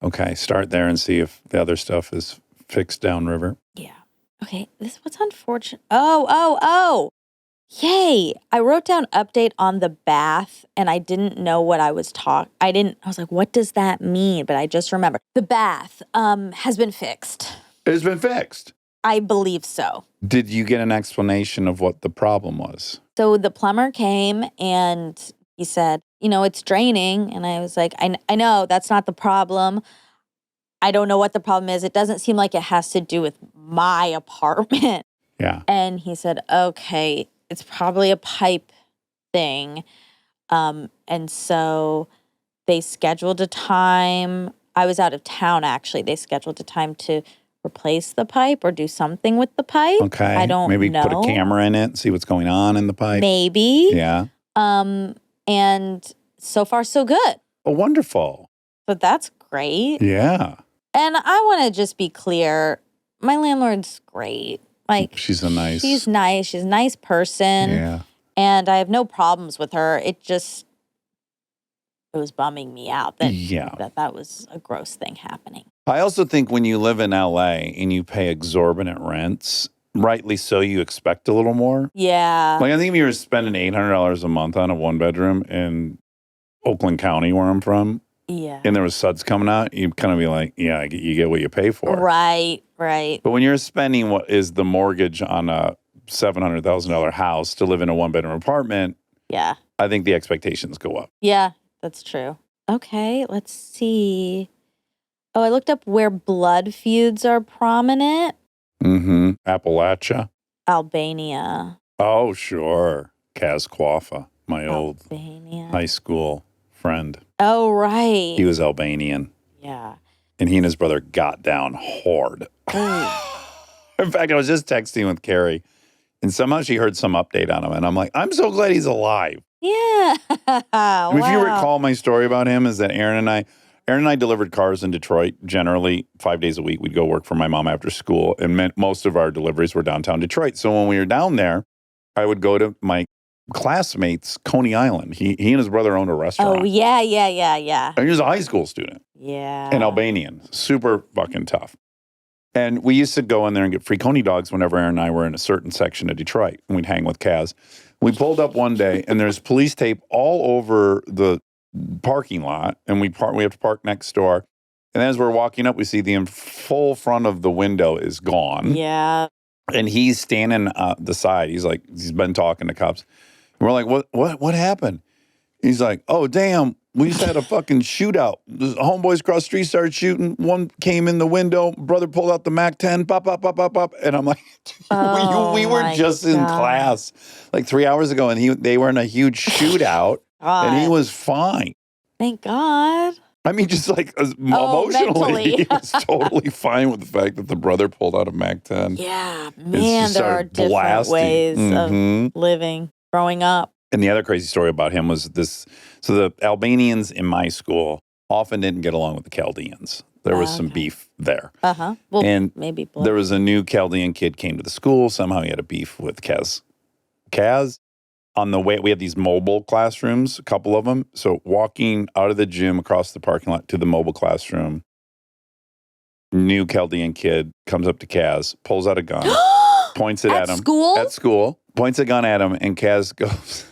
Okay, start there and see if the other stuff is fixed downriver.
Yeah. Okay, what's unfortunate. Oh. Yay. I wrote down update on the bath and I didn't know what I was I was like, what does that mean? But I just remembered. The bath has been fixed.
It's been fixed.
I believe so.
Did you get an explanation of what the problem was?
So the plumber came and he said, it's draining. And I was like, I know that's not the problem. I don't know what the problem is. It doesn't seem like it has to do with my apartment.
Yeah.
And he said, okay, it's probably a pipe thing. And so they scheduled a time. I was out of town, actually. They scheduled a time to replace the pipe or do something with the pipe.
Okay.
I don't know.
Maybe put a camera in it and see what's going on in the pipe.
Maybe.
Yeah.
And so far, so good.
Oh, wonderful.
But that's great.
Yeah.
And I want to just be clear. My landlord's great. Like,
she's nice.
She's nice. She's a nice person.
Yeah.
And I have no problems with her. It was bumming me out that was a gross thing happening.
I also think when you live in LA and you pay exorbitant rents, rightly so, you expect a little more.
Yeah.
Like I think if you were spending $800 a month on a one bedroom in Oakland County, where I'm from, and there was suds coming out, you'd kind of be like, yeah, you get what you pay for.
Right.
But when you're spending what is the mortgage on a $700,000 house to live in a one bedroom apartment,
yeah,
I think the expectations go up.
Yeah, that's true. Okay, let's see. Oh, I looked up where blood feuds are prominent.
Mm-hmm. Appalachia.
Albania.
Oh, sure. Kaz Kwafa, my old
Albania.
high school friend.
Oh, right.
He was Albanian.
Yeah.
And he and his brother got down hard. In fact, I was just texting with Carrie, and somehow she heard some update on him. And I'm like, I'm so glad he's alive.
Yeah. Wow.
If you recall, my story about him is that Aaron and I delivered cars in Detroit generally 5 days a week. We'd go work for my mom after school, and most of our deliveries were downtown Detroit. So when we were down there, I would go to my classmates, Coney Island. He and his brother owned a restaurant.
Oh, yeah.
And he was a high school student.
Yeah.
An Albanian. Super fucking tough. And we used to go in there and get free Coney dogs whenever Aaron and I were in a certain section of Detroit. And we'd hang with Kaz. We pulled up one day, and there's police tape all over the parking lot. And we have to park next door. And as we're walking up, we see the full front of the window is gone.
Yeah.
And he's standing the side. He's like, he's been talking to cops. And we're like, what happened? He's like, oh, damn. We just had a fucking shootout. The homeboys across the street started shooting. One came in the window. Brother pulled out the MAC-10. Pop, pop, pop, pop, pop. And I'm like, we were just in class like 3 hours ago, and they were in a huge shootout, and he was fine.
Thank God.
I mean, just like emotionally, he was totally fine with the fact that the brother pulled out a MAC-10.
Yeah, man, there are different ways of living, growing up.
And the other crazy story about him was this. So the Albanians in my school often didn't get along with the Chaldeans. There was some beef there.
Uh-huh. Well,
and
maybe
there was a new Chaldean kid came to the school. Somehow he had a beef with Kaz. On the way, we had these mobile classrooms, a couple of them. So walking out of the gym across the parking lot to the mobile classroom, new Chaldean kid comes up to Kaz, pulls out a gun, points it at him. At school? Points a gun at him, and Kaz goes,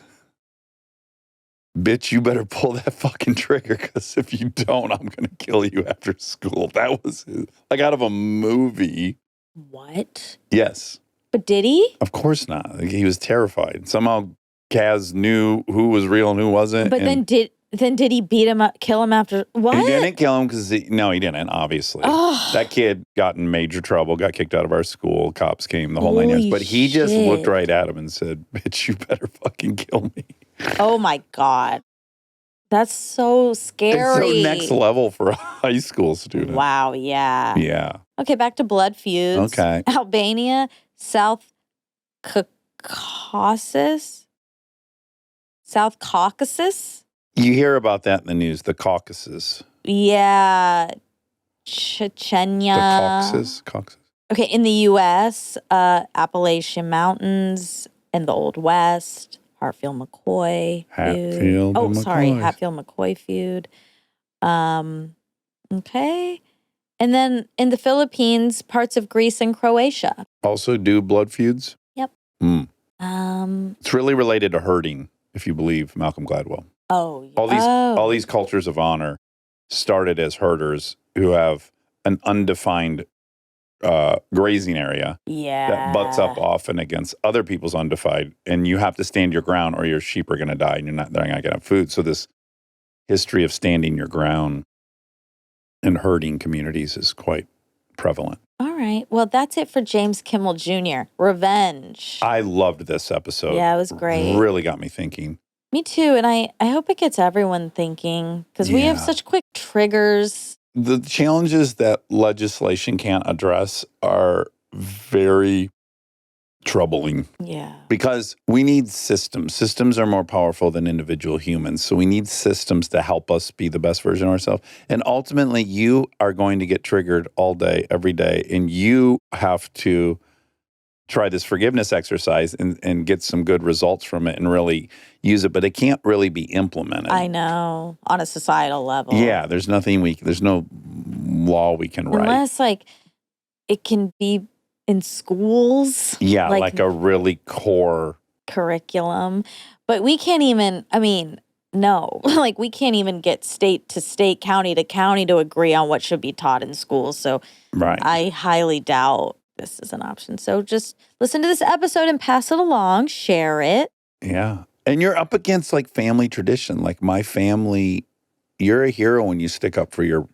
bitch, you better pull that fucking trigger, because if you don't, I'm going to kill you after school. That was like out of a movie.
What?
Yes.
But did he?
Of course not. He was terrified. Somehow Kaz knew who was real and who wasn't.
But then did he beat him up, kill him after? What?
He didn't kill him because no, he didn't. Obviously, that kid got in major trouble. Got kicked out of our school. Cops came. The whole 9 yards. But he just looked right at him and said, "Bitch, you better fucking kill me."
Oh my God, that's so scary.
It's so next level for a high school student.
Wow. Yeah.
Yeah.
Okay, back to blood feuds.
Okay.
Albania, South Caucasus. South Caucasus.
You hear about that in the news, the Caucasus.
Yeah. Chechnya.
The Caucasus.
Okay, in the U.S., Appalachian Mountains and the Old West, Hatfield-McCoy feud. Hatfield-McCoy feud. Okay. And then in the Philippines, parts of Greece and Croatia.
Also do blood feuds?
Yep.
It's really related to herding, if you believe Malcolm Gladwell.
Oh, yeah.
All these cultures of honor started as herders who have an undefined grazing area that butts up often against other people's undefined, and you have to stand your ground or your sheep are going to die and they're not going to have food. So this history of standing your ground in herding communities is quite prevalent.
All right. Well, that's it for James Kimmel Jr. Revenge.
I loved this episode.
Yeah, it was great.
Really got me thinking.
Me too. And I hope it gets everyone thinking, because we have such quick triggers.
The challenges that legislation can't address are very troubling.
Yeah.
Because we need systems. Systems are more powerful than individual humans. So we need systems to help us be the best version of ourselves. And ultimately, you are going to get triggered all day, every day. And you have to try this forgiveness exercise and get some good results from it and really use it. But it can't really be implemented.
I know. On a societal level.
Yeah. There's no law we can write.
Unless, like, it can be in schools.
Yeah, like a really core
curriculum. But we can't even, no. Like, we can't even get state to state, county to county to agree on what should be taught in schools. So I highly doubt this is an option. So just listen to this episode and pass it along, share it.
Yeah. And you're up against like family tradition. Like my family, you're a hero when you stick up for your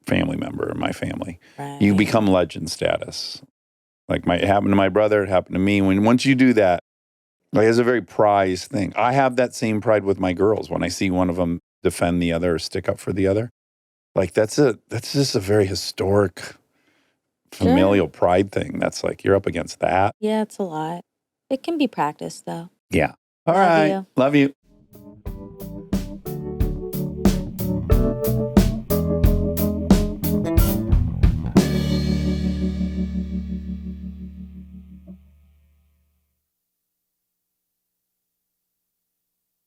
family member in my family.
Right.
You become legend status. Like it happened to my brother, it happened to me. Once you do that, like it's a very prized thing. I have that same pride with my girls when I see one of them defend the other or stick up for the other. Like that's just a very historic familial pride thing. That's like you're up against that.
Yeah, it's a lot. It can be practiced though.
Yeah. All right. Love you.